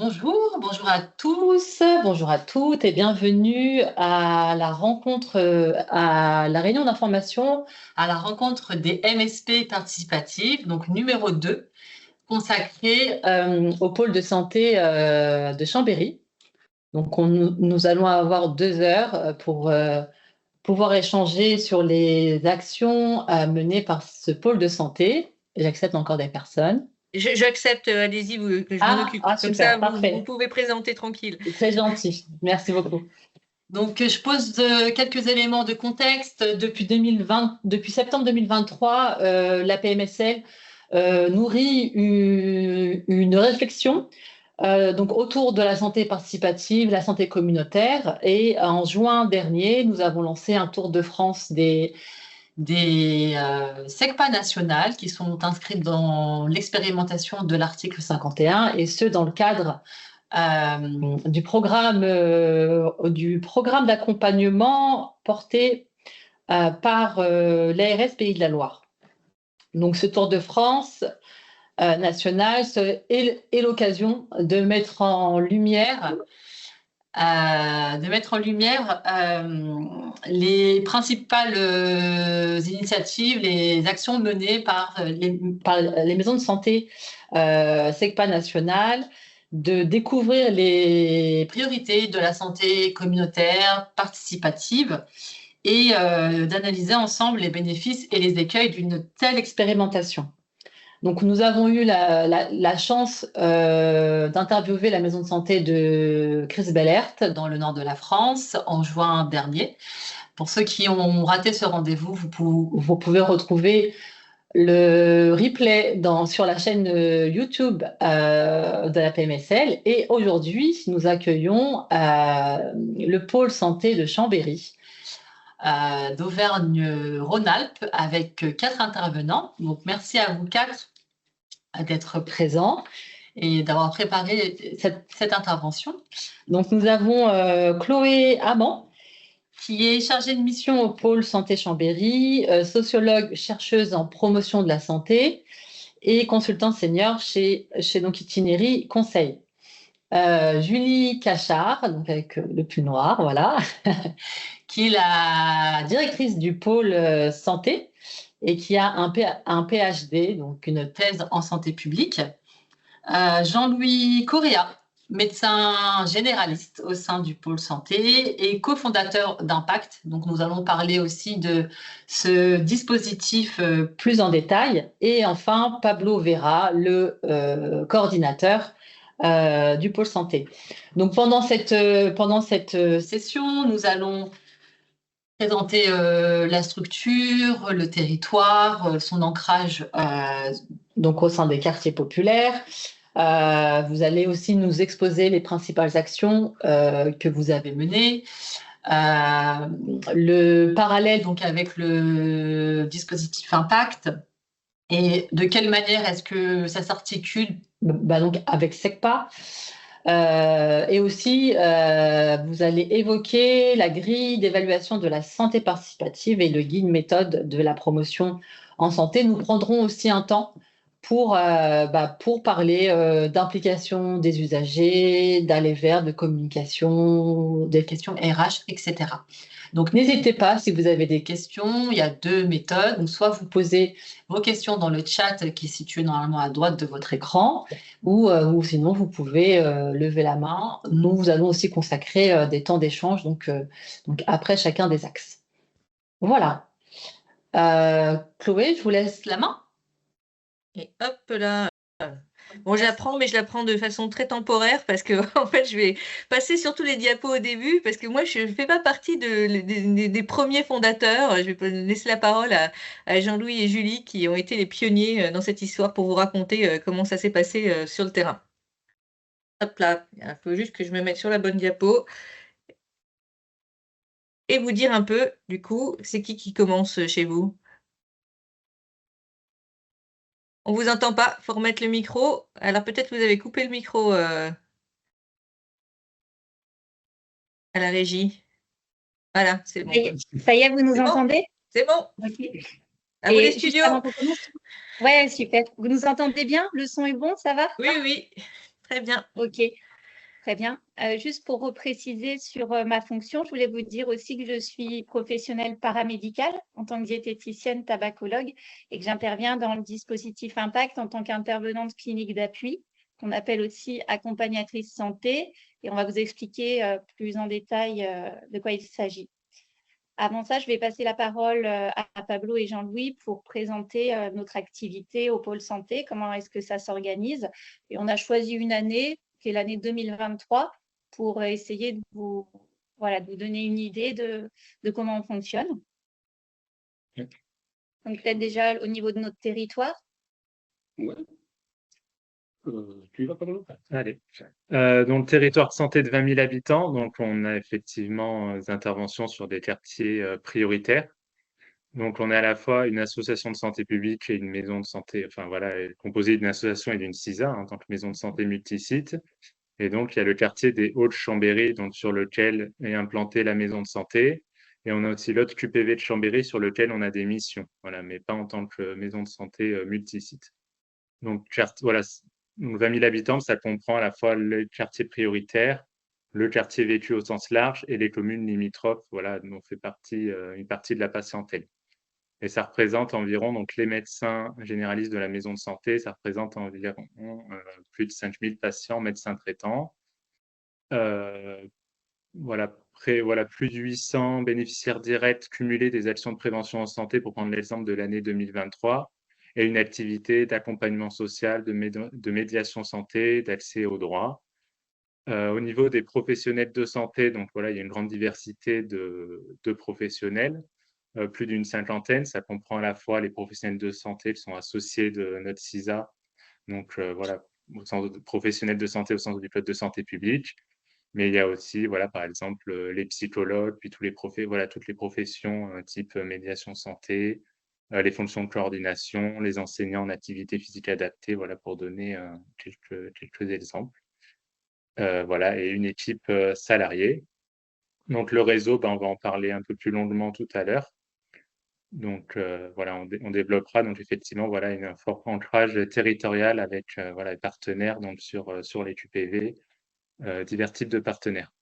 Bonjour à tous, bonjour à toutes et bienvenue à la rencontre, à la réunion d'information, à la rencontre des MSP participatives, donc numéro 2, consacrée au pôle de santé de Chambéry. Donc nous allons avoir 2 heures pour pouvoir échanger sur les actions menées par ce pôle de santé. J'accepte encore des personnes. J'accepte, allez-y, que je m'en occupe. Comme Super, ça, parfait. vous pouvez présenter tranquille. C'est très gentil, merci beaucoup. Donc, je pose quelques éléments de contexte. Depuis septembre 2023, la PMSL nourrit une réflexion donc autour de la santé participative, la santé communautaire. Et en juin dernier, nous avons lancé un tour de France des SECPA nationales qui sont inscrites dans l'expérimentation de l'article 51, et ce, dans le cadre du programme d'accompagnement porté par l'ARS Pays de la Loire. Donc, ce Tour de France national est l'occasion de mettre en lumière les principales initiatives, les actions menées par les maisons de santé SECPA nationales, de découvrir les priorités de la santé communautaire participative et d'analyser ensemble les bénéfices et les écueils d'une telle expérimentation. Donc, nous avons eu la chance d'interviewer la maison de santé de Chris-Bellert dans le nord de la France en juin dernier. Pour ceux qui ont raté ce rendez-vous, vous pouvez retrouver le replay sur la chaîne YouTube de la PMSL. Et aujourd'hui, nous accueillons le pôle santé de Chambéry, d'Auvergne-Rhône-Alpes, avec 4 intervenants. Donc, merci à vous 4 d'être présents et d'avoir préparé cette intervention. Donc, nous avons Chloé Amand, qui est chargée de mission au pôle santé Chambéry, sociologue, chercheuse en promotion de la santé et consultante senior chez donc Itinéris Conseil. Julie Cachard, donc avec le pull noir, voilà, qui est la directrice du pôle santé et qui a un PhD, donc une thèse en santé publique. Jean-Louis Correa, médecin généraliste au sein du pôle santé et cofondateur d'Impact. Donc, nous allons parler aussi de ce dispositif plus en détail. Et enfin, Pablo Vera, le coordinateur du pôle santé. Donc, pendant cette session, nous allons présenter la structure, le territoire, son ancrage donc au sein des quartiers populaires. Vous allez aussi nous exposer les principales actions que vous avez menées. Le parallèle donc avec le dispositif Impact et de quelle manière est-ce que ça s'articule donc avec SECPA. Et aussi, vous allez évoquer la grille d'évaluation de la santé participative et le guide méthode de la promotion en santé. Nous prendrons aussi un temps pour parler d'implication des usagers, d'aller vers, de communication, des questions RH, etc. Donc, n'hésitez pas, si vous avez des questions, il y a 2 méthodes. Donc, soit vous posez vos questions dans le chat qui est situé normalement à droite de votre écran, ou sinon, vous pouvez lever la main. Nous allons aussi consacrer des temps d'échange, donc après chacun des axes. Voilà. Chloé, je vous laisse la main. Et hop là. Bon, j'apprends, mais je l'apprends de façon très temporaire parce que en fait, je vais passer sur tous les diapos au début parce que moi, je ne fais pas partie des premiers fondateurs. Je vais laisser la parole à Jean-Louis et Julie qui ont été les pionniers dans cette histoire pour vous raconter comment ça s'est passé sur le terrain. Hop là, il faut juste que je me mette sur la bonne diapo et vous dire un peu, du coup, c'est qui commence chez vous? On vous entend pas, faut remettre le micro. Alors peut-être vous avez coupé le micro à la régie. Voilà, c'est bon. Ça y est, vous nous entendez? C'est bon. Ok. À vous les Juste studios. avant qu'on commence. Ouais, super. Vous nous entendez bien? Le son est bon, ça va? Oui, très bien. Ok. Très bien. Juste pour repréciser sur ma fonction, je voulais vous dire aussi que je suis professionnelle paramédicale en tant que diététicienne tabacologue et que j'interviens dans le dispositif Impact en tant qu'intervenante clinique d'appui, qu'on appelle aussi accompagnatrice santé. Et on va vous expliquer plus en détail de quoi il s'agit. Avant ça, je vais passer la parole à Pablo et Jean-Louis pour présenter notre activité au pôle santé, comment est-ce que ça s'organise. Et on a choisi une année, qui est l'année 2023, pour essayer de vous donner une idée de comment on fonctionne. Donc peut-être déjà au niveau de notre territoire. Ouais. Tu y vas, Pablo? Allez. Donc, territoire de santé de 20 000 habitants. Donc, on a effectivement des interventions sur des quartiers prioritaires. Donc, on est à la fois une association de santé publique et une maison de santé, enfin voilà, composée d'une association et d'une CISA en tant que maison de santé multisite. Et donc, il y a le quartier des Hauts-de-Chambéry, donc sur lequel est implantée la maison de santé. Et on a aussi l'autre QPV de Chambéry sur lequel on a des missions, voilà, mais pas en tant que maison de santé multisite. Donc, voilà, donc 20 000 habitants, ça comprend à la fois le quartier prioritaire, le quartier vécu au sens large et les communes limitrophes, voilà, dont fait partie une partie de la patientèle. Et ça représente environ, donc les médecins généralistes de la maison de santé, ça représente environ plus de 5 000 patients, médecins traitants. Voilà, plus de 800 bénéficiaires directs cumulés des actions de prévention en santé, pour prendre l'exemple de l'année 2023, et une activité d'accompagnement social, de médiation santé, d'accès aux droits. Au niveau des professionnels de santé, donc voilà, il y a une grande diversité de professionnels. Plus d'une cinquantaine. Ça comprend à la fois les professionnels de santé qui sont associés de notre CISA, donc voilà, professionnels de santé au sens du code de santé publique. Mais il y a aussi, voilà, par exemple, les psychologues, puis toutes les professions type médiation santé, les fonctions de coordination, les enseignants en activité physique adaptée, voilà, pour donner quelques exemples. Voilà, et une équipe salariée. Donc le réseau, on va en parler un peu plus longuement tout à l'heure. Donc voilà, on développera donc effectivement voilà un fort ancrage territorial avec voilà les partenaires donc sur les QPV, divers types de partenaires.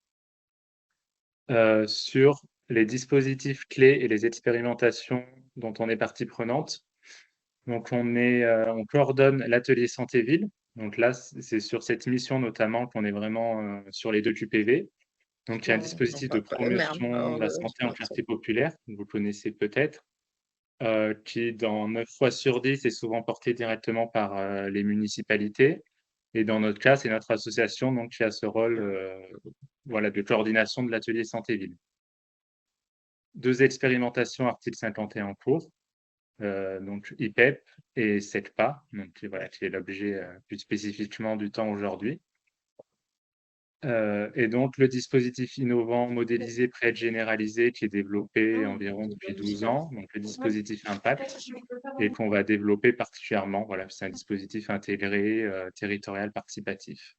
Sur les dispositifs clés et les expérimentations dont on est partie prenante. Donc on coordonne l'atelier santé ville. Donc là, c'est sur cette mission notamment qu'on est vraiment sur les deux QPV. Donc il y a un dispositif de promotion de la santé en quartier populaire, que vous connaissez peut-être. Qui, dans 9 fois sur 10, est souvent porté directement par les municipalités. Et dans notre cas, c'est notre association donc, qui a ce rôle voilà, de coordination de l'atelier santé-ville. 2 expérimentations article 51 en cours, donc IPEP et SECPA, donc, voilà, qui est l'objet plus spécifiquement du temps aujourd'hui. Et donc, le dispositif innovant, modélisé, prêt à être généralisé, qui est développé environ depuis 12 ans, donc le dispositif Impact, et qu'on va développer particulièrement. Voilà, c'est un dispositif intégré, territorial, participatif.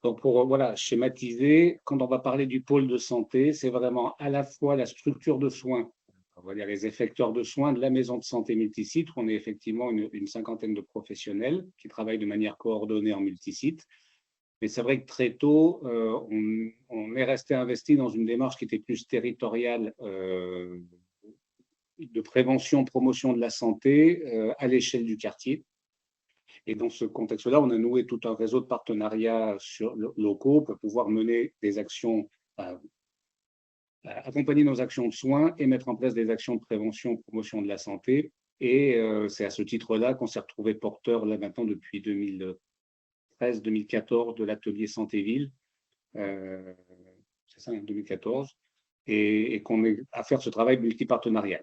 Donc, pour voilà, schématiser, quand on va parler du pôle de santé, c'est vraiment à la fois la structure de soins, on va dire les effecteurs de soins de la maison de santé multisite, où on est effectivement une cinquantaine de professionnels qui travaillent de manière coordonnée en multisite. Mais c'est vrai que très tôt, on est resté investi dans une démarche qui était plus territoriale de prévention, promotion de la santé à l'échelle du quartier. Et dans ce contexte-là, on a noué tout un réseau de partenariats locaux pour pouvoir mener des actions, accompagner nos actions de soins et mettre en place des actions de prévention, promotion de la santé. Et c'est à ce titre-là qu'on s'est retrouvé porteur, là maintenant, depuis 2013-2014, de l'atelier santé-ville. C'est ça, en 2014. Et qu'on est à faire ce travail multipartenarial.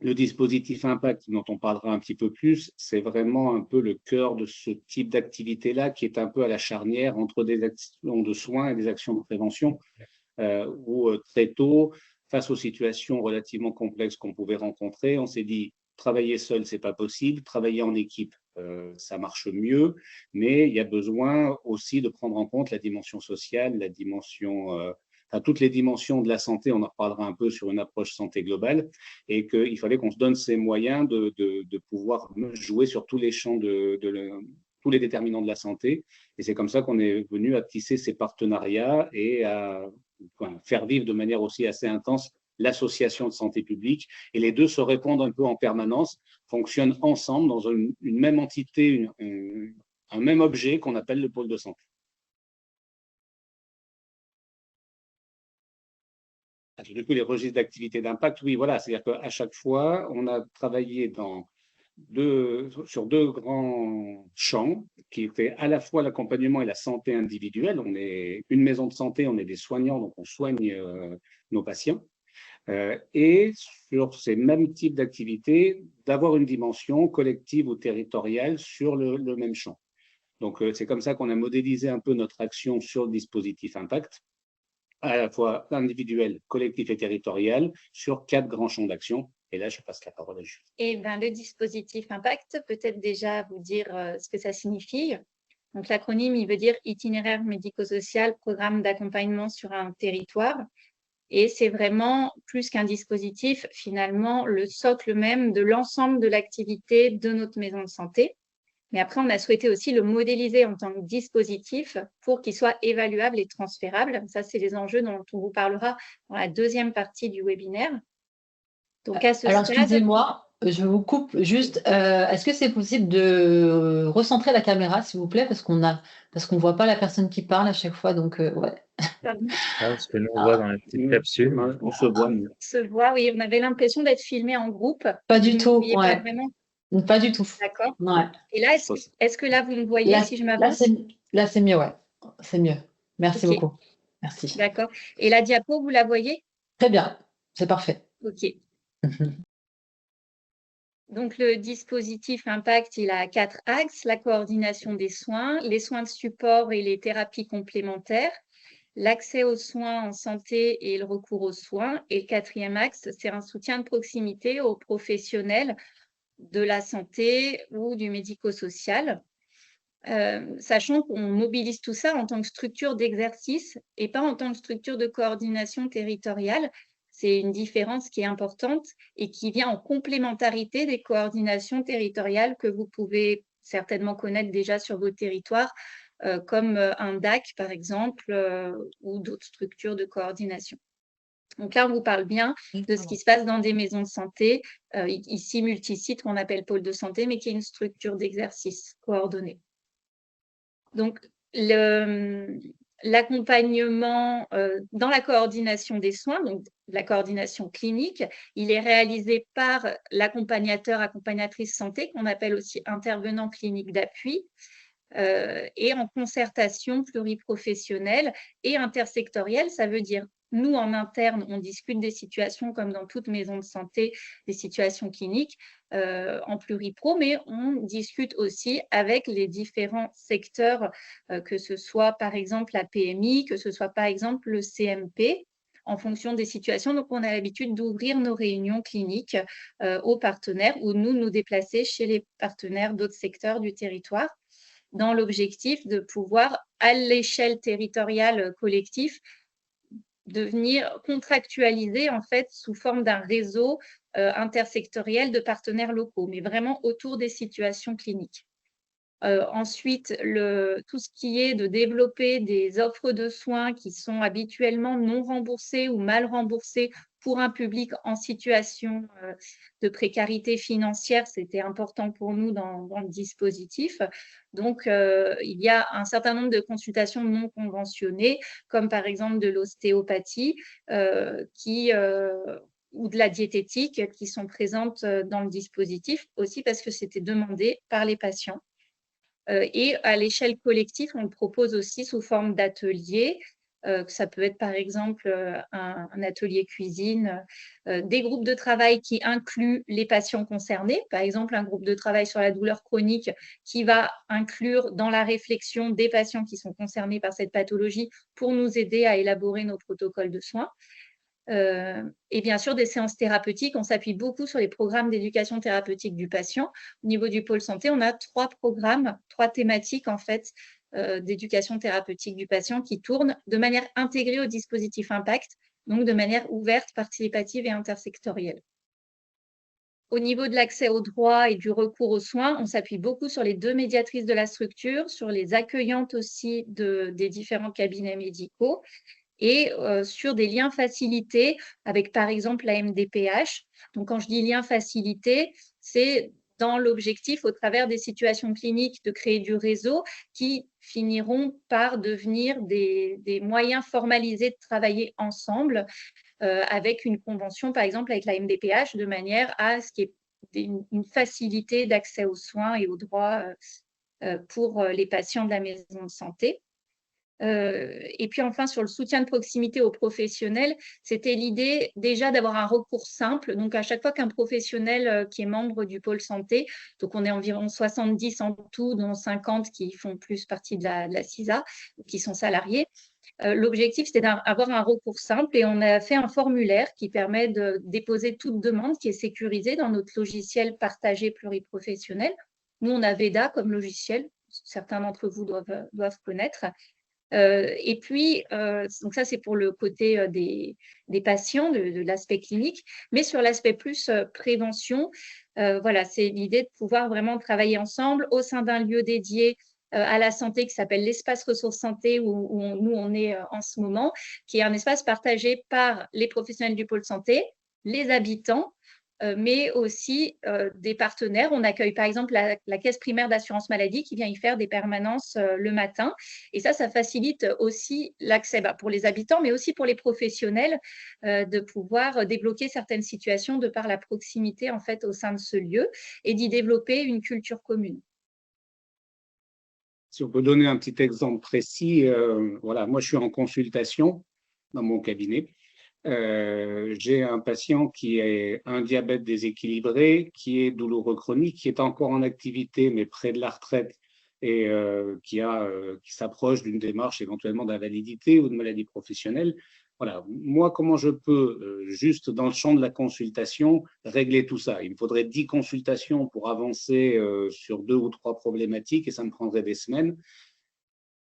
Le dispositif Impact, dont on parlera un petit peu plus, c'est vraiment un peu le cœur de ce type d'activité-là, qui est un peu à la charnière entre des actions de soins et des actions de prévention, où très tôt, face aux situations relativement complexes qu'on pouvait rencontrer, on s'est dit, travailler seul, c'est pas possible, travailler en équipe, ça marche mieux, mais il y a besoin aussi de prendre en compte la dimension sociale, la dimension toutes les dimensions de la santé, on en reparlera un peu sur une approche santé globale, et qu'il fallait qu'on se donne ces moyens de pouvoir jouer sur tous les champs de tous les déterminants de la santé. Et c'est comme ça qu'on est venu à tisser ces partenariats et à faire vivre de manière aussi assez intense l'association de santé publique. Et les deux se répondent un peu en permanence, fonctionnent ensemble dans une même entité, un même objet qu'on appelle le pôle de santé. Du coup, les registres d'activité d'impact, oui, voilà, c'est-à-dire qu'à chaque fois, on a travaillé sur deux grands champs qui étaient à la fois l'accompagnement et la santé individuelle. On est une maison de santé, on est des soignants, donc on soigne nos patients. Et sur ces mêmes types d'activités, d'avoir une dimension collective ou territoriale sur le même champ. Donc, c'est comme ça qu'on a modélisé un peu notre action sur le dispositif Impact, à la fois individuel, collectif et territorial, sur 4 grands champs d'action. Et là, je passe la parole à Julie. Et ben, le dispositif Impact, peut-être déjà vous dire ce que ça signifie. Donc, l'acronyme, il veut dire itinéraire médico-social, programme d'accompagnement sur un territoire. Et c'est vraiment, plus qu'un dispositif, finalement, le socle même de l'ensemble de l'activité de notre maison de santé. Mais après, on a souhaité aussi le modéliser en tant que dispositif pour qu'il soit évaluable et transférable. Ça, c'est les enjeux dont on vous parlera dans la deuxième partie du webinaire. Donc, à ce stade... excusez-moi, je vous coupe juste. Est-ce que c'est possible de recentrer la caméra, s'il vous plaît, parce qu'on voit pas la personne qui parle à chaque fois. Donc, ouais. Parce que nous, on voit dans la petite capsule. On se voit mieux. On se voit, oui. On avait l'impression d'être filmé en groupe. Pas du tout, ouais. Pas vraiment. Pas du tout. D'accord. Ouais. Et là, est-ce que là, vous me voyez si je m'avance? Là, c'est mieux, ouais. C'est mieux. Merci beaucoup. Merci. D'accord. Et la diapo, vous la voyez? Très bien. C'est parfait. OK. Donc, le dispositif Impact, il a 4 axes: la coordination des soins, les soins de support et les thérapies complémentaires, l'accès aux soins en santé et le recours aux soins. Et le 4e axe, c'est un soutien de proximité aux professionnels de la santé ou du médico-social, sachant qu'on mobilise tout ça en tant que structure d'exercice et pas en tant que structure de coordination territoriale. C'est une différence qui est importante et qui vient en complémentarité des coordinations territoriales que vous pouvez certainement connaître déjà sur vos territoires, comme un DAC, par exemple, ou d'autres structures de coordination. Donc là, on vous parle bien de ce qui se passe dans des maisons de santé, ici multisite, qu'on appelle pôle de santé, mais qui est une structure d'exercice coordonnée. Donc, l'accompagnement dans la coordination des soins, donc la coordination clinique, il est réalisé par l'accompagnateur, accompagnatrice santé, qu'on appelle aussi intervenant clinique d'appui, et en concertation pluriprofessionnelle et intersectorielle. Ça veut dire, nous, en interne, on discute des situations comme dans toute maison de santé, des situations cliniques en pluripro, mais on discute aussi avec les différents secteurs, que ce soit par exemple la PMI, que ce soit par exemple le CMP, en fonction des situations. Donc, on a l'habitude d'ouvrir nos réunions cliniques aux partenaires ou nous déplacer chez les partenaires d'autres secteurs du territoire, dans l'objectif de pouvoir, à l'échelle territoriale collective, de venir contractualiser en fait sous forme d'un réseau intersectoriel de partenaires locaux, mais vraiment autour des situations cliniques. Ensuite, tout ce qui est de développer des offres de soins qui sont habituellement non remboursées ou mal remboursées pour un public en situation de précarité financière, c'était important pour nous dans le dispositif. Donc, il y a un certain nombre de consultations non conventionnées, comme par exemple de l'ostéopathie ou de la diététique, qui sont présentes dans le dispositif, aussi parce que c'était demandé par les patients. Et à l'échelle collective, on le propose aussi sous forme d'ateliers. Ça peut être par exemple un atelier cuisine, des groupes de travail qui incluent les patients concernés, par exemple un groupe de travail sur la douleur chronique qui va inclure dans la réflexion des patients qui sont concernés par cette pathologie pour nous aider à élaborer nos protocoles de soins. Et bien sûr, des séances thérapeutiques. On s'appuie beaucoup sur les programmes d'éducation thérapeutique du patient. Au niveau du pôle santé, on a 3 programmes, 3 thématiques en fait d'éducation thérapeutique du patient qui tournent de manière intégrée au dispositif Impact, donc de manière ouverte, participative et intersectorielle. au niveau de l'accès aux droits et du recours aux soins, on s'appuie beaucoup sur les 2 médiatrices de la structure, sur les accueillantes aussi des différents cabinets médicaux et sur des liens facilités avec, par exemple, la MDPH. Donc, quand je dis liens facilités, c'est dans l'objectif, au travers des situations cliniques, de créer du réseau qui finiront par devenir des moyens formalisés de travailler ensemble avec une convention, par exemple, avec la MDPH, de manière à ce qu'il y ait une facilité d'accès aux soins et aux droits pour les patients de la maison de santé. Et puis enfin, sur le soutien de proximité aux professionnels, c'était l'idée déjà d'avoir un recours simple. Donc, à chaque fois qu'un professionnel qui est membre du pôle santé, donc on est environ 70 en tout, dont 50 qui font plus partie de la CISA, qui sont salariés, l'objectif, c'était d'avoir un recours simple et on a fait un formulaire qui permet de déposer toute demande qui est sécurisée dans notre logiciel partagé pluriprofessionnel. Nous, on a VEDA comme logiciel, certains d'entre vous doivent connaître. Et puis, donc ça, c'est pour le côté des patients, de l'aspect clinique, mais sur l'aspect plus prévention, voilà, c'est l'idée de pouvoir vraiment travailler ensemble au sein d'un lieu dédié à la santé qui s'appelle l'espace ressources santé où nous, on est en ce moment, qui est un espace partagé par les professionnels du pôle santé, les habitants, mais aussi des partenaires. On accueille par exemple la caisse primaire d'assurance maladie qui vient y faire des permanences le matin. Et ça facilite aussi l'accès pour les habitants, mais aussi pour les professionnels de pouvoir débloquer certaines situations de par la proximité en fait au sein de ce lieu et d'y développer une culture commune. Si on peut donner un petit exemple précis, voilà, moi je suis en consultation dans mon cabinet. J'ai un patient qui a un diabète déséquilibré, qui est douloureux chronique, qui est encore en activité mais près de la retraite et qui s'approche d'une démarche éventuellement d'invalidité ou de maladie professionnelle. Voilà, moi, comment je peux, juste dans le champ de la consultation, régler tout ça? Il me faudrait 10 consultations pour avancer sur 2 ou 3 problématiques et ça me prendrait des semaines.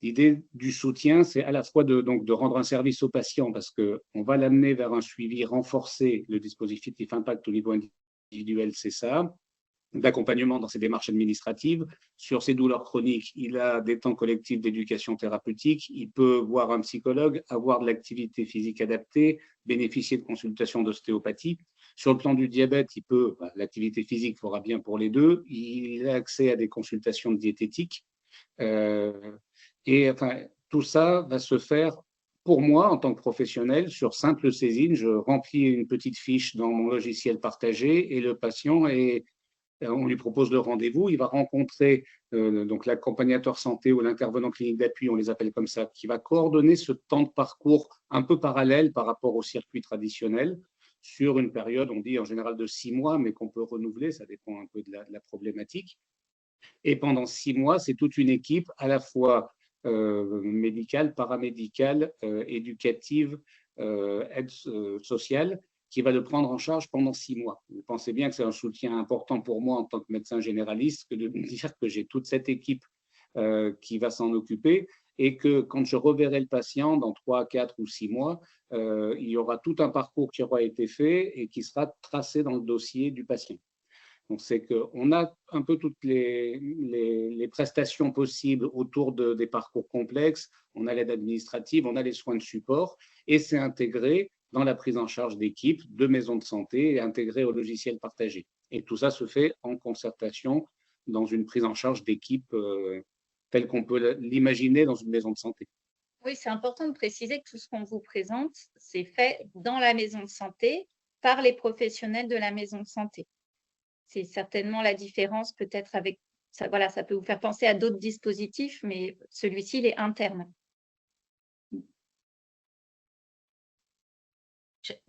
L'idée du soutien, c'est à la fois de rendre un service au patient parce qu'on va l'amener vers un suivi renforcé, le dispositif Impact au niveau individuel, c'est ça, d'accompagnement dans ses démarches administratives. Sur ses douleurs chroniques, il a des temps collectifs d'éducation thérapeutique, il peut voir un psychologue, avoir de l'activité physique adaptée, bénéficier de consultations d'ostéopathie. Sur le plan du diabète, l'activité physique fera bien pour les deux, il a accès à des consultations de diététique. Et enfin, tout ça va se faire pour moi en tant que professionnel sur simple saisine. Je remplis une petite fiche dans mon logiciel partagé et le patient on lui propose le rendez-vous. Il va rencontrer donc l'accompagnateur santé ou l'intervenant clinique d'appui, on les appelle comme ça, qui va coordonner ce temps de parcours un peu parallèle par rapport au circuit traditionnel sur une période, on dit en général de 6 mois, mais qu'on peut renouveler, ça dépend un peu de la problématique. Et pendant 6 mois, c'est toute une équipe à la fois médicale, paramédicale, éducative, aide sociale, qui va le prendre en charge pendant 6 mois. Vous pensez bien que c'est un soutien important pour moi en tant que médecin généraliste que de me dire que j'ai toute cette équipe qui va s'en occuper et que quand je reverrai le patient dans 3, 4 ou 6 mois, il y aura tout un parcours qui aura été fait et qui sera tracé dans le dossier du patient. Donc, c'est qu'on a un peu toutes les prestations possibles autour des parcours complexes. On a l'aide administrative, on a les soins de support et c'est intégré dans la prise en charge d'équipes, de maisons de santé et intégré au logiciel partagé. Et tout ça se fait en concertation dans une prise en charge d'équipe telle qu'on peut l'imaginer dans une maison de santé. Oui, c'est important de préciser que tout ce qu'on vous présente, c'est fait dans la maison de santé par les professionnels de la maison de santé. C'est certainement la différence peut-être avec ça. Voilà, ça peut vous faire penser à d'autres dispositifs, mais celui-ci, il est interne.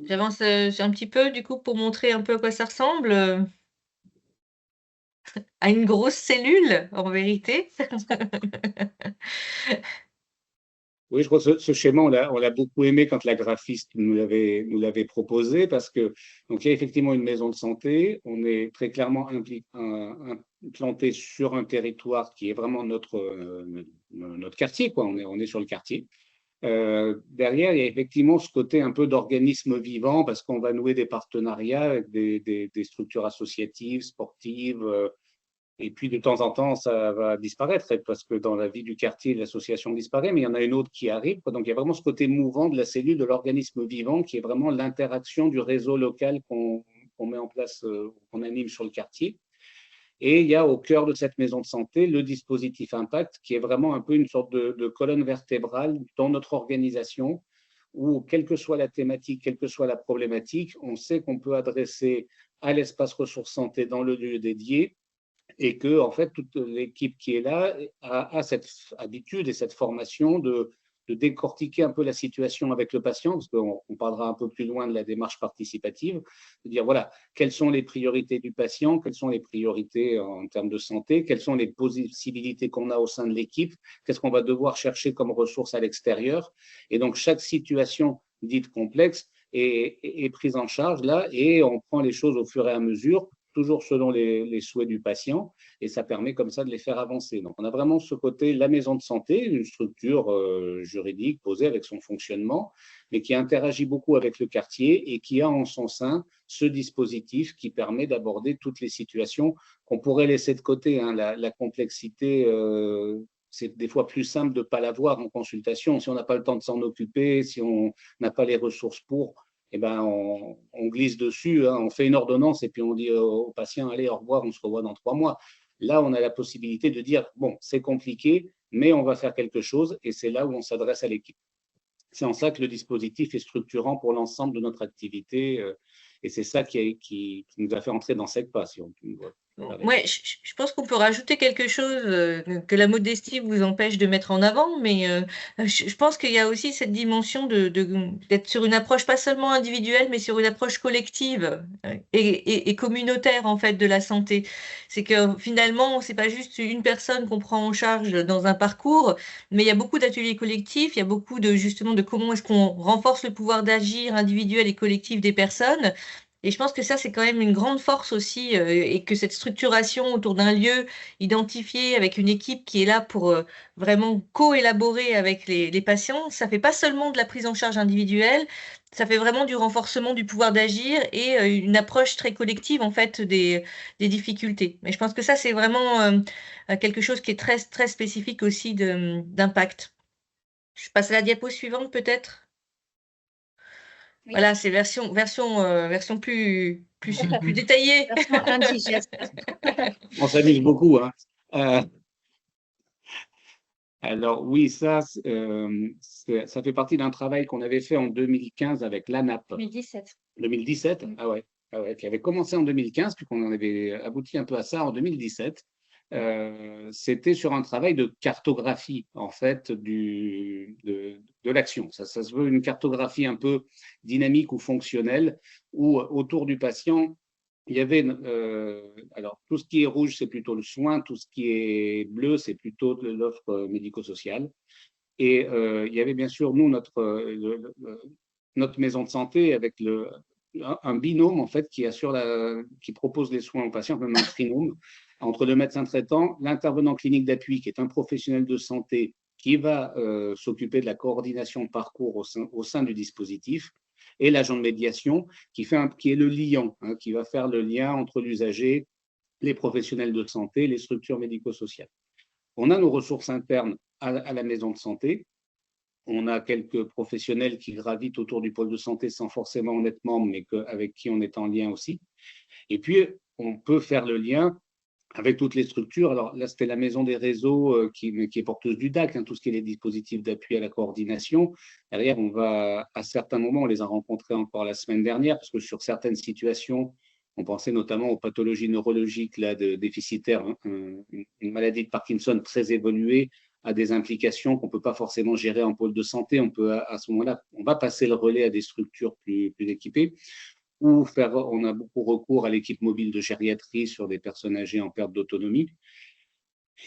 J'avance un petit peu du coup pour montrer un peu à quoi ça ressemble. À une grosse cellule, en vérité. Oui, je crois que ce schéma, on l'a beaucoup aimé quand la graphiste nous l'avait proposé parce que donc il y a effectivement une maison de santé. On est très clairement implanté sur un territoire qui est vraiment notre quartier, quoi. On est sur le quartier. Derrière, il y a effectivement ce côté un peu d'organisme vivant parce qu'on va nouer des partenariats avec des structures associatives, sportives, et puis de temps en temps, ça va disparaître parce que dans la vie du quartier, l'association disparaît, mais il y en a une autre qui arrive. Donc il y a vraiment ce côté mouvant de la cellule, de l'organisme vivant, qui est vraiment l'interaction du réseau local qu'on met en place, qu'on anime sur le quartier. Et il y a au cœur de cette maison de santé le dispositif Impact, qui est vraiment un peu une sorte de colonne vertébrale dans notre organisation, où quelle que soit la thématique, quelle que soit la problématique, on sait qu'on peut adresser à l'espace ressources santé dans le lieu dédié, et que en fait toute l'équipe qui est là a cette habitude et cette formation de décortiquer un peu la situation avec le patient, parce qu'on parlera un peu plus loin de la démarche participative, de dire voilà, quelles sont les priorités du patient, quelles sont les priorités en termes de santé, quelles sont les possibilités qu'on a au sein de l'équipe, qu'est-ce qu'on va devoir chercher comme ressources à l'extérieur. Et donc chaque situation dite complexe est prise en charge là, et on prend les choses au fur et à mesure, toujours selon les souhaits du patient, et ça permet comme ça de les faire avancer. Donc on a vraiment ce côté, la maison de santé, une structure juridique posée avec son fonctionnement, mais qui interagit beaucoup avec le quartier et qui a en son sein ce dispositif qui permet d'aborder toutes les situations qu'on pourrait laisser de côté. Hein. La complexité, c'est des fois plus simple de ne pas l'avoir en consultation. Si on n'a pas le temps de s'en occuper, si on n'a pas les ressources pour, eh ben, on glisse dessus, hein, on fait une ordonnance et puis on dit au patient, allez, au revoir, on se revoit dans 3 mois. Là, on a la possibilité de dire, bon, c'est compliqué, mais on va faire quelque chose, et c'est là où on s'adresse à l'équipe. C'est en ça que le dispositif est structurant pour l'ensemble de notre activité, et c'est ça qui nous a fait entrer dans SECPA, si on doit. Ouais, je pense qu'on peut rajouter quelque chose que la modestie vous empêche de mettre en avant, mais je pense qu'il y a aussi cette dimension d'être sur une approche pas seulement individuelle, mais sur une approche collective et communautaire en fait de la santé. C'est que finalement, c'est pas juste une personne qu'on prend en charge dans un parcours, mais il y a beaucoup d'ateliers collectifs, il y a beaucoup justement de comment est-ce qu'on renforce le pouvoir d'agir individuel et collectif des personnes. Et je pense que ça, c'est quand même une grande force aussi, et que cette structuration autour d'un lieu identifié avec une équipe qui est là pour vraiment co-élaborer avec les patients, ça fait pas seulement de la prise en charge individuelle, ça fait vraiment du renforcement du pouvoir d'agir et une approche très collective en fait des difficultés. Mais je pense que ça, c'est vraiment quelque chose qui est très, très spécifique aussi d'impact. Je passe à la diapo suivante peut-être. Oui. Voilà, c'est version plus détaillée. Version indigeste. On s'amuse beaucoup. Hein. Alors oui, ça fait partie d'un travail qu'on avait fait en 2015 avec l'ANAP. 2017. 2017, ah ouais, qui avait commencé en 2015, puis qu'on en avait abouti un peu à ça en 2017. C'était sur un travail de cartographie, en fait, de l'action. Ça se veut une cartographie un peu dynamique ou fonctionnelle, où autour du patient, il y avait, alors tout ce qui est rouge, c'est plutôt le soin, tout ce qui est bleu, c'est plutôt l'offre médico-sociale. Et il y avait bien sûr, nous, notre maison de santé avec un binôme, en fait, qui propose les soins aux patients, même un trinôme, entre le médecin traitant, l'intervenant clinique d'appui, qui est un professionnel de santé qui va s'occuper de la coordination de parcours au sein du dispositif, et l'agent de médiation qui est le liant, hein, qui va faire le lien entre l'usager, les professionnels de santé, les structures médico-sociales. On a nos ressources internes à la maison de santé. On a quelques professionnels qui gravitent autour du pôle de santé sans forcément en être membre, mais avec qui on est en lien aussi. Et puis, on peut faire le lien avec toutes les structures. Alors là, c'était la maison des réseaux qui est porteuse du DAC, hein, tout ce qui est les dispositifs d'appui à la coordination. Derrière, à certains moments, on les a rencontrés encore la semaine dernière, parce que sur certaines situations, on pensait notamment aux pathologies neurologiques déficitaires, hein, une maladie de Parkinson très évoluée, à des implications qu'on ne peut pas forcément gérer en pôle de santé. On peut, à ce moment-là, on va passer le relais à des structures plus équipées. On a beaucoup recours à l'équipe mobile de gériatrie sur des personnes âgées en perte d'autonomie.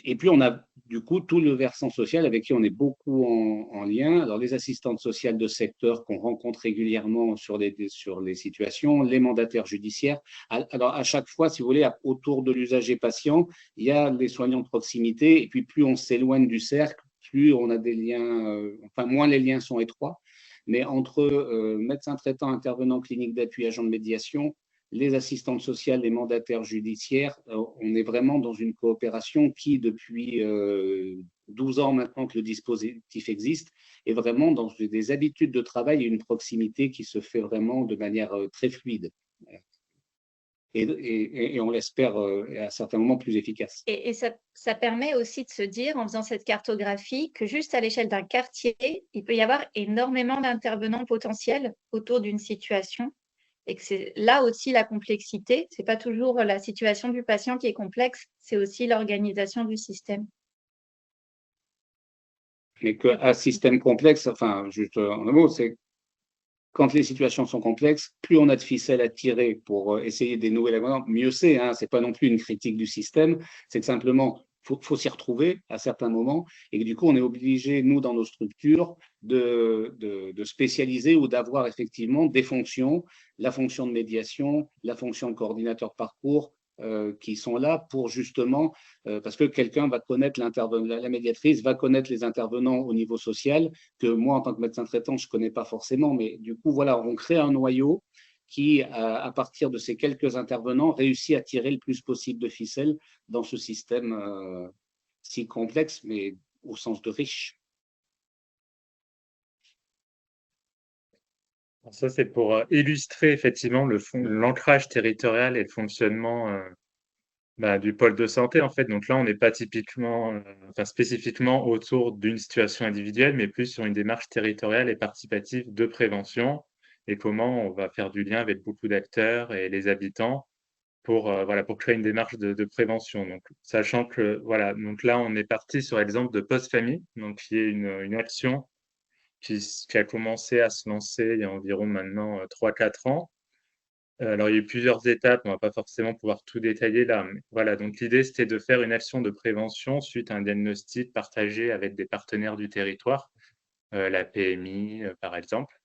Et puis, on a du coup tout le versant social avec qui on est beaucoup en lien. Alors, les assistantes sociales de secteur qu'on rencontre régulièrement sur les situations, les mandataires judiciaires. Alors, à chaque fois, si vous voulez, autour de l'usager patient, il y a les soignants de proximité. Et puis, plus on s'éloigne du cercle, plus on a des liens, enfin moins les liens sont étroits, mais entre médecins traitants, intervenants cliniques d'appui, agents de médiation, les assistantes sociales, les mandataires judiciaires, on est vraiment dans une coopération qui, depuis 12 ans maintenant que le dispositif existe, est vraiment dans des habitudes de travail et une proximité qui se fait vraiment de manière très fluide. Et on l'espère à certains moments plus efficace. Et ça permet aussi de se dire, en faisant cette cartographie, que juste à l'échelle d'un quartier, il peut y avoir énormément d'intervenants potentiels autour d'une situation et que c'est là aussi la complexité. Ce n'est pas toujours la situation du patient qui est complexe, c'est aussi l'organisation du système. Mais qu'un système complexe, enfin, juste en un mot, c'est quand les situations sont complexes, plus on a de ficelles à tirer pour essayer de dénouer la main, mieux c'est. Hein, c'est pas non plus une critique du système, c'est que simplement, faut s'y retrouver à certains moments et que du coup, on est obligé, nous, dans nos structures, de spécialiser ou d'avoir effectivement des fonctions, la fonction de médiation, la fonction de coordinateur de parcours, qui sont là pour justement, parce que quelqu'un va connaître la médiatrice va connaître les intervenants au niveau social, que moi, en tant que médecin traitant, je ne connais pas forcément, mais du coup, voilà, on crée un noyau qui, à partir de ces quelques intervenants, réussit à tirer le plus possible de ficelles dans ce système si complexe, mais au sens de riche. Ça, c'est pour illustrer effectivement l'ancrage territorial et le fonctionnement du pôle de santé, en fait. Donc là, on n'est pas typiquement, spécifiquement autour d'une situation individuelle, mais plus sur une démarche territoriale et participative de prévention et comment on va faire du lien avec beaucoup d'acteurs et les habitants pour créer une démarche de prévention. Donc, sachant que, voilà, donc là, on est parti sur l'exemple de Post-Famille, donc qui est une action qui a commencé à se lancer il y a environ maintenant 3-4 ans. Alors, il y a eu plusieurs étapes, on ne va pas forcément pouvoir tout détailler là. Mais voilà, donc l'idée, c'était de faire une action de prévention suite à un diagnostic partagé avec des partenaires du territoire, la PMI par exemple,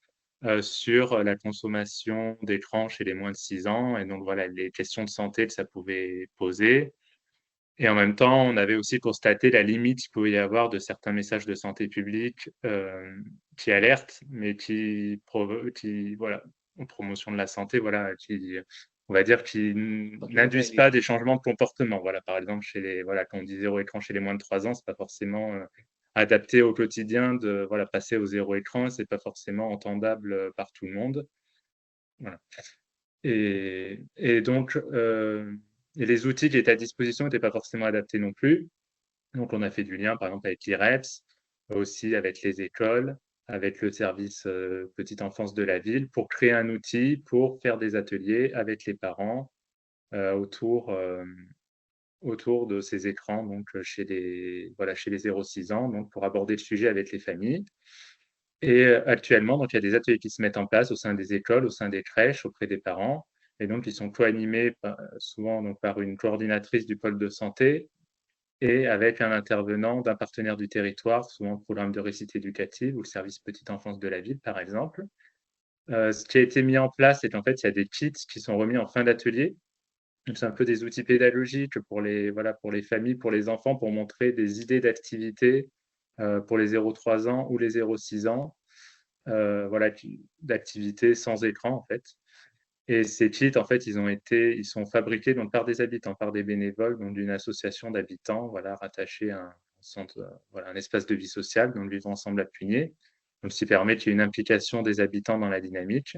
sur la consommation d'écran chez les moins de 6 ans. Et donc, voilà, les questions de santé que ça pouvait poser. Et en même temps, on avait aussi constaté la limite qu'il pouvait y avoir de certains messages de santé publique qui alertent, mais voilà, en promotion de la santé, voilà, on va dire, qui n'induisent pas des changements de comportement. Voilà, par exemple, quand on dit zéro écran chez les moins de 3 ans, c'est pas forcément adapté au quotidien de passer au zéro écran, c'est pas forcément entendable par tout le monde. Voilà. Et donc, et les outils qui étaient à disposition n'étaient pas forcément adaptés non plus. Donc, on a fait du lien, par exemple, avec l'IREPS, aussi avec les écoles, avec le service petite enfance de la ville, pour créer un outil pour faire des ateliers avec les parents autour de ces écrans, donc chez les 0-6 ans, donc pour aborder le sujet avec les familles. Et actuellement, donc, il y a des ateliers qui se mettent en place au sein des écoles, au sein des crèches, auprès des parents. Et donc, ils sont co-animés souvent donc, par une coordinatrice du pôle de santé et avec un intervenant d'un partenaire du territoire, souvent le programme de réussite éducative ou le service petite enfance de la ville, par exemple. Ce qui a été mis en place, c'est qu'en fait, il y a des kits qui sont remis en fin d'atelier. C'est un peu des outils pédagogiques pour les familles, pour les enfants, pour montrer des idées d'activités pour les 0-3 ans ou les 0-6 ans, d'activités sans écran, en fait. Et ces kits, en fait, ils sont fabriqués donc, par des habitants, par des bénévoles, donc d'une association d'habitants, rattachés à un centre, un espace de vie sociale, donc Vivre ensemble à Pugné, donc ce qui permet qu'il y ait une implication des habitants dans la dynamique.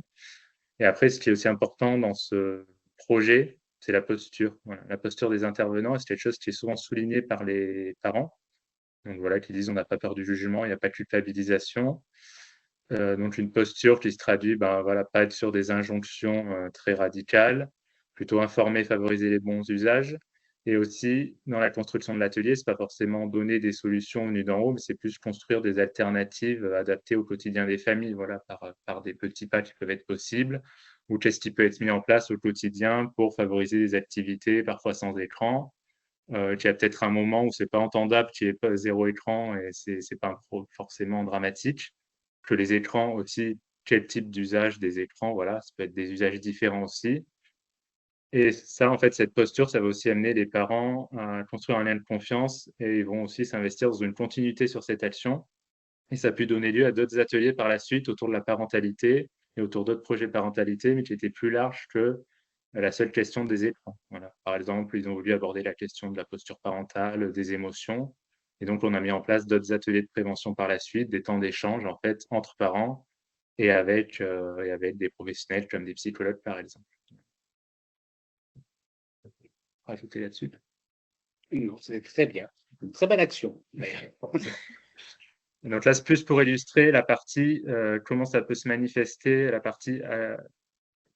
Et après, ce qui est aussi important dans ce projet, c'est la posture. Voilà, la posture des intervenants, c'est quelque chose qui est souvent souligné par les parents. Donc voilà, qui disent on n'a pas peur du jugement, il n'y a pas de culpabilisation. Donc une posture qui se traduit, pas être sur des injonctions très radicales, plutôt informer, favoriser les bons usages. Et aussi, dans la construction de l'atelier, c'est pas forcément donner des solutions venues d'en haut, mais c'est plus construire des alternatives adaptées au quotidien des familles, par des petits pas qui peuvent être possibles, ou qu'est-ce qui peut être mis en place au quotidien pour favoriser des activités, parfois sans écran, qu'il y a peut-être un moment où c'est pas entendable, qu'il n'y ait pas zéro écran, et c'est pas forcément dramatique. Que les écrans aussi, quel type d'usage des écrans, ça peut être des usages différents aussi. Et ça, en fait, cette posture, ça va aussi amener les parents à construire un lien de confiance et ils vont aussi s'investir dans une continuité sur cette action. Et ça a pu donner lieu à d'autres ateliers par la suite autour de la parentalité et autour d'autres projets de parentalité, mais qui étaient plus larges que la seule question des écrans. Voilà. Par exemple, ils ont voulu aborder la question de la posture parentale, des émotions. Et donc, on a mis en place d'autres ateliers de prévention par la suite, des temps d'échange, en fait, entre parents et avec des professionnels comme des psychologues, par exemple. Rajouter là-dessus. Non, c'est très bien. Une très belle action. Donc là, c'est plus pour illustrer la partie comment ça peut se manifester, la partie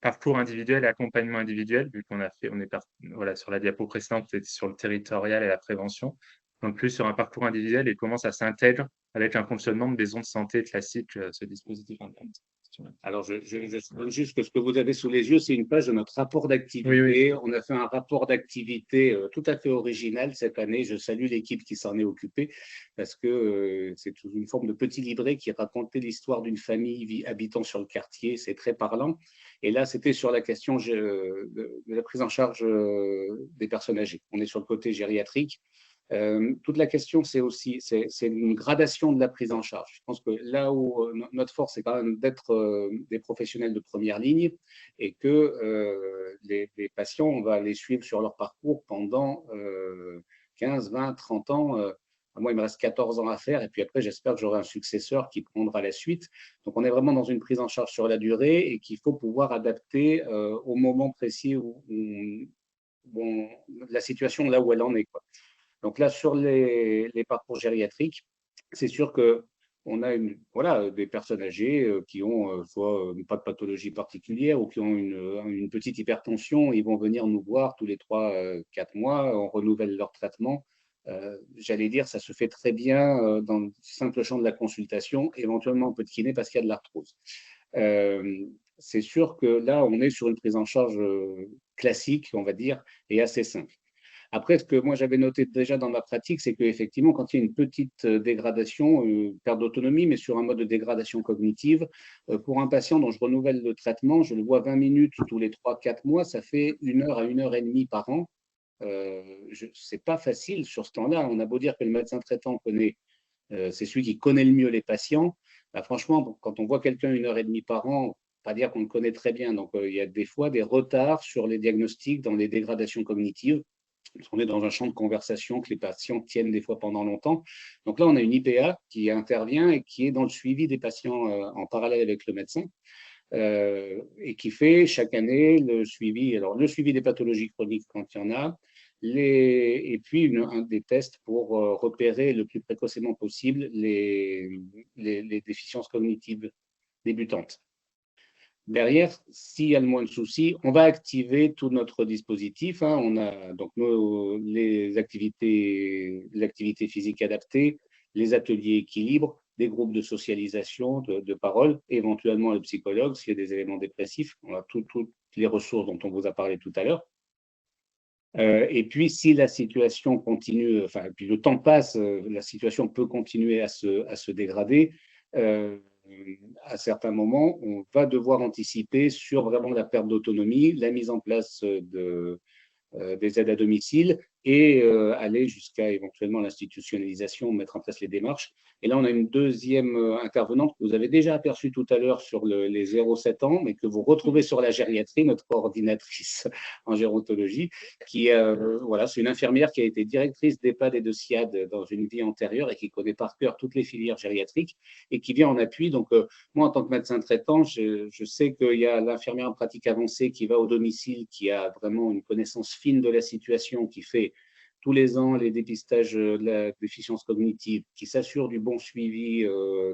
parcours individuel et accompagnement individuel, vu qu'on a fait, voilà, sur la diapo précédente, c'était sur le territorial et la prévention. Donc plus sur un parcours individuel et comment ça s'intègre avec un fonctionnement de maison de santé classique, ce dispositif interne. Alors, je souligne juste que ce que vous avez sous les yeux, c'est une page de notre rapport d'activité. Oui. On a fait un rapport d'activité tout à fait original cette année. Je salue l'équipe qui s'en est occupée parce que c'est une forme de petit livret qui racontait l'histoire d'une famille habitant sur le quartier. C'est très parlant. Et là, c'était sur la question de la prise en charge des personnes âgées. On est sur le côté gériatrique. Toute la question, c'est une gradation de la prise en charge. Je pense que là où notre force, c'est quand même d'être des professionnels de première ligne et que les patients, on va les suivre sur leur parcours pendant 15, 20, 30 ans. Moi, il me reste 14 ans à faire et puis après, j'espère que j'aurai un successeur qui prendra la suite. Donc, on est vraiment dans une prise en charge sur la durée et qu'il faut pouvoir adapter au moment précis où la situation là où elle en est, quoi. Donc là, sur les parcours gériatriques, c'est sûr qu'on a des personnes âgées qui ont soit pas de pathologie particulière ou qui ont une petite hypertension. Ils vont venir nous voir tous les 3-4 mois, on renouvelle leur traitement. J'allais dire, ça se fait très bien dans le simple champ de la consultation, éventuellement un peu de kiné parce qu'il y a de l'arthrose. C'est sûr que là, on est sur une prise en charge classique, on va dire, et assez simple. Après, ce que moi j'avais noté déjà dans ma pratique, c'est qu'effectivement, quand il y a une petite dégradation, perte d'autonomie, mais sur un mode de dégradation cognitive, pour un patient dont je renouvelle le traitement, je le vois 20 minutes tous les 3-4 mois, ça fait 1 heure à 1 heure et demie par an. C'est pas facile sur ce temps-là. On a beau dire que le médecin traitant connaît, c'est celui qui connaît le mieux les patients. Bah, franchement, quand on voit quelqu'un 1 heure et demie par an, pas dire qu'on le connaît très bien. Donc, il y a des fois des retards sur les diagnostics dans les dégradations cognitives. On est dans un champ de conversation que les patients tiennent des fois pendant longtemps. Donc là, on a une IPA qui intervient et qui est dans le suivi des patients en parallèle avec le médecin et qui fait chaque année le suivi des pathologies chroniques quand il y en a, et puis un des tests pour repérer le plus précocement possible les déficiences cognitives débutantes. Derrière, s'il y a le moins de soucis, on va activer tout notre dispositif. On a donc l'activité physique adaptée, les ateliers équilibre, des groupes de socialisation, de parole, éventuellement le psychologue s'il y a des éléments dépressifs. On a toutes les ressources dont on vous a parlé tout à l'heure. Et puis, si la situation continue, puis le temps passe, la situation peut continuer à se dégrader. À certains moments, on va devoir anticiper sur vraiment la perte d'autonomie, la mise en place des aides à domicile et aller jusqu'à éventuellement l'institutionnalisation, mettre en place les démarches. Et là, on a une deuxième intervenante que vous avez déjà aperçue tout à l'heure sur les 0-7 ans, mais que vous retrouvez sur la gériatrie, notre coordinatrice en gérontologie, qui c'est une infirmière qui a été directrice d'EHPAD et de SIAD dans une vie antérieure et qui connaît par cœur toutes les filières gériatriques et qui vient en appui. Donc, moi, en tant que médecin traitant, je sais qu'il y a l'infirmière en pratique avancée qui va au domicile, qui a vraiment une connaissance fine de la situation, qui fait tous les ans les dépistages de la déficience cognitive, qui s'assure du bon suivi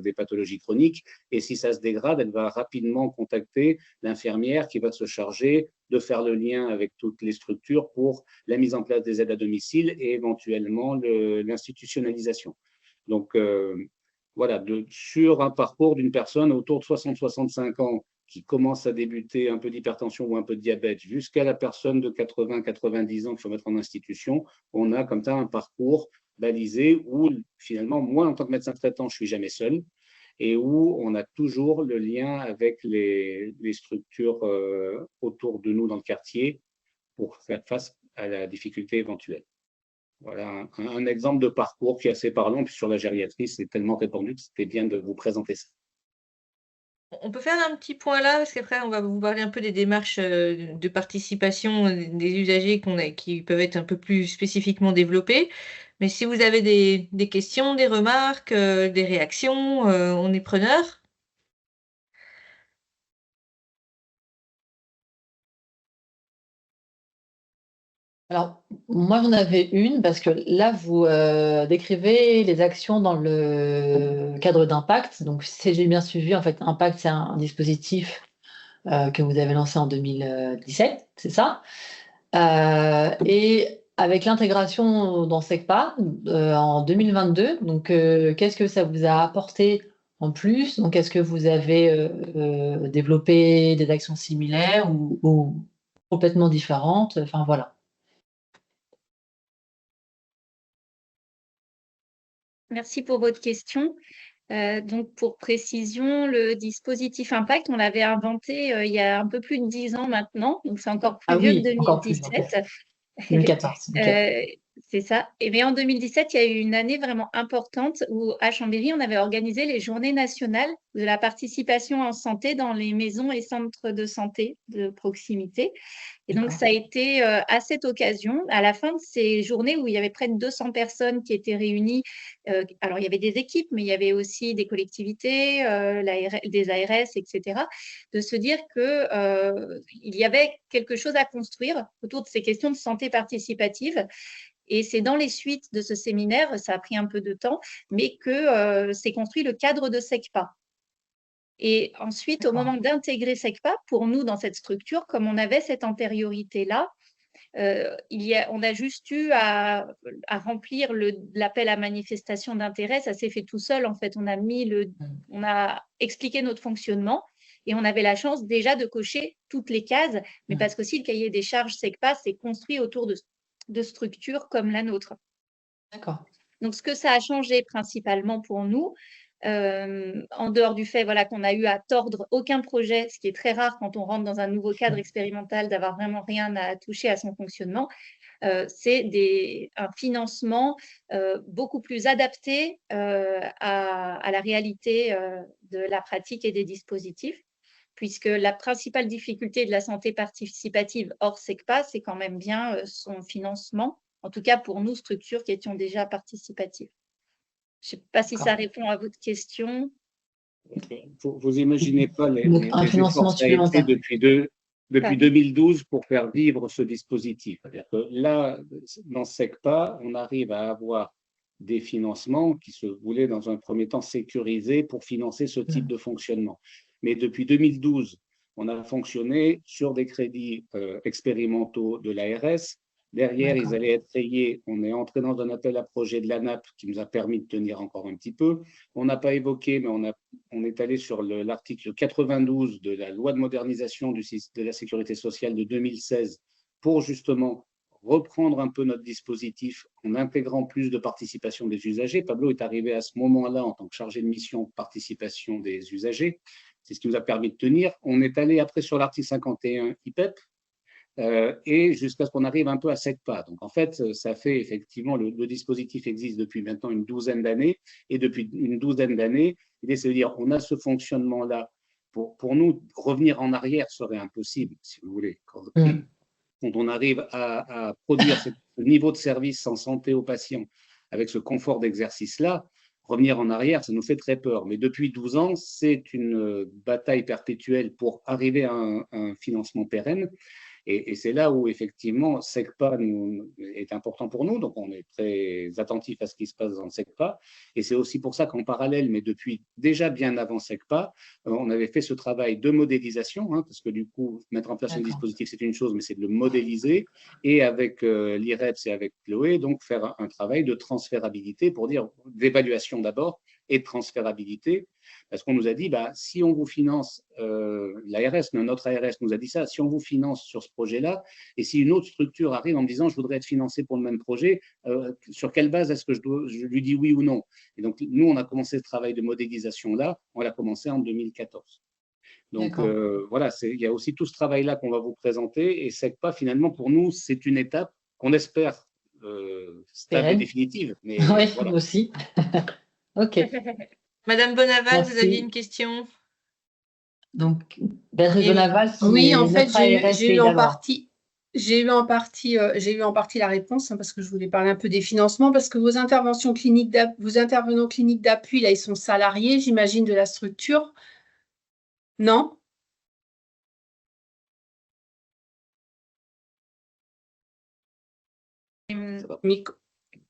des pathologies chroniques. Et si ça se dégrade, elle va rapidement contacter l'infirmière qui va se charger de faire le lien avec toutes les structures pour la mise en place des aides à domicile et éventuellement l'institutionnalisation. Donc, voilà, sur un parcours d'une personne autour de 60-65 ans qui commence à débuter un peu d'hypertension ou un peu de diabète, jusqu'à la personne de 80-90 ans qu'il faut mettre en institution, on a comme ça un parcours balisé où finalement, moi, en tant que médecin traitant, je ne suis jamais seul et où on a toujours le lien avec les structures autour de nous dans le quartier pour faire face à la difficulté éventuelle. Voilà un exemple de parcours qui est assez parlant. Puis sur la gériatrie, c'est tellement répandu que c'était bien de vous présenter ça. On peut faire un petit point là, parce qu'après, on va vous parler un peu des démarches de participation des usagers qui peuvent être un peu plus spécifiquement développées. Mais si vous avez des questions, des remarques, des réactions, on est preneur. Alors, moi, j'en avais une parce que là, vous décrivez les actions dans le cadre d'Impact. Donc, si j'ai bien suivi, en fait, Impact, c'est un dispositif que vous avez lancé en 2017, c'est ça? Et avec l'intégration dans SECPA en 2022, donc qu'est-ce que ça vous a apporté en plus? Donc, est-ce que vous avez développé des actions similaires ou complètement différentes? Enfin, voilà. Merci pour votre question. Donc, pour précision, le dispositif Impact, on l'avait inventé il y a un peu plus de 10 ans maintenant, donc c'est encore plus vieux que Encore plus. 2017. 2014. Okay. C'est ça. Et bien en 2017, il y a eu une année vraiment importante où à Chambéry, on avait organisé les journées nationales de la participation en santé dans les maisons et centres de santé de proximité. Et donc, ça a été à cette occasion, à la fin de ces journées où il y avait près de 200 personnes qui étaient réunies, alors il y avait des équipes, mais il y avait aussi des collectivités, des ARS, etc., de se dire qu'il y avait quelque chose à construire autour de ces questions de santé participative. Et c'est dans les suites de ce séminaire, ça a pris un peu de temps, mais que s'est construit le cadre de SECPA. Et ensuite, au moment d'intégrer SECPA, pour nous, dans cette structure, comme on avait cette antériorité-là, on a juste eu à remplir l'appel à manifestation d'intérêt. Ça s'est fait tout seul, en fait. On a expliqué notre fonctionnement et on avait la chance déjà de cocher toutes les cases, mais parce qu'aussi le cahier des charges SECPA s'est construit autour de structures comme la nôtre. D'accord. Donc, ce que ça a changé principalement pour nous, en dehors du fait qu'on n'a eu à tordre aucun projet, ce qui est très rare quand on rentre dans un nouveau cadre expérimental, d'avoir vraiment rien à toucher à son fonctionnement, c'est un financement beaucoup plus adapté à la réalité de la pratique et des dispositifs, puisque la principale difficulté de la santé participative hors SECPA, c'est quand même bien son financement, en tout cas pour nous, structures qui étions déjà participatives. Je ne sais pas si ça répond à votre question. Vous imaginez pas les efforts que ça a été depuis 2012 pour faire vivre ce dispositif. C'est-à-dire que là, dans SECPA, on arrive à avoir des financements qui se voulaient dans un premier temps sécurisés pour financer ce type de fonctionnement. Mais depuis 2012, on a fonctionné sur des crédits expérimentaux de l'ARS. Derrière, ils allaient être payés. On est entré dans un appel à projet de l'ANAP qui nous a permis de tenir encore un petit peu. On n'a pas évoqué, mais on est allé sur l'article 92 de la loi de modernisation de la sécurité sociale de 2016 pour justement reprendre un peu notre dispositif en intégrant plus de participation des usagers. Pablo est arrivé à ce moment-là en tant que chargé de mission participation des usagers. C'est ce qui nous a permis de tenir. On est allé après sur l'article 51 IPEP, et jusqu'à ce qu'on arrive un peu à SECPA. Donc, en fait, ça fait effectivement, le dispositif existe depuis maintenant une douzaine d'années, et depuis une douzaine d'années, l'idée, c'est de dire, on a ce fonctionnement-là. Pour nous, revenir en arrière serait impossible, si vous voulez. Quand on arrive à produire ce niveau de service en santé aux patients avec ce confort d'exercice-là, revenir en arrière, ça nous fait très peur. Mais depuis 12 ans, c'est une bataille perpétuelle pour arriver à un financement pérenne. Et c'est là où, effectivement, SECPA est important pour nous. Donc, on est très attentif à ce qui se passe dans le SECPA. Et c'est aussi pour ça qu'en parallèle, mais depuis déjà bien avant SECPA, on avait fait ce travail de modélisation, parce que du coup, mettre en place un dispositif, c'est une chose, mais c'est de le modéliser. Et avec l'IREPS et avec Chloé, donc faire un travail de transférabilité pour dire d'évaluation d'abord et de transférabilité. Parce qu'on nous a dit, si on vous finance, l'ARS, notre ARS nous a dit ça, si on vous finance sur ce projet-là, et si une autre structure arrive en me disant, je voudrais être financé pour le même projet, sur quelle base est-ce que je lui dis oui ou non? Et donc, nous, on a commencé ce travail de modélisation-là, on l'a commencé en 2014. Donc voilà, il y a aussi tout ce travail-là qu'on va vous présenter. Et SECPA, finalement, pour nous, c'est une étape qu'on espère stable et définitive. Mais oui, voilà. nous aussi. OK. Madame Bonaval, Merci. vous aviez une question? Donc, Béatrice Et- Bonaval, qui Oui, est en fait, notre ARS j'ai eu Pays en d'Aloire. partie, j'ai eu en partie la réponse parce que je voulais parler un peu des financements parce que vos intervenants cliniques d'appui, là, ils sont salariés, j'imagine, de la structure, non? Mais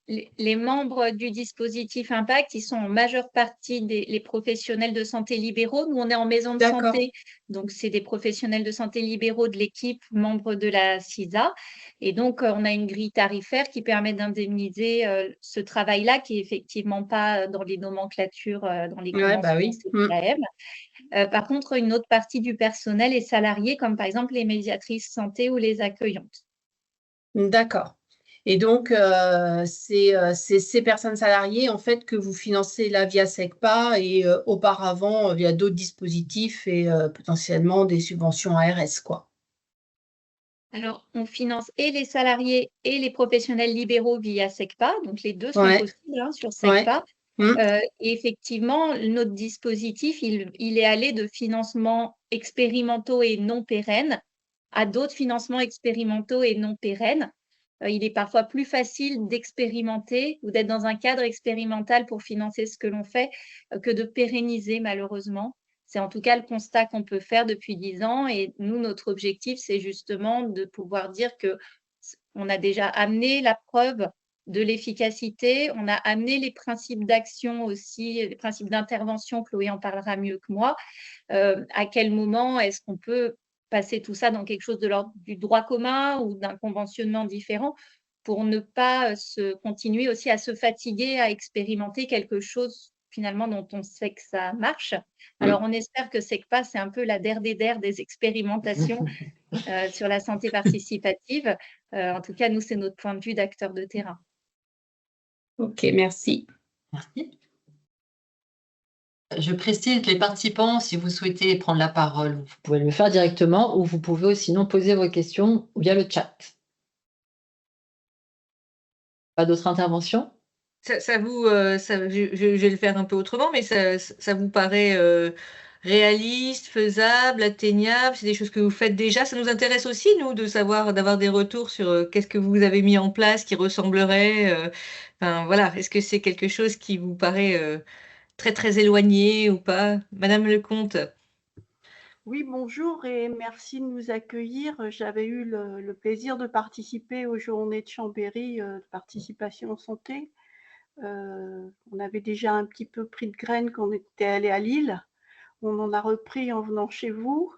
Les membres du dispositif Impact, ils sont en majeure partie les professionnels de santé libéraux. Nous, on est en maison de d'accord. santé, donc c'est des professionnels de santé libéraux de l'équipe, membres de la CISA. Et donc, on a une grille tarifaire qui permet d'indemniser ce travail-là, qui est effectivement pas dans les nomenclatures, dans les Ouais, bah conventions oui. CPAM. Par contre, une autre partie du personnel est salariée, comme par exemple les médiatrices santé ou les accueillantes. D'accord. Et donc, c'est ces personnes salariées, en fait, que vous financez là via SECPA et auparavant via d'autres dispositifs et potentiellement des subventions ARS, quoi. Alors, on finance et les salariés et les professionnels libéraux via SECPA, donc les deux sont Ouais. possibles sur Ouais. SECPA. Mmh. Et effectivement, notre dispositif, il est allé de financements expérimentaux et non pérennes à d'autres financements expérimentaux et non pérennes. Il est parfois plus facile d'expérimenter ou d'être dans un cadre expérimental pour financer ce que l'on fait que de pérenniser, malheureusement. C'est en tout cas le constat qu'on peut faire depuis 10 ans. Et nous, notre objectif, c'est justement de pouvoir dire qu'on a déjà amené la preuve de l'efficacité, on a amené les principes d'action aussi, les principes d'intervention, Chloé en parlera mieux que moi. À quel moment est-ce qu'on peut passer tout ça dans quelque chose de l'ordre du droit commun ou d'un conventionnement différent pour ne pas continuer aussi à se fatiguer à expérimenter quelque chose finalement dont on sait que ça marche. Alors, on espère que SECPA, c'est un peu la der des expérimentations sur la santé participative. En tout cas, nous, c'est notre point de vue d'acteurs de terrain. OK, merci. Merci. Je précise, les participants, si vous souhaitez prendre la parole, vous pouvez le faire directement ou vous pouvez sinon poser vos questions via le chat. Pas d'autres interventions? Je vais le faire un peu autrement, mais ça vous paraît réaliste, faisable, atteignable? C'est des choses que vous faites déjà. Ça nous intéresse aussi, nous, de savoir, d'avoir des retours sur qu'est-ce que vous avez mis en place qui ressemblerait. Enfin, voilà, est-ce que c'est quelque chose qui vous paraît très, très éloigné ou pas? Madame Lecomte. Oui, bonjour et merci de nous accueillir. J'avais eu le plaisir de participer aux journées de Chambéry de participation en santé. On avait déjà un petit peu pris de graines quand on était allé à Lille. On en a repris en venant chez vous.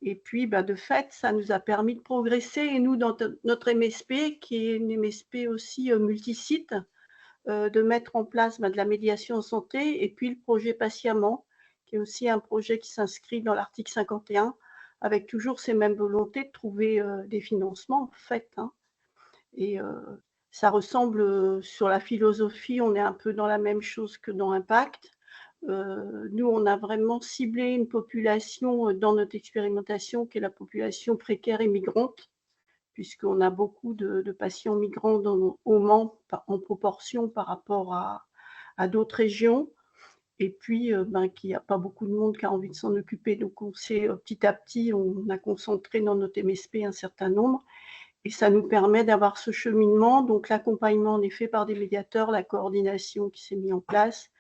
Et puis, de fait, ça nous a permis de progresser. Et nous, dans notre MSP, qui est une MSP aussi multisite, de mettre en place de la médiation en santé et puis le projet Patiemment, qui est aussi un projet qui s'inscrit dans l'article 51, avec toujours ces mêmes volontés de trouver des financements, en fait. Et ça ressemble sur la philosophie, on est un peu dans la même chose que dans Impact. Nous, on a vraiment ciblé une population dans notre expérimentation qui est la population précaire et migrante, puisqu'on a beaucoup de patients migrants au Mans en proportion par rapport à d'autres régions. Et puis, qu'il n'y a pas beaucoup de monde qui a envie de s'en occuper. Donc, on s'est petit à petit, on a concentré dans notre MSP un certain nombre. Et ça nous permet d'avoir ce cheminement. Donc, l'accompagnement est fait par des médiateurs, la coordination qui s'est mise en place.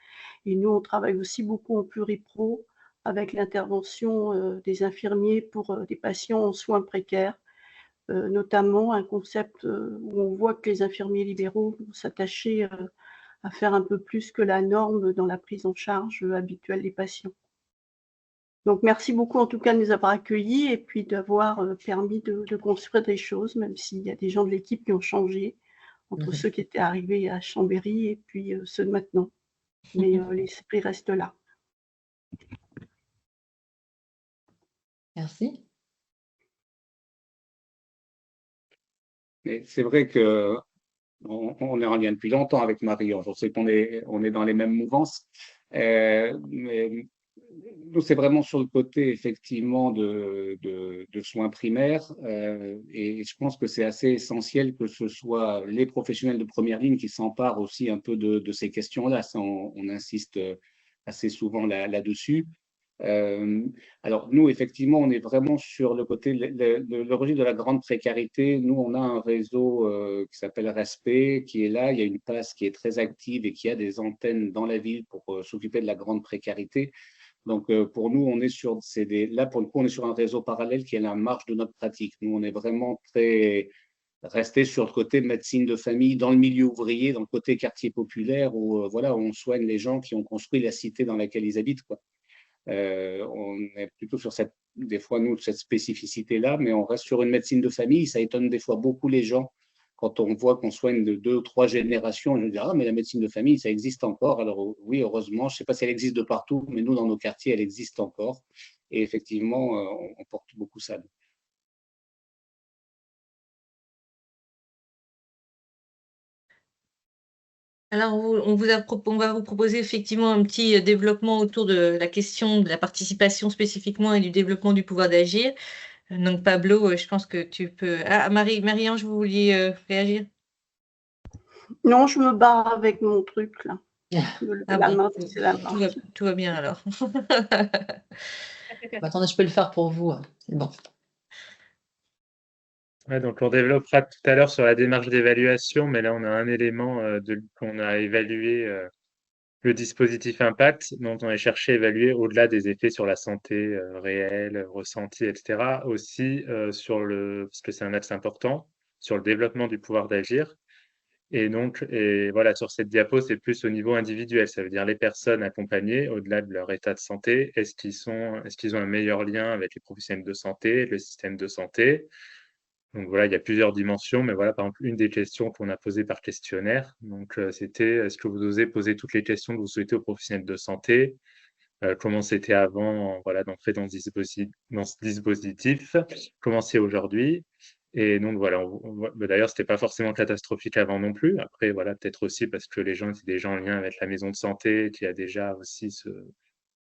Et nous, on travaille aussi beaucoup en pluripro avec l'intervention des infirmiers pour des patients en soins précaires. Notamment un concept où on voit que les infirmiers libéraux vont s'attacher à faire un peu plus que la norme dans la prise en charge habituelle des patients. Donc, merci beaucoup en tout cas de nous avoir accueillis et puis d'avoir permis de construire des choses, même s'il y a des gens de l'équipe qui ont changé entre ceux qui étaient arrivés à Chambéry et puis ceux de maintenant. Mais l'esprit reste là. Merci. Mais c'est vrai que on est en lien depuis longtemps avec Marie. Je sais qu'on est dans les mêmes mouvances. Mais Nous, c'est vraiment sur le côté, effectivement, de soins primaires. Et je pense que c'est assez essentiel que ce soit les professionnels de première ligne qui s'emparent aussi un peu de ces questions-là. Ça, on insiste assez souvent là-dessus. Alors, nous, effectivement, on est vraiment sur le côté, le registre de la grande précarité. Nous, on a un réseau qui s'appelle Respect, qui est là. Il y a une passe qui est très active et qui a des antennes dans la ville pour s'occuper de la grande précarité. Donc, pour nous, on est sur, là, pour le coup, on est sur un réseau parallèle qui est la marge de notre pratique. Nous, on est vraiment très resté sur le côté médecine de famille, dans le milieu ouvrier, dans le côté quartier populaire, où voilà, on soigne les gens qui ont construit la cité dans laquelle ils habitent, quoi. On est plutôt sur des fois, nous, cette spécificité-là, mais on reste sur une médecine de famille. Ça étonne des fois beaucoup les gens quand on voit qu'on soigne de 2 ou 3 générations. Je me dis, ah, mais la médecine de famille, ça existe encore. Alors oui, heureusement, je ne sais pas si elle existe de partout, mais nous, dans nos quartiers, elle existe encore. Et effectivement, on porte beaucoup ça. Alors, on va vous proposer effectivement un petit développement autour de la question de la participation spécifiquement et du développement du pouvoir d'agir. Donc, Pablo, je pense que tu peux… Ah, Marie-Ange, vous vouliez réagir? Non, je me barre avec mon truc, là. Ah La bon, main, c'est la main. tout va bien alors. Attendez, je peux le faire pour vous. C'est bon. Ouais, donc on développera tout à l'heure sur la démarche d'évaluation, mais là on a un élément qu'on a évalué, le dispositif impact, dont on a cherché à évaluer au-delà des effets sur la santé réelle, ressentie, etc., aussi parce que c'est un axe important, sur le développement du pouvoir d'agir. Et donc, voilà, sur cette diapo, c'est plus au niveau individuel. Ça veut dire les personnes accompagnées, au-delà de leur état de santé, est-ce qu'ils ont un meilleur lien avec les professionnels de santé, le système de santé? Donc voilà, il y a plusieurs dimensions, mais voilà, par exemple, une des questions qu'on a posées par questionnaire, donc c'était est-ce que vous osez poser toutes les questions que vous souhaitez aux professionnels de santé? Comment c'était avant, voilà, d'entrer dans ce dispositif? Comment c'est aujourd'hui? Et donc voilà, d'ailleurs, c'était pas forcément catastrophique avant non plus. Après, voilà, peut-être aussi parce que les gens étaient déjà en lien avec la maison de santé, qu'il y a déjà aussi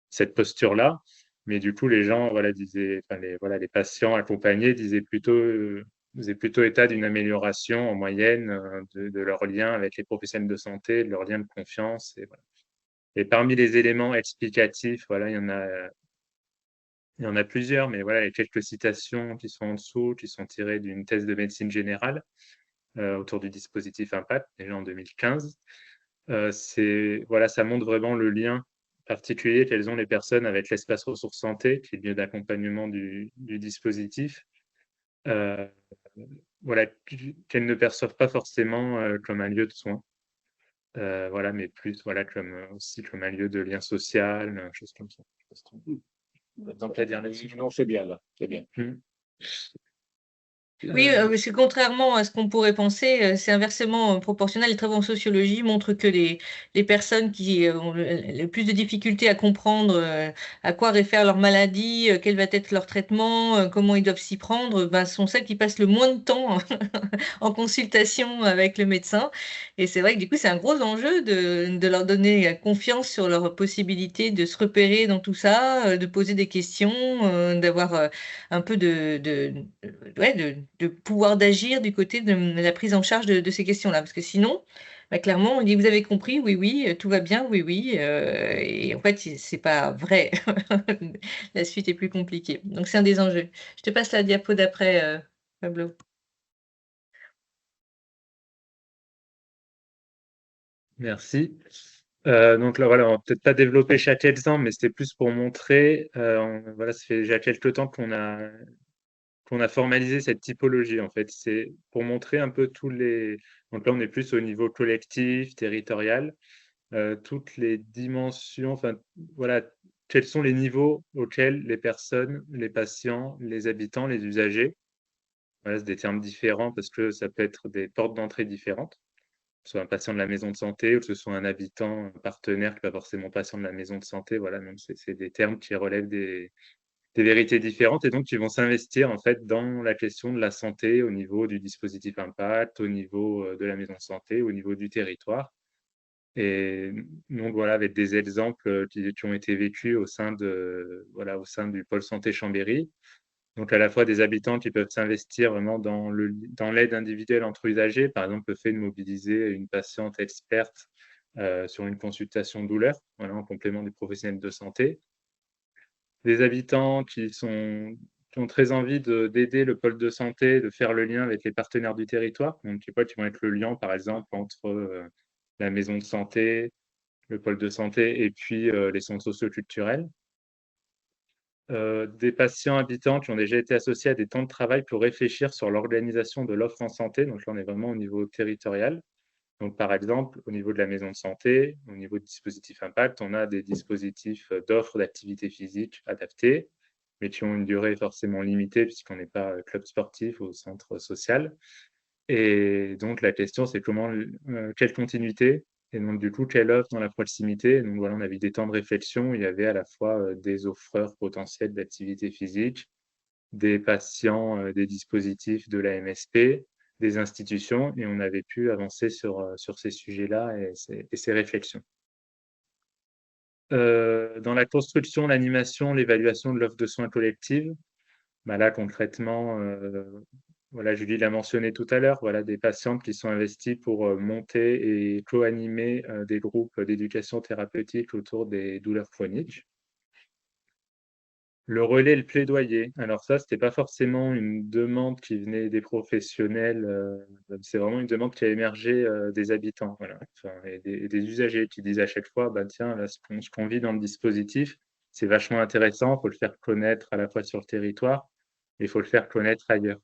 cette posture-là. Mais du coup, les gens, voilà, disaient, enfin, les patients accompagnés faisaient plutôt état d'une amélioration en moyenne de leur lien avec les professionnels de santé, de leur lien de confiance. Et, voilà. Et parmi les éléments explicatifs, voilà, il y en a plusieurs, mais voilà, il y a quelques citations qui sont en dessous, qui sont tirées d'une thèse de médecine générale autour du dispositif Impact, déjà en 2015. Voilà, ça montre vraiment le lien particulier qu'elles ont les personnes avec l'espace ressources santé, qui est le lieu d'accompagnement du dispositif. Voilà, qu'elles ne perçoivent pas forcément comme un lieu de soins. Voilà, mais plus voilà, aussi comme un lieu de lien social, chose comme ça. Donc, à dire non, c'est bien là, c'est bien. Oui, parce que contrairement à ce qu'on pourrait penser, c'est inversement proportionnel. Les travaux en sociologie montrent que les personnes qui ont le plus de difficultés à comprendre à quoi réfère leur maladie, quel va être leur traitement, comment ils doivent s'y prendre, ben, sont celles qui passent le moins de temps en consultation avec le médecin. Et c'est vrai que du coup, c'est un gros enjeu de leur donner confiance sur leur possibilité de se repérer dans tout ça, de poser des questions, d'avoir un peu de pouvoir d'agir du côté de la prise en charge de ces questions-là. Parce que sinon, bah, clairement, on dit, vous avez compris, oui, oui, tout va bien, oui, oui. Et en fait, c'est pas vrai. La suite est plus compliquée. Donc, c'est un des enjeux. Je te passe la diapo d'après, Pablo. Merci. Donc là, voilà, on va peut-être pas développer chaque exemple, mais c'était plus pour montrer, voilà, ça fait déjà quelques temps qu'on a formalisé cette typologie, en fait. C'est pour montrer un peu donc là, on est plus au niveau collectif, territorial, toutes les dimensions, enfin, voilà, quels sont les niveaux auxquels les personnes, les patients, les habitants, les usagers, voilà, c'est des termes différents parce que ça peut être des portes d'entrée différentes, que ce soit un patient de la maison de santé ou que ce soit un habitant, un partenaire qui n'est pas forcément patient de la maison de santé, voilà, donc c'est des termes qui relèvent des vérités différentes et donc qui vont s'investir en fait dans la question de la santé au niveau du dispositif Impact, au niveau de la maison de santé, au niveau du territoire. Et donc, voilà, avec des exemples qui ont été vécus au sein du pôle santé Chambéry. Donc, à la fois des habitants qui peuvent s'investir vraiment dans l'aide individuelle entre usagers, par exemple, le fait de mobiliser une patiente experte sur une consultation douleur, voilà, en complément des professionnels de santé. Des habitants qui ont très envie d'aider le pôle de santé, de faire le lien avec les partenaires du territoire, donc qui vont être le lien, par exemple, entre la maison de santé, le pôle de santé et puis les centres socioculturels. Des patients habitants qui ont déjà été associés à des temps de travail pour réfléchir sur l'organisation de l'offre en santé. Donc là, on est vraiment au niveau territorial. Donc, par exemple, au niveau de la maison de santé, au niveau du dispositif Impact, on a des dispositifs d'offres d'activités physiques adaptées, mais qui ont une durée forcément limitée puisqu'on n'est pas club sportif ou centre social. Et donc, la question, c'est quelle continuité et donc, du coup, quelle offre dans la proximité? Donc, voilà, on avait des temps de réflexion. Il y avait à la fois des offreurs potentiels d'activités physiques, des patients, des dispositifs de la MSP, des institutions, et on avait pu avancer sur ces sujets-là et ces réflexions. Dans la construction, l'animation, l'évaluation de l'offre de soins collective, là, concrètement, voilà, Julie l'a mentionné tout à l'heure, voilà, des patientes qui sont investies pour monter et co-animer des groupes d'éducation thérapeutique autour des douleurs chroniques. Le relais et le plaidoyer. Alors ça, c'était pas forcément une demande qui venait des professionnels, c'est vraiment une demande qui a émergé des habitants, voilà, et des usagers qui disent à chaque fois, tiens, là, ce qu'on vit dans le dispositif, c'est vachement intéressant, il faut le faire connaître à la fois sur le territoire, et il faut le faire connaître ailleurs.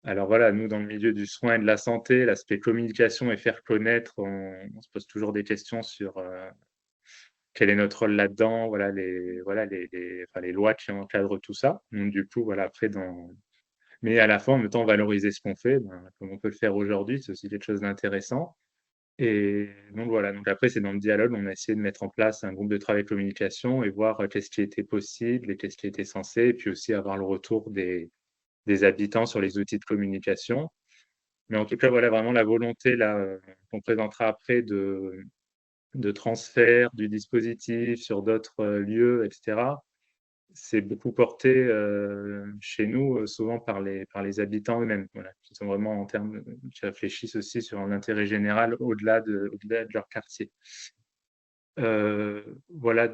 Alors voilà, nous, dans le milieu du soin et de la santé, l'aspect communication et faire connaître, on se pose toujours des questions sur quel est notre rôle là-dedans, voilà, les lois qui encadrent tout ça. Donc, du coup, voilà, après, mais à la fois, en même temps, valoriser ce qu'on fait, comme on peut le faire aujourd'hui, c'est aussi quelque chose d'intéressant. Et donc, voilà, donc après, c'est dans le dialogue, on a essayé de mettre en place un groupe de travail communication et voir qu'est-ce qui était possible et qu'est-ce qui était censé, et puis aussi avoir le retour des habitants sur les outils de communication. Mais en tout cas, voilà vraiment la volonté là, qu'on présentera après de transfert du dispositif sur d'autres lieux, etc. C'est beaucoup porté chez nous, souvent par les habitants eux-mêmes, voilà, qui sont vraiment qui réfléchissent aussi sur l'intérêt général au-delà de leur quartier. Voilà,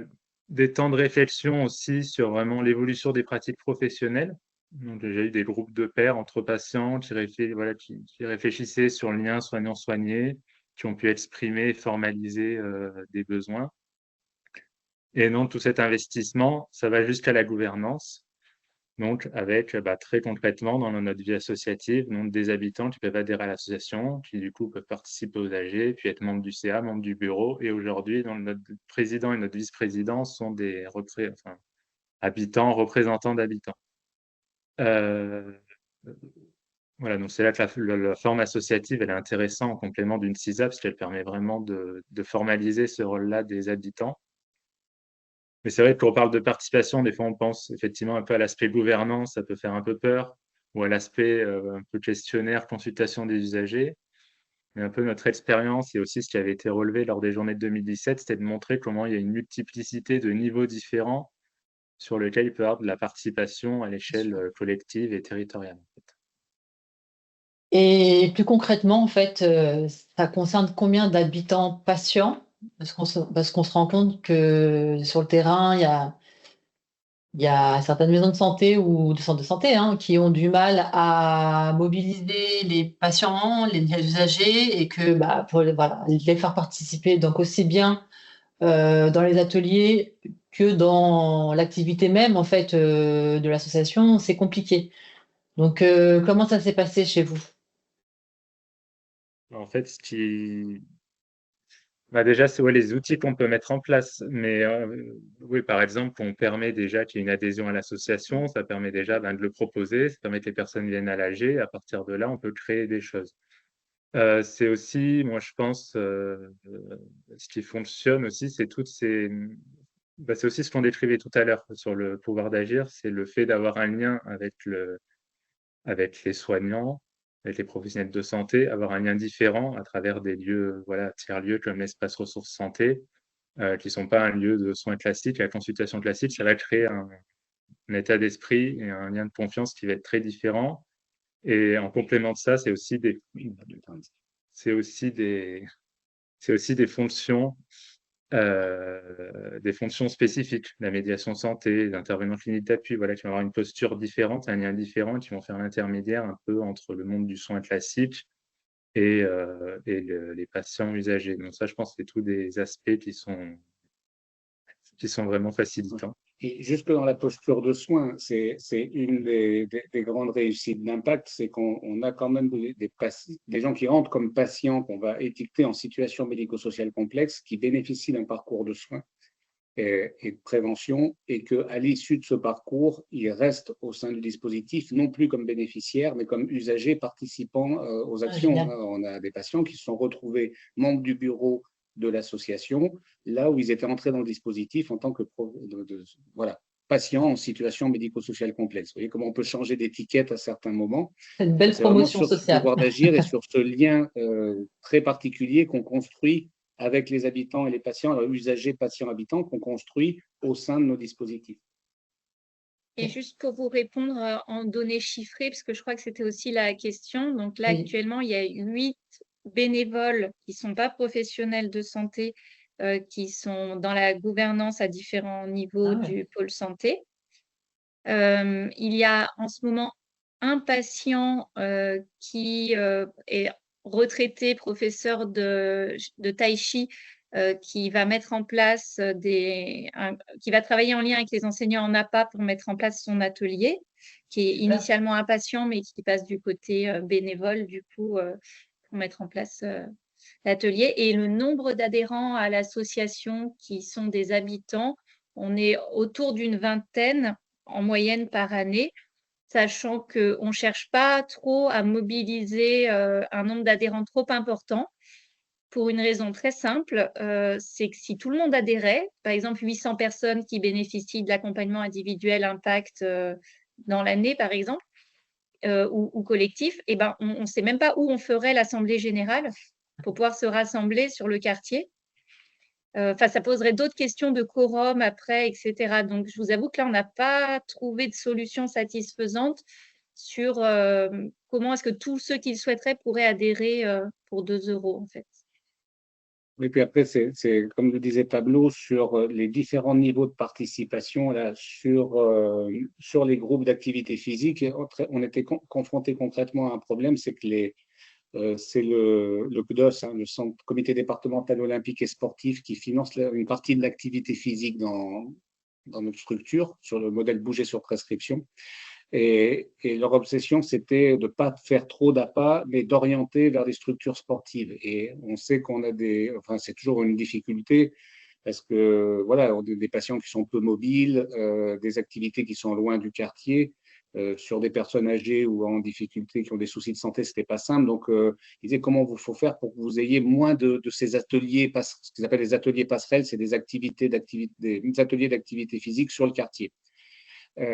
des temps de réflexion aussi sur vraiment l'évolution des pratiques professionnelles. Donc, j'ai eu des groupes de pairs entre patients qui réfléchissaient sur le lien soignant-soigné, qui ont pu exprimer et formaliser des besoins. Et donc, tout cet investissement, ça va jusqu'à la gouvernance. Donc, avec très concrètement, dans notre vie associative, donc, des habitants qui peuvent adhérer à l'association, qui du coup peuvent participer aux AG, puis être membres du CA, membres du bureau. Et aujourd'hui, notre président et notre vice-président sont des habitants, représentants d'habitants. Voilà, donc c'est là que la forme associative, elle est intéressante en complément d'une CISA, parce qu'elle permet vraiment de formaliser ce rôle-là des habitants. Mais c'est vrai que quand on parle de participation, des fois on pense effectivement un peu à l'aspect gouvernance, ça peut faire un peu peur, ou à l'aspect un peu questionnaire, consultation des usagers. Mais un peu notre expérience et aussi ce qui avait été relevé lors des journées de 2017, c'était de montrer comment il y a une multiplicité de niveaux différents sur lesquels il peut y avoir de la participation à l'échelle collective et territoriale. En fait. Et plus concrètement, en fait, ça concerne combien d'habitants patients? Parce qu'on se rend compte que sur le terrain, il y a certaines maisons de santé ou de centres de santé qui ont du mal à mobiliser les patients, les usagers, et que pour les faire participer, donc aussi bien dans les ateliers que dans l'activité même en fait de l'association, c'est compliqué. Donc comment ça s'est passé chez vous? En fait, déjà, c'est les outils qu'on peut mettre en place. Mais oui, par exemple, on permet déjà qu'il y ait une adhésion à l'association, ça permet déjà de le proposer, ça permet que les personnes viennent à l'AG. À partir de là, on peut créer des choses. C'est aussi, moi, je pense, ce qui fonctionne aussi, c'est c'est aussi ce qu'on décrivait tout à l'heure sur le pouvoir d'agir, c'est le fait d'avoir un lien avec les soignants, avec les professionnels de santé, avoir un lien différent à travers des lieux, voilà, tiers-lieux comme l'espace ressources santé, qui ne sont pas un lieu de soins classique. La consultation classique, ça va créer un état d'esprit et un lien de confiance qui va être très différent. Et en complément de ça, c'est aussi des fonctions spécifiques, la médiation santé, l'intervenant clinique d'appui, voilà, qui vont avoir une posture différente, un lien différent, qui vont faire l'intermédiaire un peu entre le monde du soin classique et les patients usagers. Donc ça, je pense que c'est tous des aspects qui sont vraiment facilitants. Et jusque dans la posture de soins, c'est une des grandes réussites d'Impact, c'est qu'on a quand même des gens qui rentrent comme patients qu'on va étiqueter en situation médico-sociale complexe, qui bénéficient d'un parcours de soins et de prévention, et qu'à l'issue de ce parcours, ils restent au sein du dispositif, non plus comme bénéficiaires, mais comme usagers participants aux actions. On a des patients qui se sont retrouvés membres du bureau de l'association, là où ils étaient entrés dans le dispositif en tant que patients en situation médico-sociale complexe. Vous voyez comment on peut changer d'étiquette à certains moments. C'est une belle promotion sociale. Sur ce pouvoir d'agir et sur ce lien très particulier qu'on construit avec les habitants et les patients, alors usagers, patients, habitants, qu'on construit au sein de nos dispositifs. Et juste pour vous répondre en données chiffrées, parce que je crois que c'était aussi la question. Donc là, actuellement, il y a 8 bénévoles qui ne sont pas professionnels de santé, qui sont dans la gouvernance à différents niveaux du pôle santé. Il y a en ce moment un patient qui est retraité professeur de tai chi, qui va mettre en place qui va travailler en lien avec les enseignants en APA pour mettre en place son atelier, qui est initialement un patient, mais qui passe du côté bénévole, du coup, pour mettre en place l'atelier. Et le nombre d'adhérents à l'association qui sont des habitants, on est autour d'une 20aine en moyenne par année, sachant qu'on ne cherche pas trop à mobiliser un nombre d'adhérents trop important, pour une raison très simple, c'est que si tout le monde adhérait, par exemple 800 personnes qui bénéficient de l'accompagnement individuel Impact dans l'année, par exemple, ou collectif, eh ben, on ne sait même pas où on ferait l'assemblée générale pour pouvoir se rassembler sur le quartier. Ça poserait d'autres questions de quorum après, etc. Donc, je vous avoue que là, on n'a pas trouvé de solution satisfaisante sur comment est-ce que tous ceux qui le souhaiteraient pourraient adhérer pour 2 € en fait. Et puis après, c'est comme le disait Pablo, sur les différents niveaux de participation, là, sur les groupes d'activité physique, on était confronté concrètement à un problème, c'est que c'est le CDOS, le Comité départemental olympique et sportif, qui finance une partie de l'activité physique dans notre structure, sur le modèle bouger sur prescription. Et leur obsession, c'était de ne pas faire trop d'APA, mais d'orienter vers des structures sportives. Et on sait qu'on a c'est toujours une difficulté, parce que voilà, on a des patients qui sont peu mobiles, des activités qui sont loin du quartier, sur des personnes âgées ou en difficulté, qui ont des soucis de santé, ce n'était pas simple. Donc, ils disaient comment il faut faire pour que vous ayez moins de ces ateliers, ce qu'ils appellent les ateliers passerelles, c'est des ateliers d'activité physique sur le quartier. Il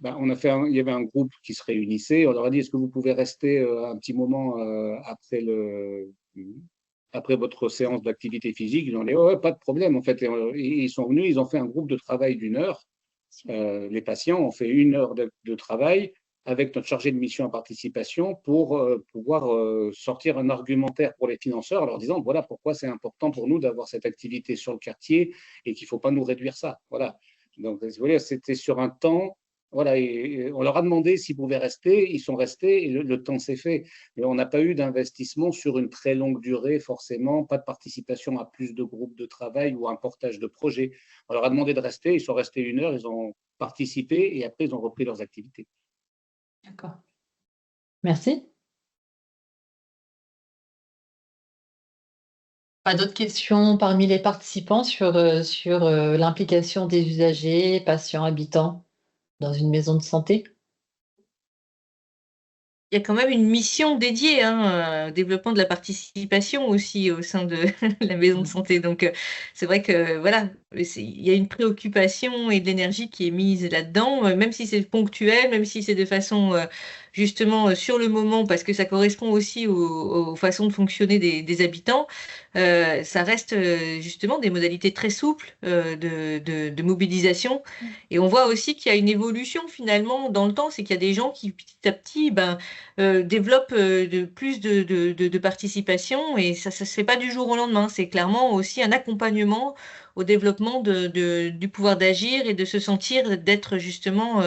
y avait un groupe qui se réunissait. On leur a dit, est-ce que vous pouvez rester un petit moment après votre séance d'activité physique? Ils ont dit, oh, pas de problème. En fait, ils sont venus, ils ont fait un groupe de travail d'1 heure. Les patients ont fait 1 heure de travail avec notre chargé de mission à participation pour pouvoir sortir un argumentaire pour les financeurs en leur disant, voilà pourquoi c'est important pour nous d'avoir cette activité sur le quartier et qu'il ne faut pas nous réduire ça. Voilà. Donc, vous voyez, c'était sur un temps, voilà, et on leur a demandé s'ils pouvaient rester, ils sont restés et le temps s'est fait. Mais on n'a pas eu d'investissement sur une très longue durée, forcément, pas de participation à plus de groupes de travail ou un portage de projet. On leur a demandé de rester, ils sont restés 1 heure, ils ont participé et après, ils ont repris leurs activités. D'accord. Merci. Pas d'autres questions parmi les participants sur l'implication des usagers, patients, habitants dans une maison de santé? Il y a quand même une mission dédiée au développement de la participation aussi au sein de la maison de santé. Donc, c'est vrai que voilà, il y a une préoccupation et de l'énergie qui est mise là-dedans, même si c'est ponctuel, même si c'est de façon justement sur le moment, parce que ça correspond aussi aux façons de fonctionner des habitants. Ça reste justement des modalités très souples de mobilisation. Et on voit aussi qu'il y a une évolution finalement dans le temps, c'est qu'il y a des gens qui petit à petit développent plus de participation, et ça se fait pas du jour au lendemain. C'est clairement aussi un accompagnement au développement du pouvoir d'agir et de se sentir d'être justement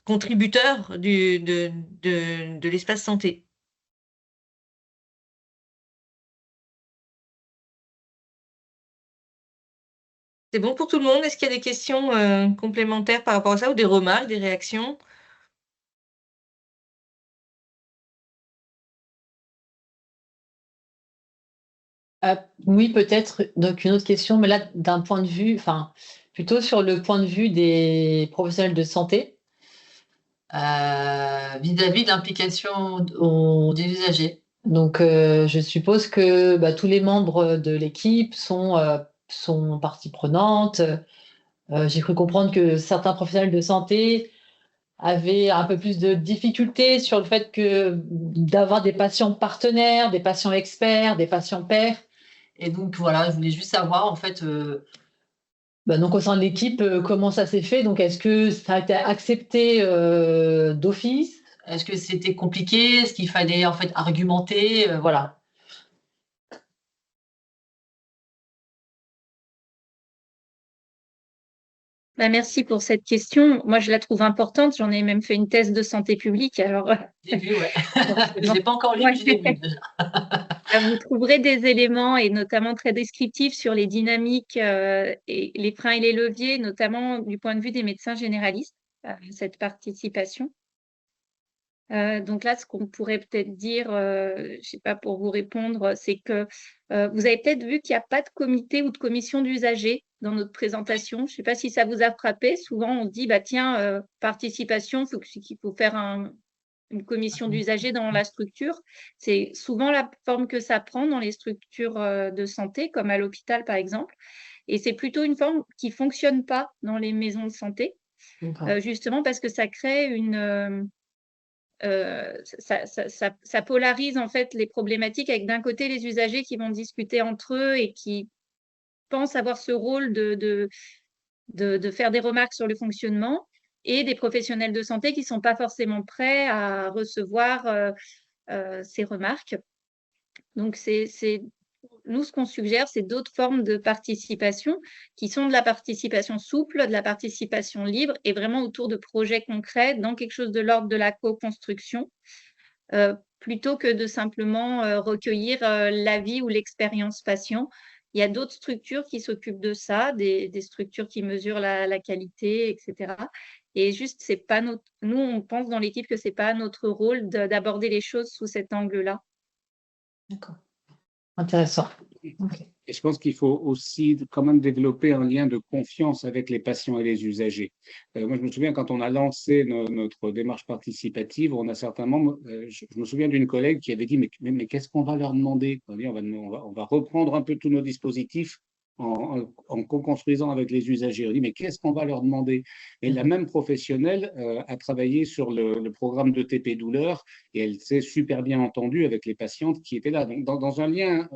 contributeur de l'espace santé. C'est bon pour tout le monde? Est-ce qu'il y a des questions complémentaires par rapport à ça, ou des remarques, des réactions? Oui, peut-être. Donc, une autre question, mais là, d'un point de vue, enfin, plutôt sur le point de vue des professionnels de santé, vis-à-vis de l'implication des usagers. Donc, je suppose que tous les membres de l'équipe sont partie prenante. J'ai cru comprendre que certains professionnels de santé avaient un peu plus de difficultés sur le fait d'avoir des patients partenaires, des patients experts, des patients pairs. Et donc, voilà, je voulais juste savoir, en fait, donc au sein de l'équipe, comment ça s'est fait? Donc, est-ce que ça a été accepté d'office? Est-ce que c'était compliqué? Est-ce qu'il fallait, en fait, argumenter? Voilà. Merci pour cette question. Moi, je la trouve importante. J'en ai même fait une thèse de santé publique. Alors, J'ai vu, ouais. Je ne l'ai pas encore lu, mais je l'ai vu déjà. Vous trouverez des éléments, et notamment très descriptifs, sur les dynamiques et les freins et les leviers, notamment du point de vue des médecins généralistes, cette participation. Donc là, ce qu'on pourrait peut-être dire, je ne sais pas pour vous répondre, c'est que vous avez peut-être vu qu'il n'y a pas de comité ou de commission d'usagers dans notre présentation. Je ne sais pas si ça vous a frappé. Souvent, on se dit, tiens, participation, il faut faire une commission d'usagers dans la structure. C'est souvent la forme que ça prend dans les structures de santé, comme à l'hôpital, par exemple. Et c'est plutôt une forme qui ne fonctionne pas dans les maisons de santé, justement parce que ça crée ça polarise en fait les problématiques, avec d'un côté les usagers qui vont discuter entre eux et qui pensent avoir ce rôle de faire des remarques sur le fonctionnement, et des professionnels de santé qui ne sont pas forcément prêts à recevoir ces remarques. Donc, nous, ce qu'on suggère, c'est d'autres formes de participation qui sont de la participation souple, de la participation libre, et vraiment autour de projets concrets dans quelque chose de l'ordre de la co-construction, plutôt que de simplement recueillir l'avis ou l'expérience patient. Il y a d'autres structures qui s'occupent de ça, des structures qui mesurent la qualité, etc. Et juste, c'est pas nous, on pense dans l'équipe que ce n'est pas notre rôle d'aborder les choses sous cet angle-là. D'accord. Intéressant. Okay. Et je pense qu'il faut aussi quand même développer un lien de confiance avec les patients et les usagers. Moi, je me souviens quand on a lancé notre démarche participative, on a certains membres, je me souviens d'une collègue qui avait dit mais qu'est-ce qu'on va leur demander? On va reprendre un peu tous nos dispositifs en co-construisant avec les usagers. On dit mais qu'est-ce qu'on va leur demander? Et la même professionnelle a travaillé sur le programme de TP douleur, et elle s'est super bien entendue avec les patientes qui étaient là. Donc dans un lien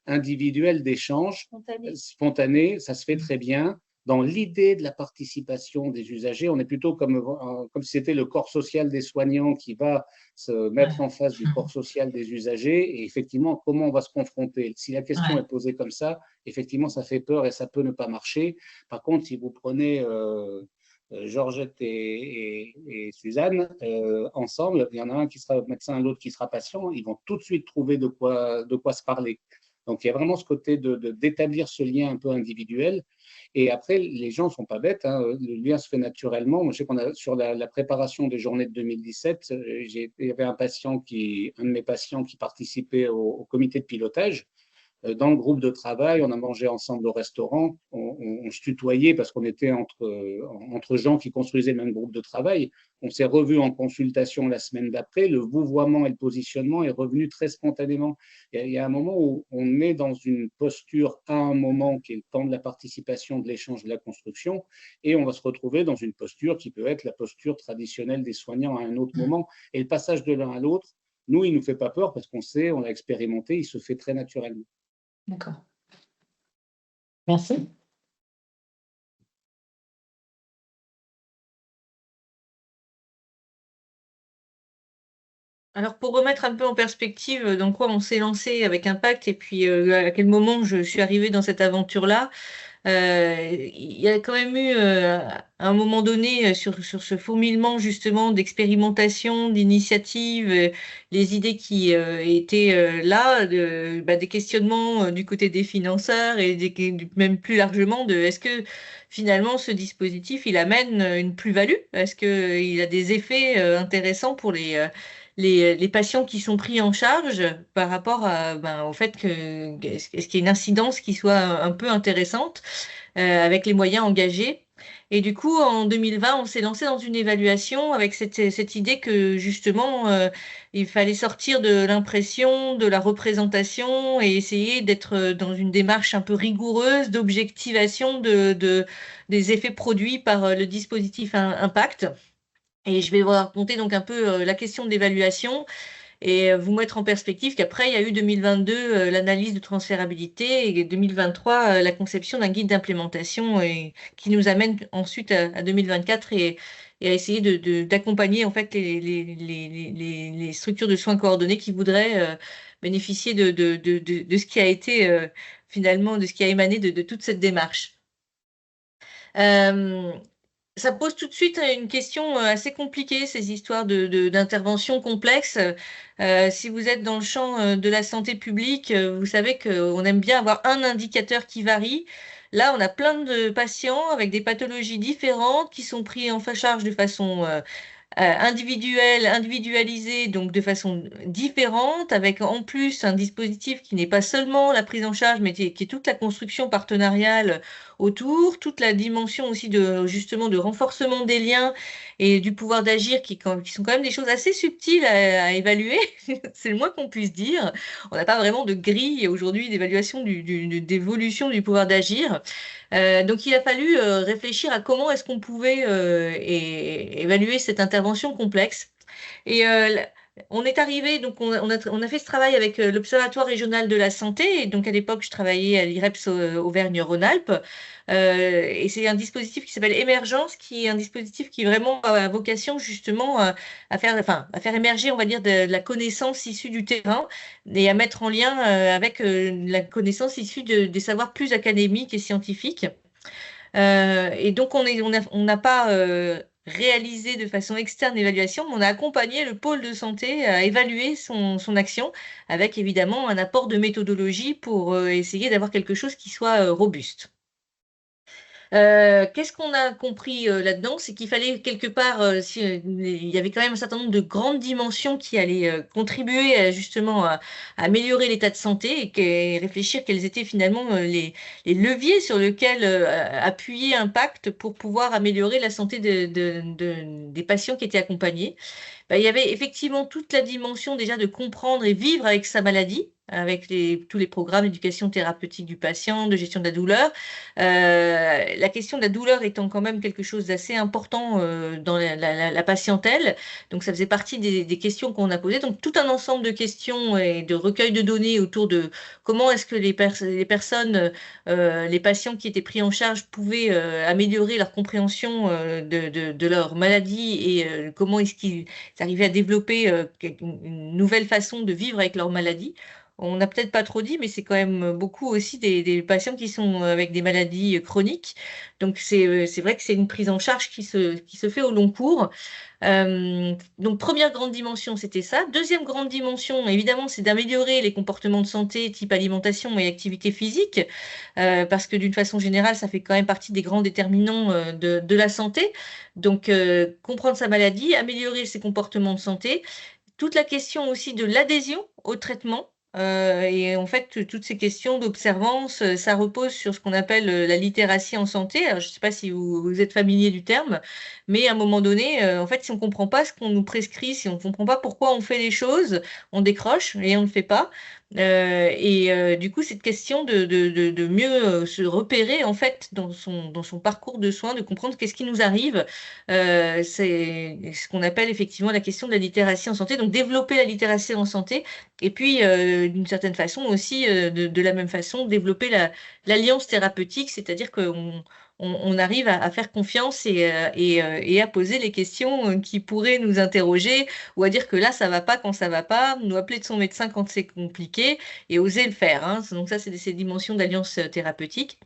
individuel d'échange spontané, ça se fait très bien. Dans l'idée de la participation des usagers, on est plutôt comme si c'était le corps social des soignants qui va se mettre en face du corps social des usagers, et effectivement, comment on va se confronter. Si la question est posée comme ça, effectivement, ça fait peur et ça peut ne pas marcher. Par contre, si vous prenez Georgette et Suzanne ensemble, il y en a un qui sera médecin, l'autre qui sera patient, ils vont tout de suite trouver de quoi se parler. Donc, il y a vraiment ce côté d'établir ce lien un peu individuel. Et après, les gens ne sont pas bêtes, hein. Le lien se fait naturellement. Moi, je sais qu'on a, sur la préparation des journées de 2017, il y avait un de mes patients qui participait au comité de pilotage. Dans le groupe de travail, on a mangé ensemble au restaurant, on se tutoyait parce qu'on était entre gens qui construisaient le même groupe de travail. On s'est revus en consultation la semaine d'après. Le vouvoiement et le positionnement est revenu très spontanément. Il y a un moment où on est dans une posture à un moment qui est le temps de la participation, de l'échange, de la construction, et on va se retrouver dans une posture qui peut être la posture traditionnelle des soignants à un autre moment. Et le passage de l'un à l'autre, nous, il ne nous fait pas peur parce qu'on sait, on l'a expérimenté, il se fait très naturellement. D'accord. Merci. Alors, pour remettre un peu en perspective dans quoi on s'est lancé avec Impact et puis à quel moment je suis arrivée dans cette aventure-là, il y a quand même eu à un moment donné sur ce fourmillement justement d'expérimentation, d'initiatives, les idées qui étaient là, des questionnements du côté des financeurs et même plus largement de est-ce que finalement ce dispositif il amène une plus-value? Est-ce qu'il a des effets intéressants pour les patients qui sont pris en charge par rapport au fait est-ce qu'il y a une incidence qui soit un peu intéressante avec les moyens engagés. Et du coup, en 2020, on s'est lancé dans une évaluation avec cette idée que justement, il fallait sortir de l'impression, de la représentation et essayer d'être dans une démarche un peu rigoureuse d'objectivation des effets produits par le dispositif Impact. Et je vais vous raconter donc un peu la question de l'évaluation et vous mettre en perspective qu'après, il y a eu 2022 l'analyse de transférabilité et 2023 la conception d'un guide d'implémentation qui nous amène ensuite à 2024 et à essayer d'accompagner en fait les structures de soins coordonnés qui voudraient bénéficier de ce qui a été finalement, de ce qui a émané de toute cette démarche. Ça pose tout de suite une question assez compliquée, ces histoires d'interventions complexes. Si vous êtes dans le champ de la santé publique, vous savez qu'on aime bien avoir un indicateur qui varie. Là, on a plein de patients avec des pathologies différentes qui sont pris en charge de façon individualisée, donc de façon différente, avec en plus un dispositif qui n'est pas seulement la prise en charge, mais qui est toute la construction partenariale autour, toute la dimension aussi justement de renforcement des liens et du pouvoir d'agir qui sont quand même des choses assez subtiles à évaluer, c'est le moins qu'on puisse dire. On n'a pas vraiment de grille aujourd'hui d'évaluation d'évolution du pouvoir d'agir. Donc, il a fallu réfléchir à comment est-ce qu'on pouvait évaluer cette intervention complexe. Et on est arrivé, donc on a fait ce travail avec l'Observatoire régional de la santé. Et donc, à l'époque, je travaillais à l'IREPS Auvergne-Rhône-Alpes. Et c'est un dispositif qui s'appelle Émergence, qui est un dispositif qui vraiment a vocation justement à faire émerger, on va dire, de la connaissance issue du terrain et à mettre en lien avec la connaissance issue des savoirs plus académiques et scientifiques. Et donc, on n'a pas réalisé de façon externe l'évaluation, mais on a accompagné le pôle de santé à évaluer son action avec évidemment un apport de méthodologie pour essayer d'avoir quelque chose qui soit robuste. Qu'est-ce qu'on a compris là-dedans? C'est qu'il fallait quelque part, il y avait quand même un certain nombre de grandes dimensions qui allaient contribuer justement à améliorer l'état de santé et réfléchir quels étaient finalement les leviers sur lesquels appuyer Impact pour pouvoir améliorer la santé des patients qui étaient accompagnés. Il y avait effectivement toute la dimension déjà de comprendre et vivre avec sa maladie, avec tous les programmes d'éducation thérapeutique du patient, de gestion de la douleur. La question de la douleur étant quand même quelque chose d'assez important dans la patientèle. Donc, ça faisait partie des questions qu'on a posées. Donc, tout un ensemble de questions et de recueil de données autour de comment est-ce que les personnes, les patients qui étaient pris en charge pouvaient améliorer leur compréhension de leur maladie et comment est-ce qu'ils arrivaient à développer une nouvelle façon de vivre avec leur maladie. On n'a peut-être pas trop dit, mais c'est quand même beaucoup aussi des patients qui sont avec des maladies chroniques. Donc, c'est vrai que c'est une prise en charge qui se fait au long cours. Donc, première grande dimension, c'était ça. Deuxième grande dimension, évidemment, c'est d'améliorer les comportements de santé type alimentation et activité physique, parce que d'une façon générale, ça fait quand même partie des grands déterminants de la santé. Donc, comprendre sa maladie, améliorer ses comportements de santé. Toute la question aussi de l'adhésion au traitement. Et en fait, toutes ces questions d'observance, ça repose sur ce qu'on appelle la littératie en santé. Alors, je ne sais pas si vous êtes familier du terme, mais à un moment donné, en fait, si on ne comprend pas ce qu'on nous prescrit, si on ne comprend pas pourquoi on fait les choses, on décroche et on ne le fait pas. Du coup, cette question de mieux se repérer en fait dans son parcours de soins, de comprendre qu'est-ce qui nous arrive, c'est ce qu'on appelle effectivement la question de la littératie en santé. Donc, développer la littératie en santé et puis, d'une certaine façon aussi, de la même façon, développer l'alliance thérapeutique, c'est-à-dire qu'on arrive à faire confiance et à poser les questions qui pourraient nous interroger ou à dire que là, ça va pas quand ça va pas, nous appeler de son médecin quand c'est compliqué et oser le faire, hein. Donc ça, c'est ces dimensions d'alliance thérapeutique.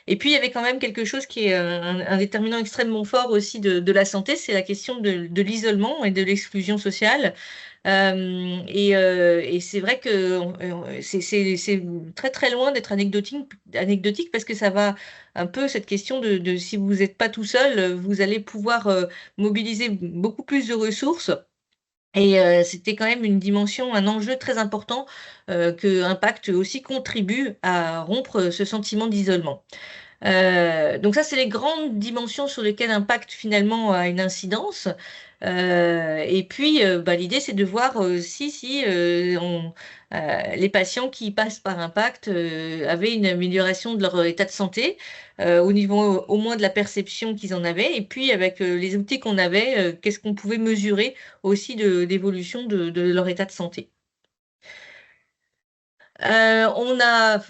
Et puis, il y avait quand même quelque chose qui est un déterminant extrêmement fort aussi de la santé, c'est la question de l'isolement et de l'exclusion sociale. Et c'est vrai que c'est très très loin d'être anecdotique parce que ça va un peu cette question de si vous n'êtes pas tout seul, vous allez pouvoir mobiliser beaucoup plus de ressources. Et c'était quand même une dimension, un enjeu très important que Impact aussi contribue à rompre ce sentiment d'isolement. Donc ça, c'est les grandes dimensions sur lesquelles Impact finalement a une incidence. Et puis, l'idée, c'est de voir si les patients qui passent par Impact avaient une amélioration de leur état de santé, au niveau au moins de la perception qu'ils en avaient. Et puis, avec les outils qu'on avait, qu'est-ce qu'on pouvait mesurer aussi d'évolution de leur état de santé. On a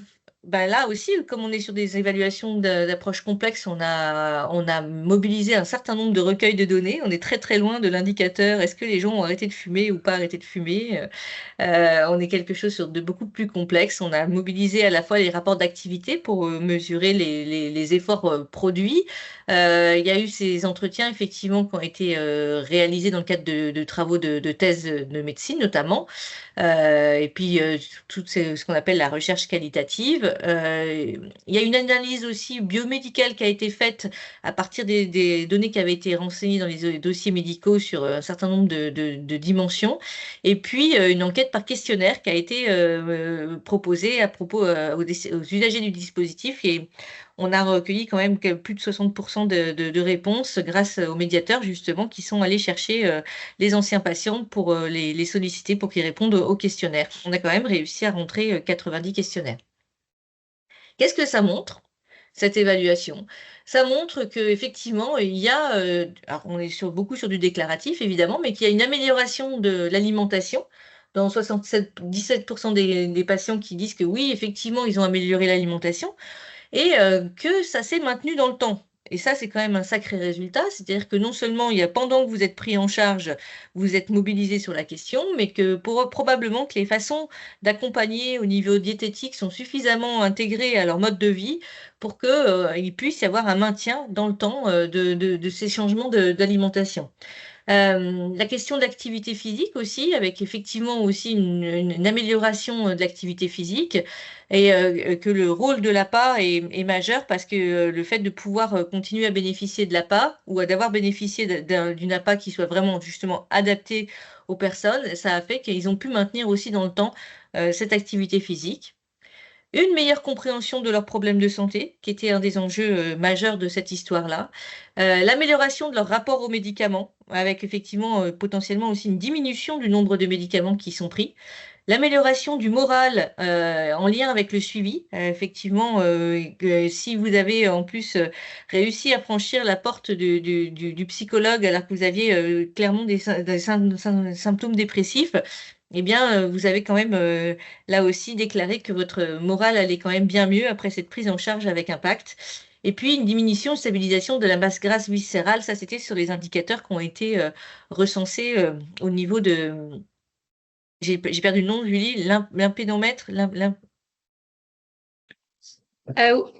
là aussi, comme on est sur des évaluations d'approches complexes, on a mobilisé un certain nombre de recueils de données. On est très très loin de l'indicateur est-ce que les gens ont arrêté de fumer ou pas arrêté de fumer. On est quelque chose de beaucoup plus complexe. On a mobilisé à la fois les rapports d'activité pour mesurer les efforts produits. Il y a eu ces entretiens effectivement qui ont été réalisés dans le cadre de travaux de thèse de médecine notamment. Et puis, tout ce qu'on appelle la recherche qualitative. Il y a une analyse aussi biomédicale qui a été faite à partir des données qui avaient été renseignées dans les dossiers médicaux sur un certain nombre de dimensions. Et puis, une enquête par questionnaire qui a été proposée à propos aux usagers du dispositif. Et on a recueilli quand même plus de 60% de réponses grâce aux médiateurs, justement, qui sont allés chercher les anciens patients pour les solliciter pour qu'ils répondent au questionnaire. On a quand même réussi à rentrer 90 questionnaires. Qu'est-ce que ça montre, cette évaluation? Ça montre qu'effectivement, il y a, alors on est beaucoup sur du déclaratif évidemment, mais qu'il y a une amélioration de l'alimentation. Dans 17% des patients qui disent que oui, effectivement, ils ont amélioré l'alimentation et que ça s'est maintenu dans le temps. Et ça, c'est quand même un sacré résultat. C'est-à-dire que non seulement, pendant que vous êtes pris en charge, vous êtes mobilisé sur la question, mais que probablement que les façons d'accompagner au niveau diététique sont suffisamment intégrées à leur mode de vie pour qu'il puisse y avoir un maintien dans le temps de ces changements d'alimentation. La question de l'activité physique aussi, avec effectivement aussi une amélioration de l'activité physique et que le rôle de l'APA est majeur parce que le fait de pouvoir continuer à bénéficier de l'APA ou d'avoir bénéficié d'une APA qui soit vraiment justement adaptée aux personnes, ça a fait qu'ils ont pu maintenir aussi dans le temps cette activité physique. Une meilleure compréhension de leurs problèmes de santé, qui était un des enjeux majeurs de cette histoire-là. L'amélioration de leur rapport aux médicaments, avec effectivement potentiellement aussi une diminution du nombre de médicaments qui sont pris. L'amélioration du moral en lien avec le suivi. Effectivement, si vous avez en plus réussi à franchir la porte du psychologue alors que vous aviez clairement des symptômes dépressifs, eh bien, vous avez quand même là aussi déclaré que votre morale allait quand même bien mieux après cette prise en charge avec Impact. Et puis, une diminution, stabilisation de la masse grasse viscérale, ça c'était sur les indicateurs qui ont été recensés au niveau de... J'ai perdu le nom, Julie, l'impédomètre,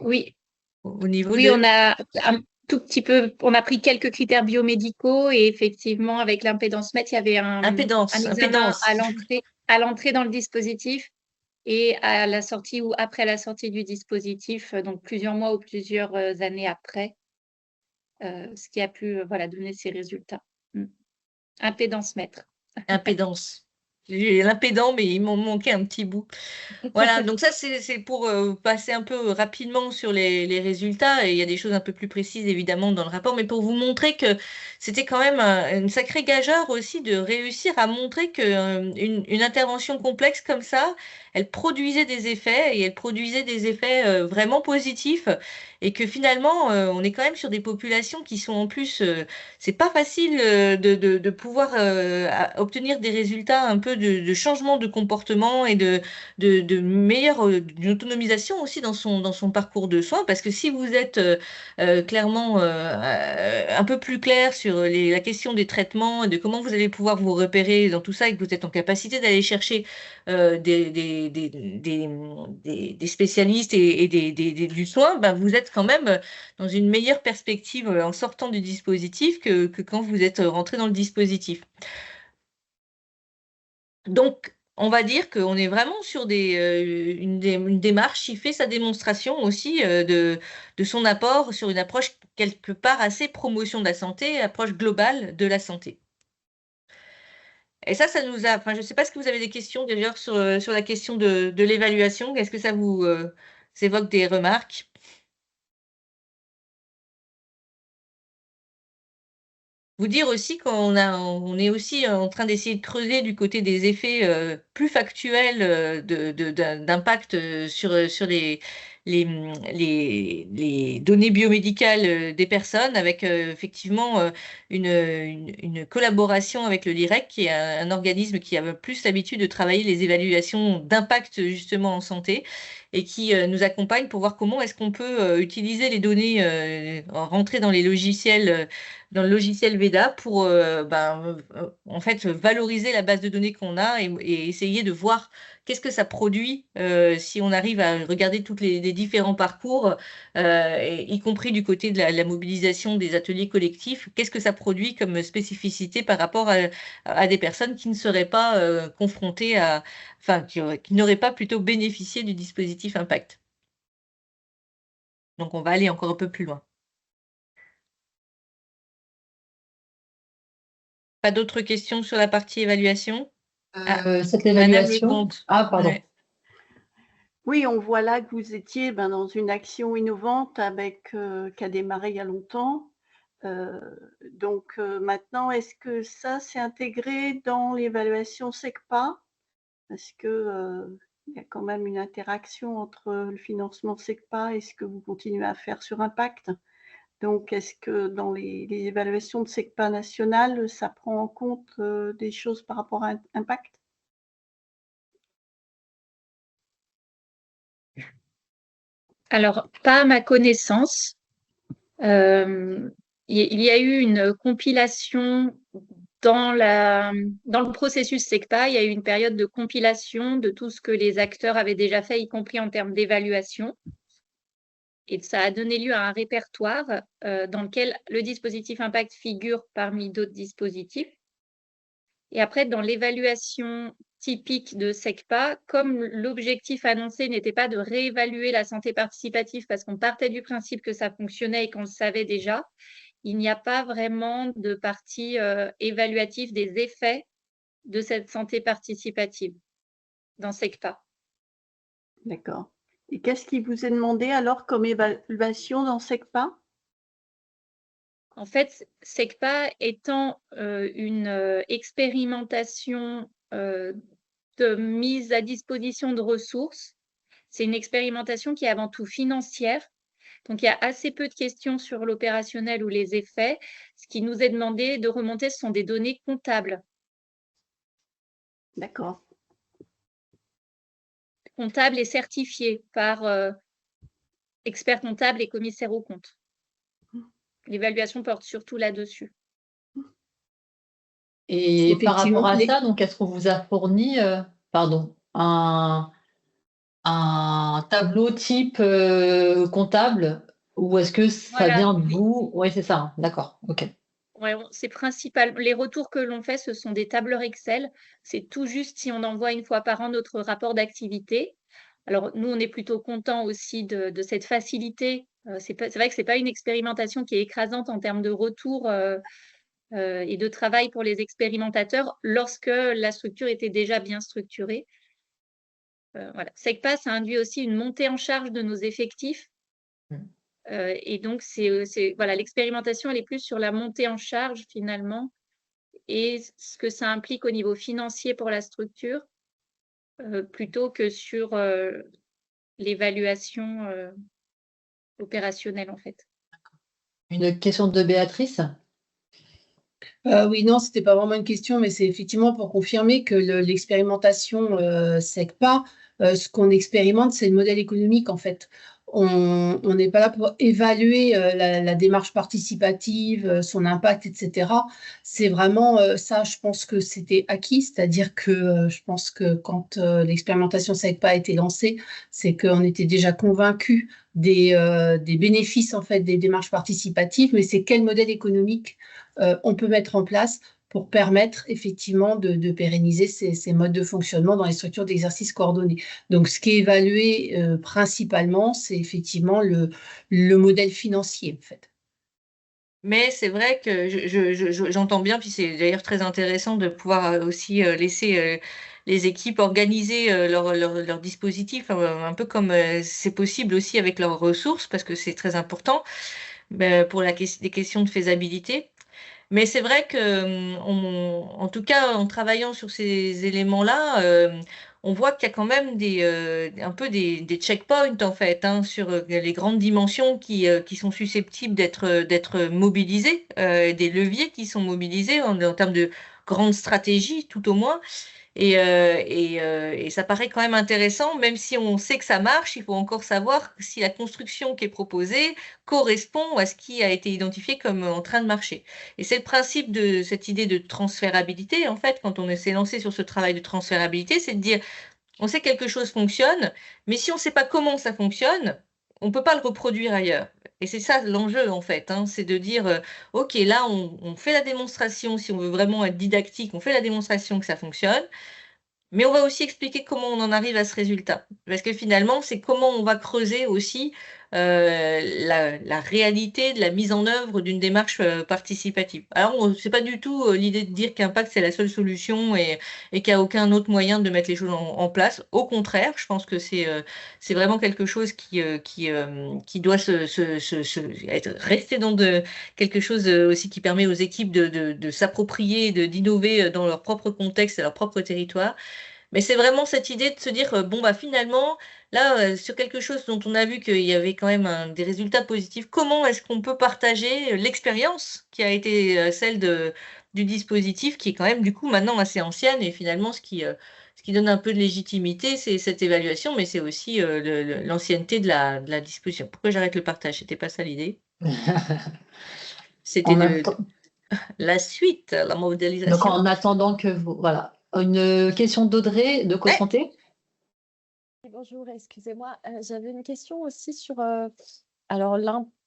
oui. au niveau oui, on a un tout petit peu, on a pris quelques critères biomédicaux et effectivement, avec l'impédance-mètre, il y avait un examen à l'entrée dans le dispositif et à la sortie ou après la sortie du dispositif, donc plusieurs mois ou plusieurs années après, ce qui a pu donner ces résultats. Impédance-mètre. Impédance. J'ai l'impédant, mais il m'en manquait un petit bout. Voilà, donc ça, c'est pour passer un peu rapidement sur les résultats. Et il y a des choses un peu plus précises, évidemment, dans le rapport, mais pour vous montrer que c'était quand même une sacrée gageure aussi de réussir à montrer que une intervention complexe comme ça, elle produisait des effets, et elle produisait des effets vraiment positifs. Et que finalement, on est quand même sur des populations qui sont en plus, c'est pas facile de pouvoir obtenir des résultats un peu de changement de comportement et de meilleure d'une autonomisation aussi dans son parcours de soins. Parce que si vous êtes clairement un peu plus clair sur la question des traitements et de comment vous allez pouvoir vous repérer dans tout ça et que vous êtes en capacité d'aller chercher des spécialistes et du soin, ben vous êtes quand même dans une meilleure perspective en sortant du dispositif que quand vous êtes rentré dans le dispositif. Donc, on va dire qu'on est vraiment sur une démarche qui fait sa démonstration aussi de son apport sur une approche quelque part assez promotion de la santé, approche globale de la santé. Et ça nous a. Enfin, je ne sais pas si vous avez des questions d'ailleurs sur la question de l'évaluation. Est-ce que ça vous évoque des remarques? Vous dire aussi on est aussi en train d'essayer de creuser du côté des effets plus factuels d'impact sur les données biomédicales des personnes avec effectivement une collaboration avec le LIREC, qui est un organisme qui a plus l'habitude de travailler les évaluations d'impact justement en santé et qui nous accompagne pour voir comment est-ce qu'on peut utiliser les données rentrer dans dans le logiciel Veda pour en fait valoriser la base de données qu'on a et essayer de voir qu'est-ce que ça produit si on arrive à regarder tous les différents parcours, y compris du côté de la mobilisation des ateliers collectifs, qu'est-ce que ça produit comme spécificité par rapport à des personnes qui ne seraient pas confrontées enfin, qui n'auraient pas plutôt bénéficié du dispositif Impact. Donc, on va aller encore un peu plus loin. Pas d'autres questions sur la partie évaluation? Cette évaluation. Ah, pardon. Ouais. Oui, on voit là que vous étiez dans une action innovante qui a démarré il y a longtemps. Donc maintenant, est-ce que ça s'est intégré dans l'évaluation SECPA? Parce que il y a quand même une interaction entre le financement SECPA et ce que vous continuez à faire sur Impact. Donc, est-ce que dans les évaluations de SECPA nationales, ça prend en compte des choses par rapport à Impact? Alors, pas à ma connaissance. Il y a eu une compilation dans le processus SECPA. Il y a eu une période de compilation de tout ce que les acteurs avaient déjà fait, y compris en termes d'évaluation. Et ça a donné lieu à un répertoire dans lequel le dispositif Impact figure parmi d'autres dispositifs. Et après, dans l'évaluation typique de SECPA, comme l'objectif annoncé n'était pas de réévaluer la santé participative parce qu'on partait du principe que ça fonctionnait et qu'on le savait déjà, il n'y a pas vraiment de partie évaluative des effets de cette santé participative dans SECPA. D'accord. Et qu'est-ce qui vous est demandé alors comme évaluation dans SECPA? En fait, SECPA étant une expérimentation de mise à disposition de ressources, c'est une expérimentation qui est avant tout financière. Donc, il y a assez peu de questions sur l'opérationnel ou les effets. Ce qui nous est demandé de remonter, ce sont des données comptables. D'accord. Comptables et certifiées par experts comptables et commissaires aux comptes. L'évaluation porte surtout là-dessus. Et par rapport à ça, donc, est-ce qu'on vous a fourni un tableau type comptable, ou est-ce que ça vient de vous? Oui, c'est ça. D'accord. OK. Ouais, c'est principal. Les retours que l'on fait, ce sont des tableurs Excel. C'est tout juste si on envoie une fois par an notre rapport d'activité. Alors, nous, on est plutôt contents aussi de cette facilité. C'est vrai que ce n'est pas une expérimentation qui est écrasante en termes de retour et de travail pour les expérimentateurs lorsque la structure était déjà bien structurée. Voilà. SECPA, ça induit aussi une montée en charge de nos effectifs. Et donc, voilà, l'expérimentation, elle est plus sur la montée en charge finalement et ce que ça implique au niveau financier pour la structure plutôt que sur l'évaluation opérationnelle en fait. Une question de Béatrice. Oui, non, ce n'était pas vraiment une question, mais c'est effectivement pour confirmer que l'expérimentation SECPA, ce qu'on expérimente, c'est le modèle économique en fait. On n'est pas là pour évaluer la démarche participative, son impact, etc. C'est vraiment ça, je pense que c'était acquis, c'est-à-dire que je pense que quand l'expérimentation SECPA a été lancée, c'est qu'on était déjà convaincus des bénéfices en fait des démarches participatives, mais c'est quel modèle économique on peut mettre en place pour permettre effectivement de pérenniser ces modes de fonctionnement dans les structures d'exercice coordonné. Donc, ce qui est évalué principalement, c'est effectivement le modèle financier, en fait. Mais c'est vrai que j'entends bien, puis c'est d'ailleurs très intéressant de pouvoir aussi laisser les équipes organiser leur dispositif, un peu comme c'est possible aussi avec leurs ressources, parce que c'est très important pour des questions de faisabilité. Mais c'est vrai que, en tout cas, en travaillant sur ces éléments-là, on voit qu'il y a quand même un peu des checkpoints en fait, hein, sur les grandes dimensions qui sont susceptibles d'être mobilisées, des leviers qui sont mobilisés en termes de grandes stratégies, tout au moins. Et ça paraît quand même intéressant, même si on sait que ça marche, il faut encore savoir si la construction qui est proposée correspond à ce qui a été identifié comme en train de marcher. Et c'est le principe de cette idée de transférabilité, en fait, quand on s'est lancé sur ce travail de transférabilité, c'est de dire, on sait que quelque chose fonctionne, mais si on ne sait pas comment ça fonctionne, on ne peut pas le reproduire ailleurs. Et c'est ça l'enjeu, en fait, hein, c'est de dire, OK, là, on fait la démonstration, si on veut vraiment être didactique, on fait la démonstration que ça fonctionne, mais on va aussi expliquer comment on en arrive à ce résultat. Parce que finalement, c'est comment on va creuser aussi la réalité de la mise en œuvre d'une démarche participative. Alors, ce n'est pas du tout l'idée de dire qu'impact, c'est la seule solution et qu'il n'y a aucun autre moyen de mettre les choses en place. Au contraire, je pense que c'est vraiment quelque chose qui doit rester dans quelque chose aussi qui permet aux équipes de s'approprier, d'innover dans leur propre contexte et leur propre territoire. Mais c'est vraiment cette idée de se dire, bon, bah finalement, là, sur quelque chose dont on a vu qu'il y avait quand même des résultats positifs, comment est-ce qu'on peut partager l'expérience qui a été celle du dispositif, qui est quand même du coup maintenant assez ancienne, et finalement, ce qui donne un peu de légitimité, c'est cette évaluation, mais c'est aussi l'ancienneté de la disposition. Pourquoi j'arrête le partage? C'était pas ça l'idée. C'était la suite, la modélisation. Donc, en attendant que vous... Voilà. Une question d'Audrey de Co-Santé. Bonjour, excusez-moi. J'avais une question aussi sur alors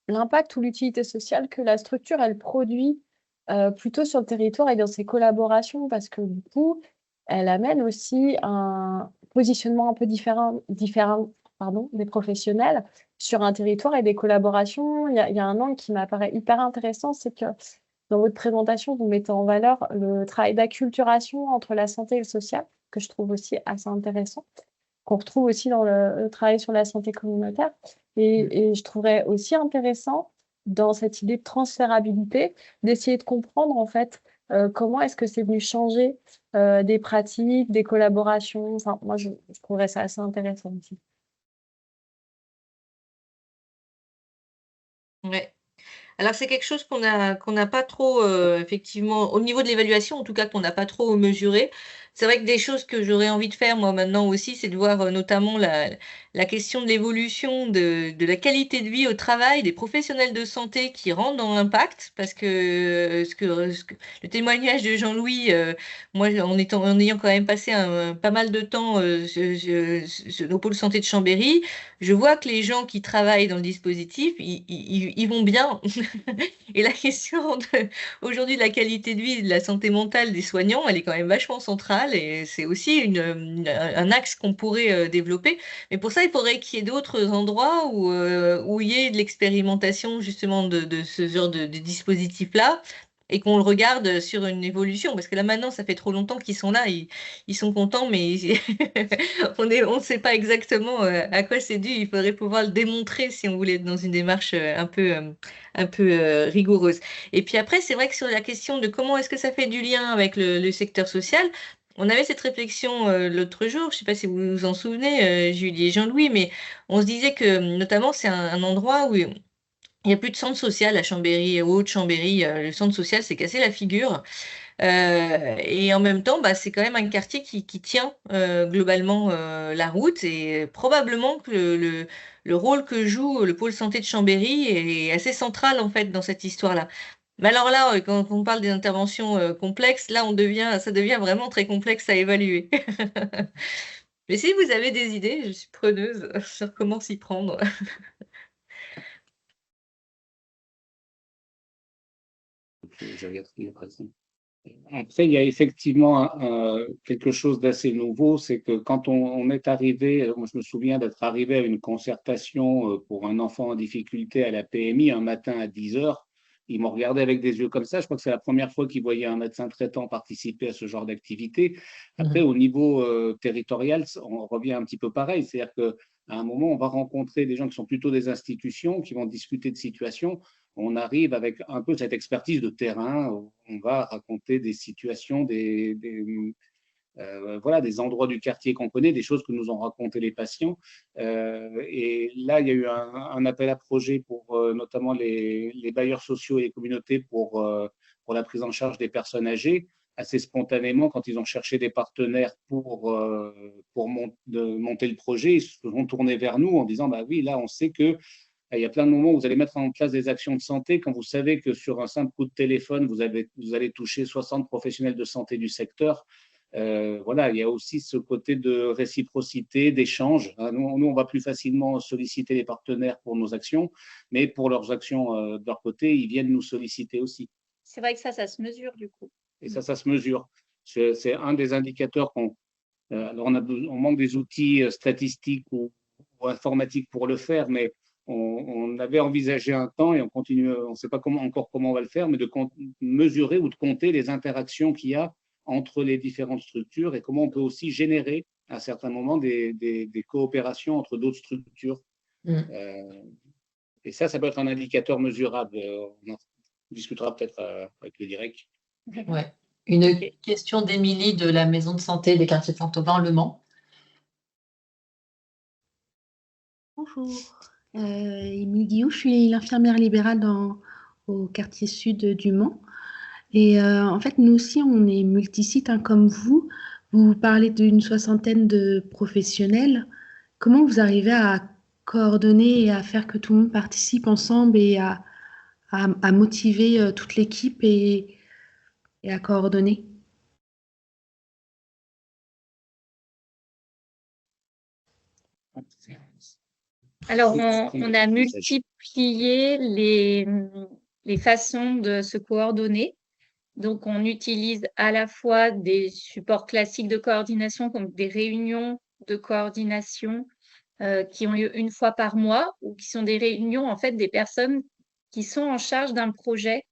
l'impact ou l'utilité sociale que la structure elle produit plutôt sur le territoire et dans ses collaborations, parce que du coup, elle amène aussi un positionnement un peu différent des professionnels sur un territoire et des collaborations. Il y a un angle qui m'apparaît hyper intéressant, c'est que dans votre présentation, vous mettez en valeur le travail d'acculturation entre la santé et le social, que je trouve aussi assez intéressant, qu'on retrouve aussi dans le travail sur la santé communautaire. Et je trouverais aussi intéressant, dans cette idée de transférabilité, d'essayer de comprendre en fait comment est-ce que c'est venu changer des pratiques, des collaborations. Enfin, moi, je trouverais ça assez intéressant aussi. Ouais. Alors, c'est quelque chose qu'on n'a pas trop, effectivement, au niveau de l'évaluation, en tout cas, qu'on n'a pas trop mesuré. C'est vrai que des choses que j'aurais envie de faire, moi, maintenant aussi, c'est de voir notamment la question de l'évolution de la qualité de vie au travail des professionnels de santé qui rentrent dans l'impact, parce que, le témoignage de Jean-Louis, moi, en ayant quand même passé pas mal de temps au pôle santé de Chambéry, je vois que les gens qui travaillent dans le dispositif, ils vont bien. Et la question aujourd'hui de la qualité de vie et de la santé mentale des soignants, elle est quand même vachement centrale et c'est aussi un axe qu'on pourrait développer. Mais pour ça, il faudrait qu'il y ait d'autres endroits où il y ait de l'expérimentation justement de ce genre de dispositif-là et qu'on le regarde sur une évolution. Parce que là, maintenant, ça fait trop longtemps qu'ils sont là. Ils sont contents, mais on ne sait pas exactement à quoi c'est dû. Il faudrait pouvoir le démontrer si on voulait être dans une démarche un peu rigoureuse. Et puis après, c'est vrai que sur la question de comment est-ce que ça fait du lien avec le secteur social, on avait cette réflexion l'autre jour, je ne sais pas si vous vous en souvenez, Julie et Jean-Louis, mais on se disait que notamment c'est un endroit où il n'y a plus de centre social à Chambéry, au Haut-de-Chambéry. Le centre social s'est cassé la figure. Et en même temps, bah, c'est quand même un quartier qui tient globalement la route et probablement que le rôle que joue le pôle santé de Chambéry est assez central en fait dans cette histoire-là. Mais alors là, quand on parle des interventions complexes, là ça devient vraiment très complexe à évaluer. Mais si vous avez des idées, je suis preneuse sur comment s'y prendre. Je regarde ce qui est présent. Après, il y a effectivement quelque chose d'assez nouveau, c'est que quand on est arrivé, moi je me souviens d'être arrivé à une concertation pour un enfant en difficulté à la PMI un matin à 10 heures. Ils m'ont regardé avec des yeux comme ça. Je crois que c'est la première fois qu'ils voyaient un médecin traitant participer à ce genre d'activité. Après, au niveau territorial, on revient un petit peu pareil. C'est-à-dire qu'à un moment, on va rencontrer des gens qui sont plutôt des institutions, qui vont discuter de situations. On arrive avec un peu cette expertise de terrain. On va raconter des situations, voilà, des endroits du quartier qu'on connaît, des choses que nous ont raconté les patients. Et là, il y a eu un appel à projet pour notamment les bailleurs sociaux et les communautés pour la prise en charge des personnes âgées. Assez spontanément, quand ils ont cherché des partenaires pour monter le projet, ils se sont tournés vers nous en disant, bah oui, là, on sait que il y a plein de moments où vous allez mettre en place des actions de santé quand vous savez que sur un simple coup de téléphone, vous allez toucher 60 professionnels de santé du secteur. Voilà, il y a aussi ce côté de réciprocité, d'échange. Nous, on va plus facilement solliciter les partenaires pour nos actions, mais pour leurs actions de leur côté, ils viennent nous solliciter aussi. C'est vrai que ça se mesure du coup. Et ça se mesure. C'est un des indicateurs qu'on. Alors, on manque des outils statistiques ou informatiques pour le faire, mais on avait envisagé un temps et on continue, on ne sait pas encore comment on va le faire, mais de mesurer ou de compter les interactions qu'il y a entre les différentes structures et comment on peut aussi générer à certains moments des coopérations entre d'autres structures. Et ça peut être un indicateur mesurable. On en discutera peut-être avec le direct. Ouais. Une question d'Émilie de la maison de santé des quartiers de Saint-Aubin, Le Mans. Bonjour, Émilie Guillou, je suis l'infirmière libérale au quartier sud du Mans. Et en fait, nous aussi, on est multisites, hein, comme vous. Vous parlez d'une soixantaine de professionnels. Comment vous arrivez à coordonner et à faire que tout le monde participe ensemble et à motiver toute l'équipe et à coordonner? Alors, on a multiplié les façons de se coordonner. Donc, on utilise à la fois des supports classiques de coordination, comme des réunions de coordination qui ont lieu une fois par mois, ou qui sont des réunions, en fait, des personnes qui sont en charge d'un projet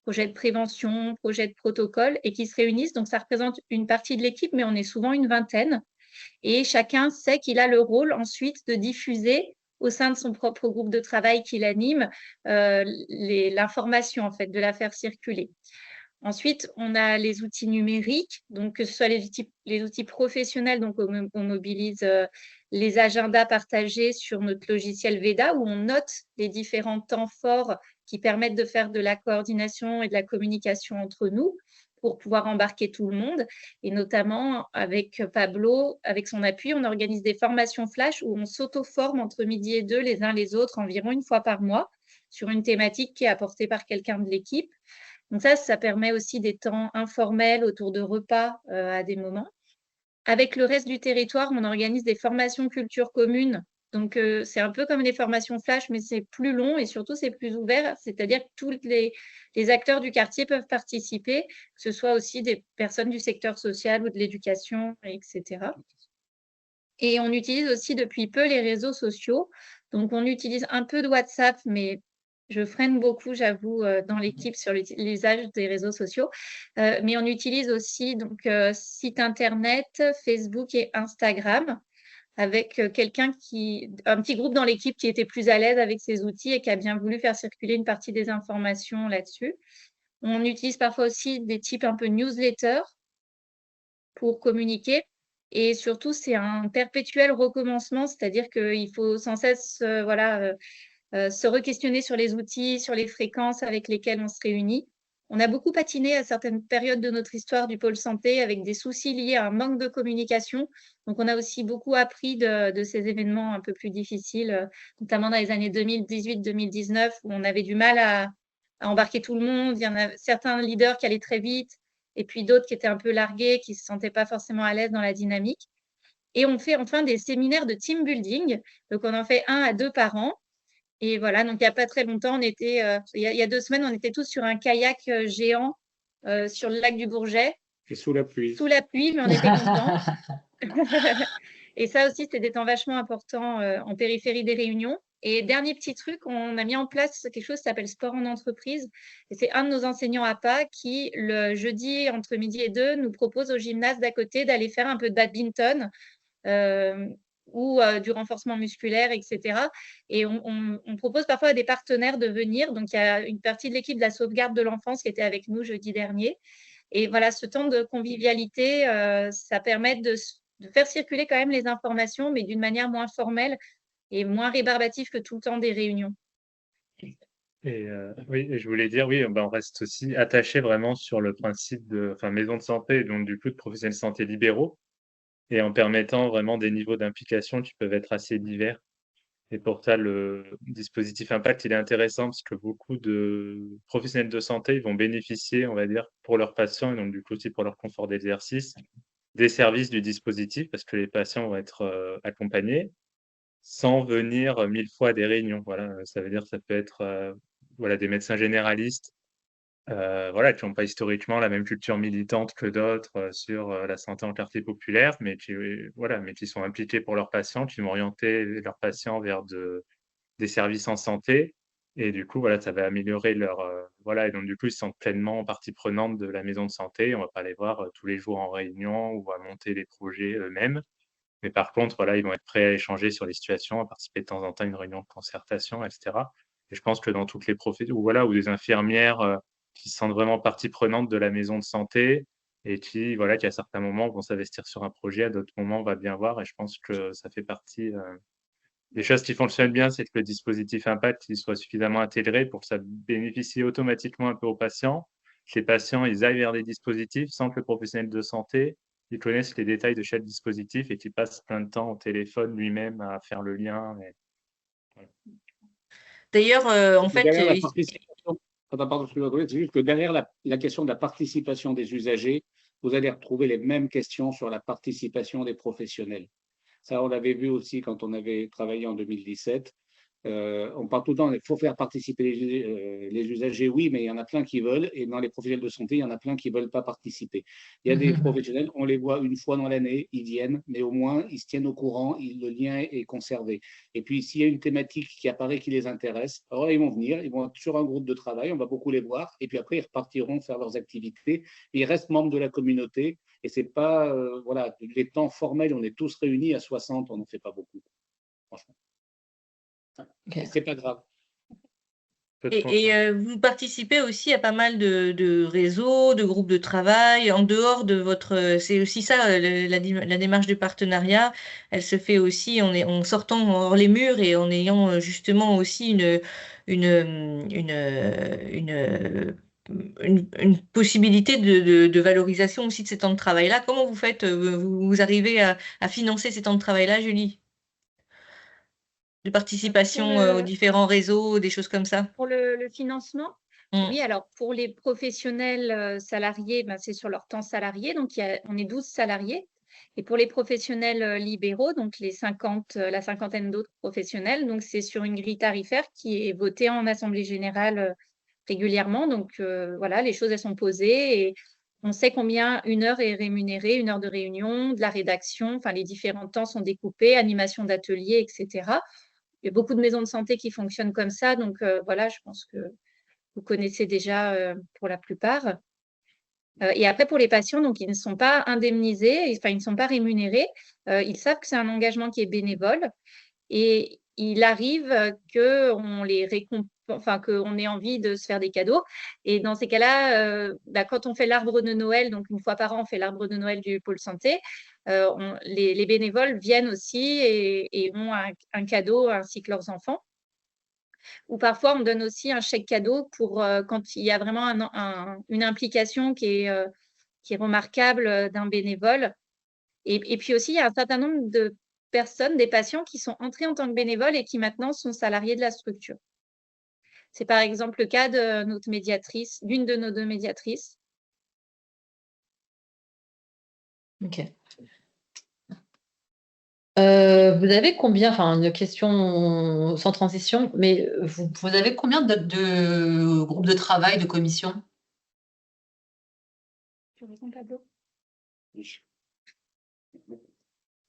de prévention, projet de protocole, et qui se réunissent. Donc, ça représente une partie de l'équipe, mais on est souvent une vingtaine. Et chacun sait qu'il a le rôle ensuite de diffuser au sein de son propre groupe de travail qu'il anime l'information, en fait, de la faire circuler. Ensuite, on a les outils numériques, donc que ce soit les outils professionnels, donc on mobilise les agendas partagés sur notre logiciel Veda, où on note les différents temps forts qui permettent de faire de la coordination et de la communication entre nous pour pouvoir embarquer tout le monde. Et notamment, avec Pablo, avec son appui, on organise des formations flash où on s'auto-forme entre midi et 2 les uns les autres environ une fois par mois sur une thématique qui est apportée par quelqu'un de l'équipe. Donc ça permet aussi des temps informels autour de repas à des moments. Avec le reste du territoire, on organise des formations culture commune. Donc, c'est un peu comme les formations flash, mais c'est plus long et surtout, c'est plus ouvert. C'est-à-dire que tous les acteurs du quartier peuvent participer, que ce soit aussi des personnes du secteur social ou de l'éducation, etc. Et on utilise aussi depuis peu les réseaux sociaux. Donc, on utilise un peu de WhatsApp, mais Je freine beaucoup, j'avoue, dans l'équipe sur l'usage des réseaux sociaux. Mais on utilise aussi donc site internet, Facebook et Instagram avec un petit groupe dans l'équipe qui était plus à l'aise avec ces outils et qui a bien voulu faire circuler une partie des informations là-dessus. On utilise parfois aussi des types un peu newsletter pour communiquer. Et surtout, c'est un perpétuel recommencement, c'est-à-dire qu'il faut sans cesse se re-questionner sur les outils, sur les fréquences avec lesquelles on se réunit. On a beaucoup patiné à certaines périodes de notre histoire du pôle santé avec des soucis liés à un manque de communication. Donc, on a aussi beaucoup appris de ces événements un peu plus difficiles, notamment dans les années 2018-2019, où on avait du mal à embarquer tout le monde. Il y en a certains leaders qui allaient très vite, et puis d'autres qui étaient un peu largués, qui ne se sentaient pas forcément à l'aise dans la dynamique. Et on fait enfin des séminaires de team building. Donc, on en fait 1 à 2 par an. Et voilà, donc il n'y a pas très longtemps, il y a 2 semaines, on était tous sur un kayak géant sur le lac du Bourget. Et sous la pluie. Sous la pluie, mais on était contents. Et ça aussi, c'est des temps vachement importants en périphérie des réunions. Et dernier petit truc, on a mis en place quelque chose qui s'appelle Sport en entreprise. Et c'est un de nos enseignants APA qui, le jeudi entre midi et 2, nous propose au gymnase d'à côté d'aller faire un peu de badminton ou du renforcement musculaire, etc. Et on propose parfois à des partenaires de venir. Donc, il y a une partie de l'équipe de la sauvegarde de l'enfance qui était avec nous jeudi dernier. Et voilà, ce temps de convivialité, ça permet de faire circuler quand même les informations, mais d'une manière moins formelle et moins rébarbative que tout le temps des réunions. Et oui, et je voulais dire, oui, on reste aussi attaché vraiment sur le principe de maison de santé, donc du coup de professionnels de santé libéraux, et en permettant vraiment des niveaux d'implication qui peuvent être assez divers. Et pour ça, le dispositif Impact, il est intéressant parce que beaucoup de professionnels de santé ils vont bénéficier, on va dire, pour leurs patients et donc du coup aussi pour leur confort d'exercice, des services du dispositif parce que les patients vont être accompagnés sans venir 1000 fois à des réunions. Voilà, ça veut dire que ça peut être des médecins généralistes qui n'ont pas historiquement la même culture militante que d'autres sur la santé en quartier populaire, mais qui sont impliqués pour leurs patients, qui vont orienter leurs patients vers des services en santé. Et du coup, ça va améliorer et donc, du coup, ils se sentent pleinement partie prenante de la maison de santé. On ne va pas les voir tous les jours en réunion ou à monter les projets eux-mêmes. Mais par contre, ils vont être prêts à échanger sur les situations, à participer de temps en temps à une réunion de concertation, etc. Et je pense que dans toutes les professions, ou des infirmières qui se sentent vraiment partie prenante de la maison de santé et qui, à certains moments, vont s'investir sur un projet, à d'autres moments, on va bien voir. Et je pense que ça fait partie des choses qui fonctionnent bien, c'est que le dispositif Impact il soit suffisamment intégré pour que ça bénéficie automatiquement un peu aux patients. Que les patients, ils aillent vers des dispositifs sans que le professionnel de santé ils connaissent les détails de chaque dispositif et qu'ils passent plein de temps au téléphone lui-même à faire le lien. D'ailleurs, en fait, derrière la participation, c'est juste que derrière la question de la participation des usagers, vous allez retrouver les mêmes questions sur la participation des professionnels. Ça, on l'avait vu aussi quand on avait travaillé en 2017. On parle tout le temps, il faut faire participer les usagers, oui, mais il y en a plein qui veulent, et dans les professionnels de santé, il y en a plein qui ne veulent pas participer. Il y a des professionnels, on les voit une fois dans l'année, ils viennent, mais au moins, ils se tiennent au courant, le lien est conservé. Et puis, s'il y a une thématique qui apparaît qui les intéresse, alors ils vont venir, ils vont être sur un groupe de travail, on va beaucoup les voir, et puis après, ils repartiront faire leurs activités. Ils restent membres de la communauté, et c'est pas, les temps formels, on est tous réunis à 60, on n'en fait pas beaucoup, franchement. Okay. C'est pas grave. Et vous participez aussi à pas mal de réseaux, de groupes de travail, en dehors de votre… C'est aussi ça, la démarche de partenariat, elle se fait aussi en sortant hors les murs et en ayant justement aussi une possibilité de valorisation aussi de ces temps de travail-là. Comment vous faites, vous arrivez à financer ces temps de travail-là, Julie ? De participation aux différents réseaux, des choses comme ça? Pour le financement, oui, alors pour les professionnels salariés, c'est sur leur temps salarié, donc on est 12 salariés. Et pour les professionnels libéraux, donc la cinquantaine d'autres professionnels, donc c'est sur une grille tarifaire qui est votée en assemblée générale régulièrement. Donc les choses elles sont posées et on sait combien une heure est rémunérée, une heure de réunion, de la rédaction, les différents temps sont découpés, animation d'atelier, etc. il y a beaucoup de maisons de santé qui fonctionnent comme ça. Donc, voilà, je pense que vous connaissez déjà pour la plupart. Et après, pour les patients, donc, ils ne sont pas indemnisés, enfin, ils ne sont pas rémunérés. Ils savent que c'est un engagement qui est bénévole. Et il arrive qu'on les enfin, qu'on ait envie de se faire des cadeaux. Et dans ces cas-là, quand on fait l'arbre de Noël, donc une fois par an, on fait l'arbre de Noël du pôle santé, les bénévoles viennent aussi et ont un cadeau ainsi que leurs enfants. Ou parfois, on donne aussi un chèque cadeau pour quand il y a vraiment une implication qui est remarquable d'un bénévole. Et puis aussi, il y a un certain nombre de personnes, des patients qui sont entrés en tant que bénévoles et qui maintenant sont salariés de la structure. C'est par exemple le cas de notre médiatrice, d'une de nos 2 médiatrices. Ok. Vous avez combien, enfin une question sans transition, mais vous avez combien de groupes de travail, de commissions? Tu réponds, Pablo?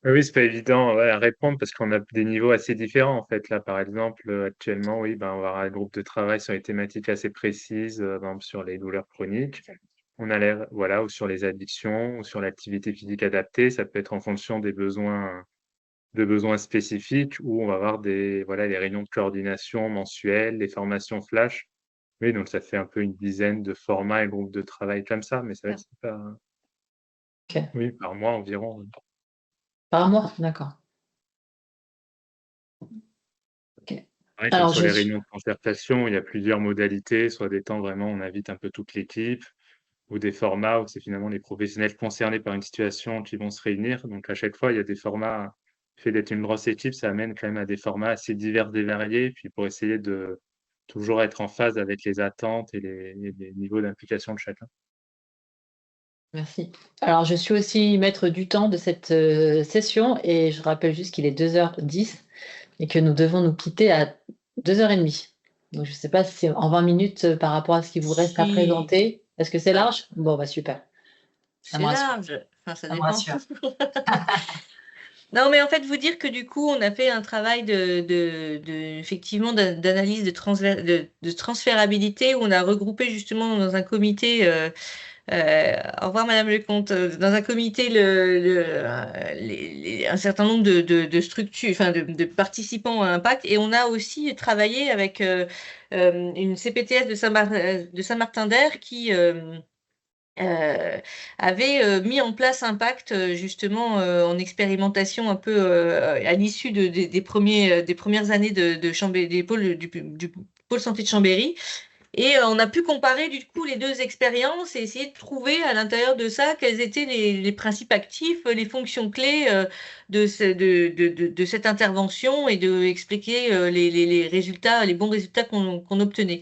Oui, c'est pas évident à répondre parce qu'on a des niveaux assez différents en fait. Là, par exemple, actuellement, oui, on va avoir un groupe de travail sur les thématiques assez précises, par exemple sur les douleurs chroniques. On a voilà, ou sur les addictions, ou sur l'activité physique adaptée. Ça peut être en fonction des besoins spécifiques, où on va avoir les réunions de coordination mensuelles, les formations flash. Oui, donc ça fait un peu une dizaine de formats et groupes de travail comme ça, mais ça va être oui, par mois environ. Par mois, d'accord. Ok. Ouais, comme sur les réunions de concertation, il y a plusieurs modalités, soit des temps vraiment on invite un peu toute l'équipe, ou des formats où c'est finalement les professionnels concernés par une situation qui vont se réunir. Donc à chaque fois, il y a des formats, le fait d'être une grosse équipe, ça amène quand même à des formats assez divers et variés, puis pour essayer de toujours être en phase avec les attentes et les niveaux d'implication de chacun. Merci. Alors, je suis aussi maître du temps de cette session et je rappelle juste qu'il est 2h10 et que nous devons nous quitter à 2h30. Donc, je ne sais pas si en 20 minutes par rapport à ce qui vous reste à présenter. Est-ce que c'est large? Bon, super. C'est large. Enfin, ça dépend. Non, mais en fait, vous dire que du coup, on a fait un travail effectivement d'analyse de transférabilité où on a regroupé justement dans un comité. Au revoir Madame Lecomte. Dans un comité, un certain nombre de structures, enfin de participants à Impact, et on a aussi travaillé avec une CPTS de Saint-Martin-d'Air qui avait mis en place Impact justement en expérimentation un peu à l'issue des premières années du pôle santé de Chambéry. Et on a pu comparer du coup les 2 expériences et essayer de trouver à l'intérieur de ça quels étaient les principes actifs, les fonctions clés de cette intervention et de expliquer les résultats, les bons résultats qu'on obtenait.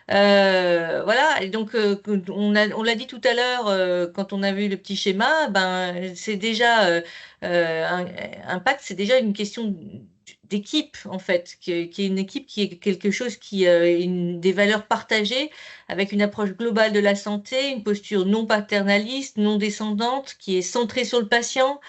Voilà, et donc on l'a dit tout à l'heure quand on a vu le petit schéma, c'est déjà Impact, c'est déjà une question d'équipe en fait, qui est une équipe qui est quelque chose qui a des valeurs partagées avec une approche globale de la santé, une posture non paternaliste, non descendante, qui est centrée sur le patient.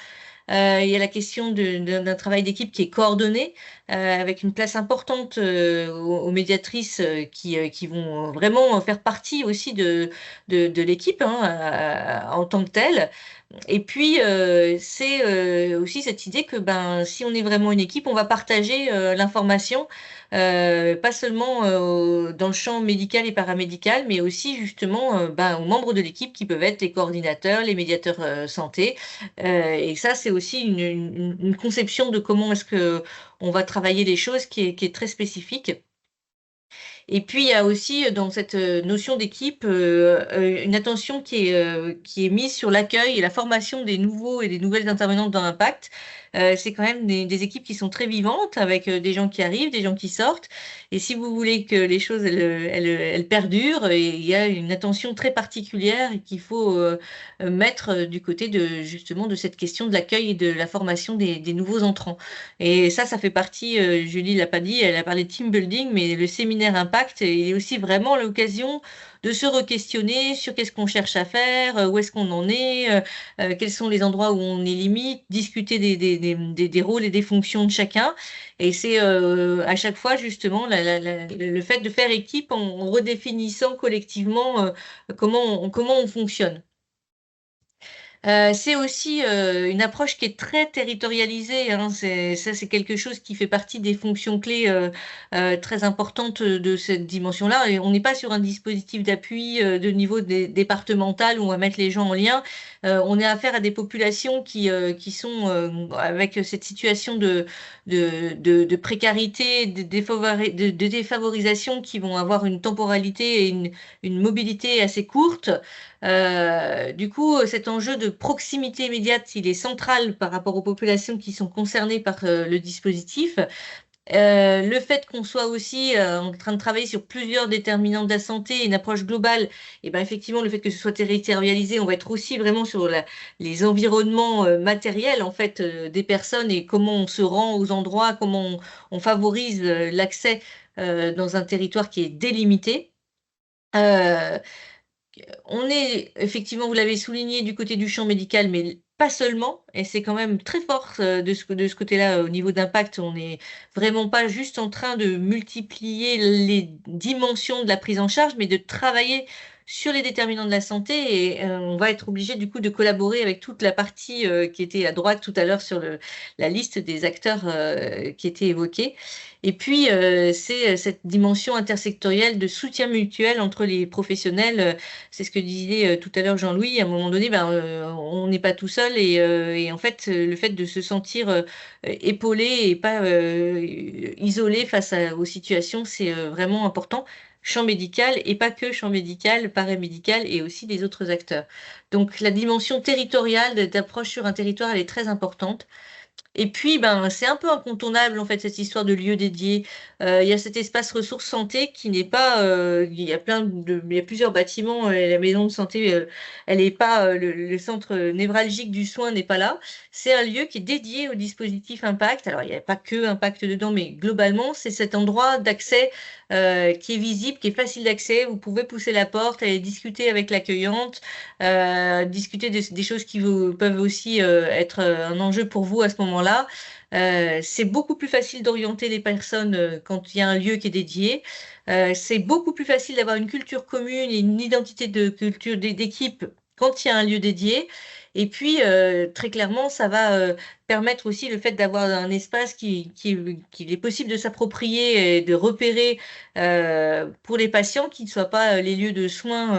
Il y a la question d'un travail d'équipe qui est coordonné, avec une place importante aux médiatrices qui vont vraiment faire partie aussi de l'équipe en tant que telle. Et puis, c'est aussi cette idée que si on est vraiment une équipe, on va partager l'information, pas seulement dans le champ médical et paramédical, mais aussi justement aux membres de l'équipe qui peuvent être les coordinateurs, les médiateurs santé. Et ça, c'est aussi une conception de comment est-ce qu'on va travailler les choses qui est très spécifique. Et puis, il y a aussi dans cette notion d'équipe une attention qui est mise sur l'accueil et la formation des nouveaux et des nouvelles intervenantes dans Impact. C'est quand même des équipes qui sont très vivantes avec des gens qui arrivent, des gens qui sortent. Et si vous voulez que les choses elles perdurent, il y a une attention très particulière qu'il faut mettre du côté justement de cette question de l'accueil et de la formation des nouveaux entrants. Et ça fait partie, Julie l'a pas dit, elle a parlé de team building, mais le séminaire Impact est aussi vraiment l'occasion de se re-questionner sur qu'est-ce qu'on cherche à faire, où est-ce qu'on en est, quels sont les endroits où on est limite, discuter des rôles et des fonctions de chacun. Et c'est à chaque fois justement le fait de faire équipe en redéfinissant collectivement comment on fonctionne. C'est aussi une approche qui est très territorialisée, hein. C'est quelque chose qui fait partie des fonctions clés très importantes de cette dimension-là. Et on n'est pas sur un dispositif d'appui de niveau départemental où on va mettre les gens en lien. On est affaire à des populations qui sont avec cette situation de précarité, de défavorisation, qui vont avoir une temporalité et une mobilité assez courte. Du coup, cet enjeu de proximité immédiate, il est central par rapport aux populations qui sont concernées par le dispositif. Le fait qu'on soit aussi en train de travailler sur plusieurs déterminants de la santé, une approche globale, et ben effectivement, le fait que ce soit territorialisé, on va être aussi vraiment sur les environnements matériels en fait des personnes et comment on se rend aux endroits, comment on favorise l'accès dans un territoire qui est délimité. On est effectivement, vous l'avez souligné, du côté du champ médical, mais pas seulement, et c'est quand même très fort de ce côté-là au niveau d'impact. On n'est vraiment pas juste en train de multiplier les dimensions de la prise en charge, mais de travailler sur les déterminants de la santé, et on va être obligé du coup de collaborer avec toute la partie qui était à droite tout à l'heure sur la liste des acteurs qui étaient évoqués. Et puis, c'est cette dimension intersectorielle de soutien mutuel entre les professionnels. C'est ce que disait tout à l'heure Jean-Louis. À un moment donné, on n'est pas tout seul, et en fait, le fait de se sentir épaulé et pas isolé face aux situations, c'est vraiment important. Champ médical, et pas que champ médical, paramédical et aussi les autres acteurs. Donc, la dimension territoriale d'approche sur un territoire, elle est très importante. Et puis, c'est un peu incontournable, en fait, cette histoire de lieu dédié. Il y a cet espace ressources santé qui n'est pas... il y a plusieurs bâtiments, et la maison de santé, elle n'est pas... le centre névralgique du soin n'est pas là. C'est un lieu qui est dédié au dispositif Impact. Alors, il n'y a pas que Impact dedans, mais globalement, c'est cet endroit d'accès qui est visible, qui est facile d'accès. Vous pouvez pousser la porte, aller discuter avec l'accueillante, discuter des choses qui peuvent aussi être un enjeu pour vous à ce moment-là. C'est beaucoup plus facile d'orienter les personnes quand il y a un lieu qui est dédié. C'est beaucoup plus facile d'avoir une culture commune et une identité de culture d'équipe quand il y a un lieu dédié. Et puis, très clairement, ça va permettre aussi le fait d'avoir un espace qu'il est possible de s'approprier et de repérer pour les patients qui ne soient pas les lieux de soins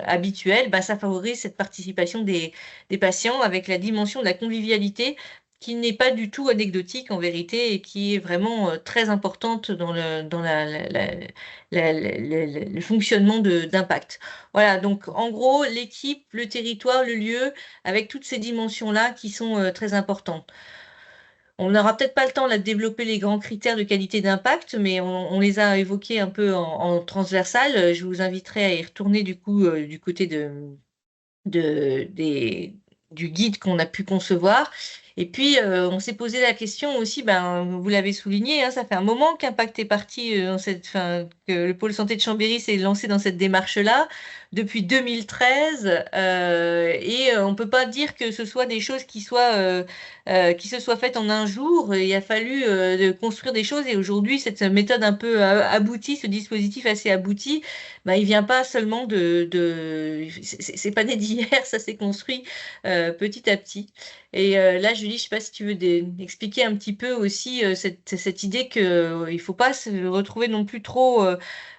habituels. Ça favorise cette participation des patients avec la dimension de la convivialité qui n'est pas du tout anecdotique en vérité et qui est vraiment très importante dans le fonctionnement d'impact. Voilà, donc en gros, l'équipe, le territoire, le lieu, avec toutes ces dimensions-là qui sont très importantes. On n'aura peut-être pas le temps là, de développer les grands critères de qualité d'impact, mais on les a évoqués un peu en transversal. Je vous inviterai à y retourner du coup du côté du guide qu'on a pu concevoir. Et puis, on s'est posé la question aussi, vous l'avez souligné, hein, ça fait un moment qu'Impact est parti, que le pôle santé de Chambéry s'est lancé dans cette démarche-là depuis 2013. Et on ne peut pas dire que ce soit des choses qui se soient faites en un jour. Il a fallu de construire des choses. Et aujourd'hui, cette méthode un peu aboutie, ce dispositif assez abouti, il vient pas seulement c'est pas né d'hier, ça s'est construit petit à petit. Et là, Julie, je ne sais pas si tu veux expliquer un petit peu aussi cette idée qu'il ne faut pas se retrouver non plus trop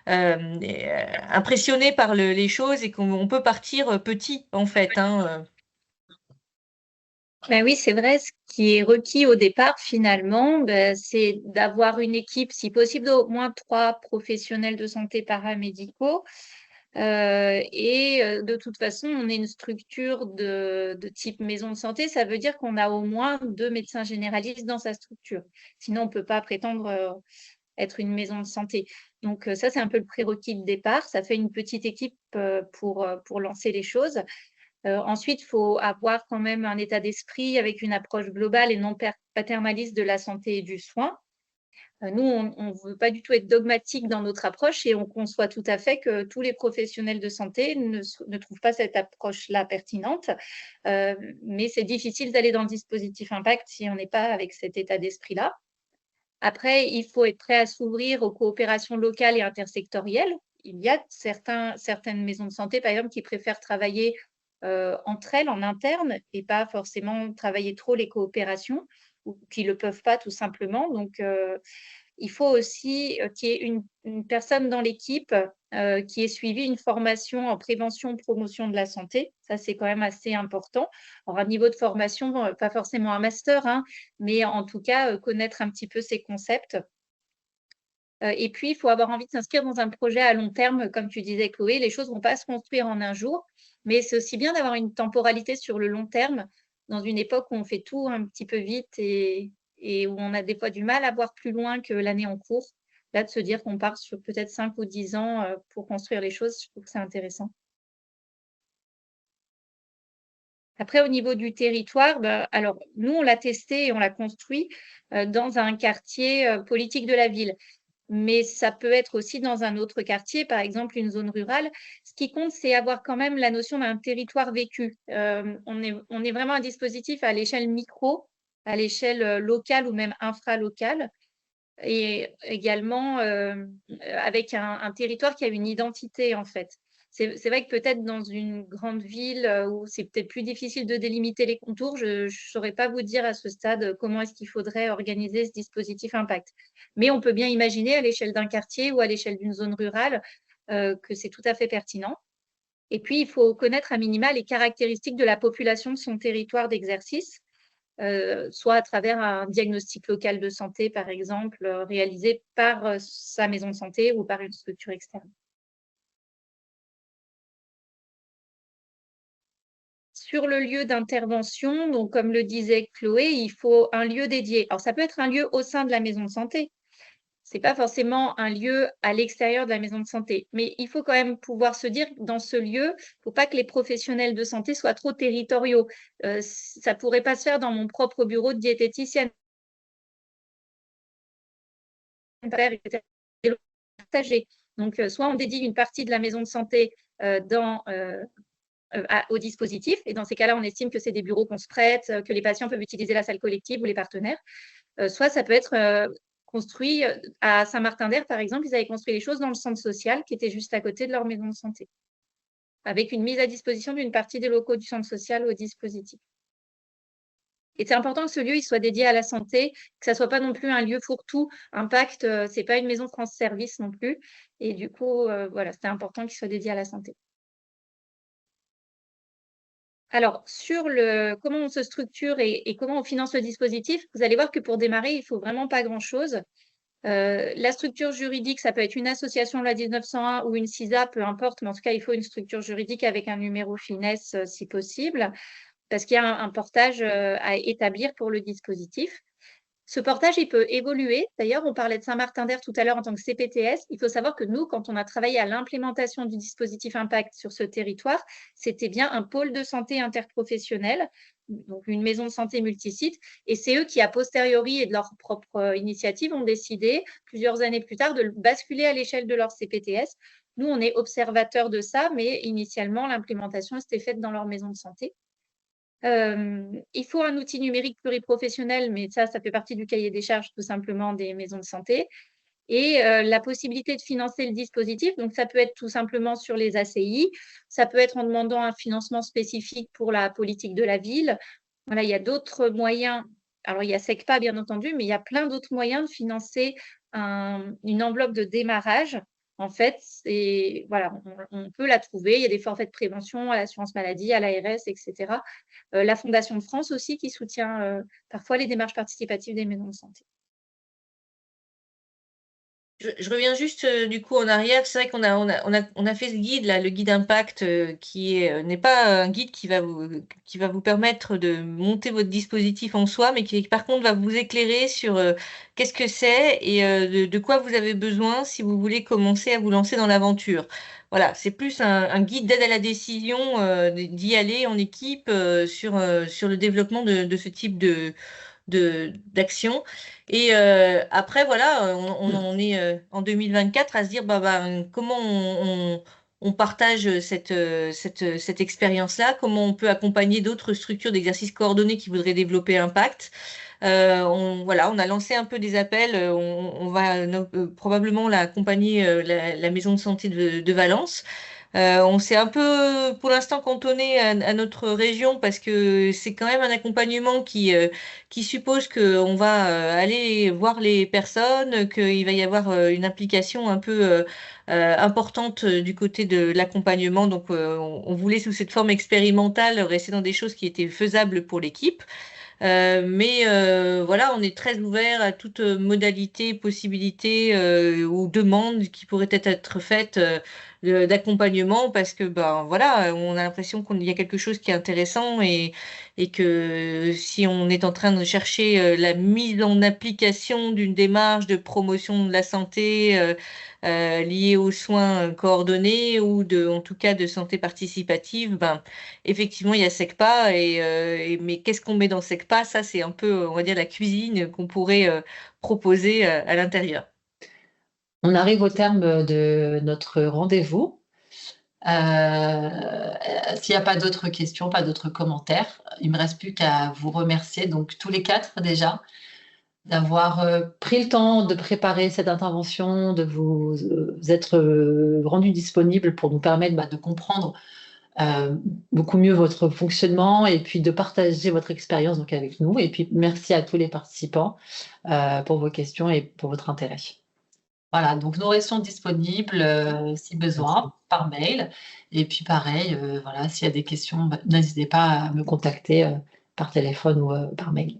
impressionné par les choses et qu'on peut partir petit, en fait. Hein. Oui, c'est vrai. Ce qui est requis au départ, finalement, c'est d'avoir une équipe, si possible, d'au moins 3 professionnels de santé paramédicaux. De toute façon, on est une structure de type maison de santé. Ça veut dire qu'on a au moins 2 médecins généralistes dans sa structure. Sinon, on ne peut pas prétendre être une maison de santé. Donc, ça, c'est un peu le prérequis de départ. Ça fait une petite équipe pour lancer les choses. Ensuite, il faut avoir quand même un état d'esprit avec une approche globale et non paternaliste de la santé et du soin. Nous, on ne veut pas du tout être dogmatique dans notre approche et on conçoit tout à fait que tous les professionnels de santé ne trouvent pas cette approche-là pertinente. Mais c'est difficile d'aller dans le dispositif impact si on n'est pas avec cet état d'esprit-là. Après, il faut être prêt à s'ouvrir aux coopérations locales et intersectorielles. Il y a certaines maisons de santé, par exemple, qui préfèrent travailler entre elles en interne et pas forcément travailler trop les coopérations ou qui ne le peuvent pas tout simplement. Donc, il faut aussi qu'il y ait une personne dans l'équipe qui ait suivi une formation en prévention, promotion de la santé. Ça, c'est quand même assez important. Alors, un niveau de formation, pas forcément un master, hein, mais en tout cas, connaître un petit peu ces concepts. Et puis, il faut avoir envie de s'inscrire dans un projet à long terme. Comme tu disais, Chloé, les choses ne vont pas se construire en un jour, mais c'est aussi bien d'avoir une temporalité sur le long terme dans une époque où on fait tout un petit peu vite et où on a des fois du mal à voir plus loin que l'année en cours. Là, de se dire qu'on part sur peut-être 5 ou 10 ans pour construire les choses, je trouve que c'est intéressant. Après, au niveau du territoire, alors nous, on l'a testé et on l'a construit dans un quartier politique de la ville. Mais ça peut être aussi dans un autre quartier, par exemple une zone rurale. Ce qui compte, c'est avoir quand même la notion d'un territoire vécu. On est vraiment un dispositif à l'échelle micro, à l'échelle locale ou même infralocale, et également avec un territoire qui a une identité en fait. C'est vrai que peut-être dans une grande ville où c'est peut-être plus difficile de délimiter les contours, je ne saurais pas vous dire à ce stade comment est-ce qu'il faudrait organiser ce dispositif impact. Mais on peut bien imaginer à l'échelle d'un quartier ou à l'échelle d'une zone rurale que c'est tout à fait pertinent. Et puis, il faut connaître à minima les caractéristiques de la population de son territoire d'exercice, soit à travers un diagnostic local de santé, par exemple, réalisé par sa maison de santé ou par une structure externe. Sur le lieu d'intervention, donc comme le disait Chloé, il faut un lieu dédié. Alors, ça peut être un lieu au sein de la maison de santé. Ce n'est pas forcément un lieu à l'extérieur de la maison de santé. Mais il faut quand même pouvoir se dire que dans ce lieu, il ne faut pas que les professionnels de santé soient trop territoriaux. Ça ne pourrait pas se faire dans mon propre bureau de diététicienne. Donc, soit on dédie une partie de la maison de santé au dispositif, et dans ces cas-là, on estime que c'est des bureaux qu'on se prête, que les patients peuvent utiliser la salle collective ou les partenaires. Soit ça peut être construit à Saint-Martin-d'Hères, par exemple, ils avaient construit les choses dans le centre social qui était juste à côté de leur maison de santé, avec une mise à disposition d'une partie des locaux du centre social au dispositif. Et c'est important que ce lieu il soit dédié à la santé, que ça ne soit pas non plus un lieu fourre-tout. Impact, ce n'est pas une maison France Service non plus. Et du coup, voilà, c'était important qu'il soit dédié à la santé. Alors, sur comment on se structure et comment on finance le dispositif, vous allez voir que pour démarrer, il ne faut vraiment pas grand-chose. La structure juridique, ça peut être une association loi 1901 ou une CISA, peu importe, mais en tout cas, il faut une structure juridique avec un numéro FINES si possible, parce qu'il y a un portage à établir pour le dispositif. Ce portage, il peut évoluer. D'ailleurs, on parlait de Saint-Martin-d'Hères tout à l'heure en tant que CPTS. Il faut savoir que nous, quand on a travaillé à l'implémentation du dispositif Impact sur ce territoire, c'était bien un pôle de santé interprofessionnel, donc une maison de santé multisite. Et c'est eux qui, a posteriori et de leur propre initiative, ont décidé, plusieurs années plus tard, de basculer à l'échelle de leur CPTS. Nous, on est observateurs de ça, mais initialement, l'implémentation s'était faite dans leur maison de santé. Il faut un outil numérique pluriprofessionnel, mais ça fait partie du cahier des charges tout simplement des maisons de santé. Et la possibilité de financer le dispositif, donc ça peut être tout simplement sur les ACI, ça peut être en demandant un financement spécifique pour la politique de la ville. Voilà, il y a d'autres moyens. Alors, il y a SECPA, bien entendu, mais il y a plein d'autres moyens de financer une enveloppe de démarrage. En fait, voilà, on peut la trouver. Il y a des forfaits de prévention à l'assurance maladie, à l'ARS, etc. La Fondation de France aussi qui soutient parfois les démarches participatives des maisons de santé. Je reviens juste du coup en arrière. C'est vrai qu'on a fait ce guide là, le guide Impact, qui n'est pas un guide qui va vous permettre de monter votre dispositif en soi, mais qui par contre va vous éclairer sur qu'est-ce que c'est et de quoi vous avez besoin si vous voulez commencer à vous lancer dans l'aventure. Voilà, c'est plus un guide d'aide à la décision, d'y aller en équipe sur le développement de ce type d'action. Et après, voilà, on est en 2024 à se dire comment on partage cette expérience-là, comment on peut accompagner d'autres structures d'exercice coordonné qui voudraient développer Impact. Voilà, on a lancé un peu des appels. On va probablement accompagner la maison de santé de Valence. On s'est un peu, pour l'instant, cantonné à notre région parce que c'est quand même un accompagnement qui suppose qu'on va aller voir les personnes, qu'il va y avoir une implication un peu importante du côté de l'accompagnement. Donc, on voulait, sous cette forme expérimentale, rester dans des choses qui étaient faisables pour l'équipe. Mais voilà, on est très ouvert à toute modalité, possibilité ou demande qui pourrait être faite d'accompagnement parce que voilà, on a l'impression qu'il y a quelque chose qui est intéressant et que si on est en train de chercher la mise en application d'une démarche de promotion de la santé liée aux soins coordonnés ou en tout cas de santé participative, effectivement, il y a SECPA, mais qu'est-ce qu'on met dans SECPA? Ça, c'est un peu, on va dire, la cuisine qu'on pourrait proposer à l'intérieur. On arrive au terme de notre rendez-vous. S'il n'y a pas d'autres questions, pas d'autres commentaires, il ne me reste plus qu'à vous remercier, donc tous les 4 déjà, d'avoir pris le temps de préparer cette intervention, de vous être rendu disponible pour nous permettre de comprendre beaucoup mieux votre fonctionnement et puis de partager votre expérience donc avec nous. Et puis merci à tous les participants pour vos questions et pour votre intérêt. Voilà, donc nous restons disponibles si besoin par mail. Et puis pareil, voilà, s'il y a des questions, n'hésitez pas à me contacter par téléphone ou par mail.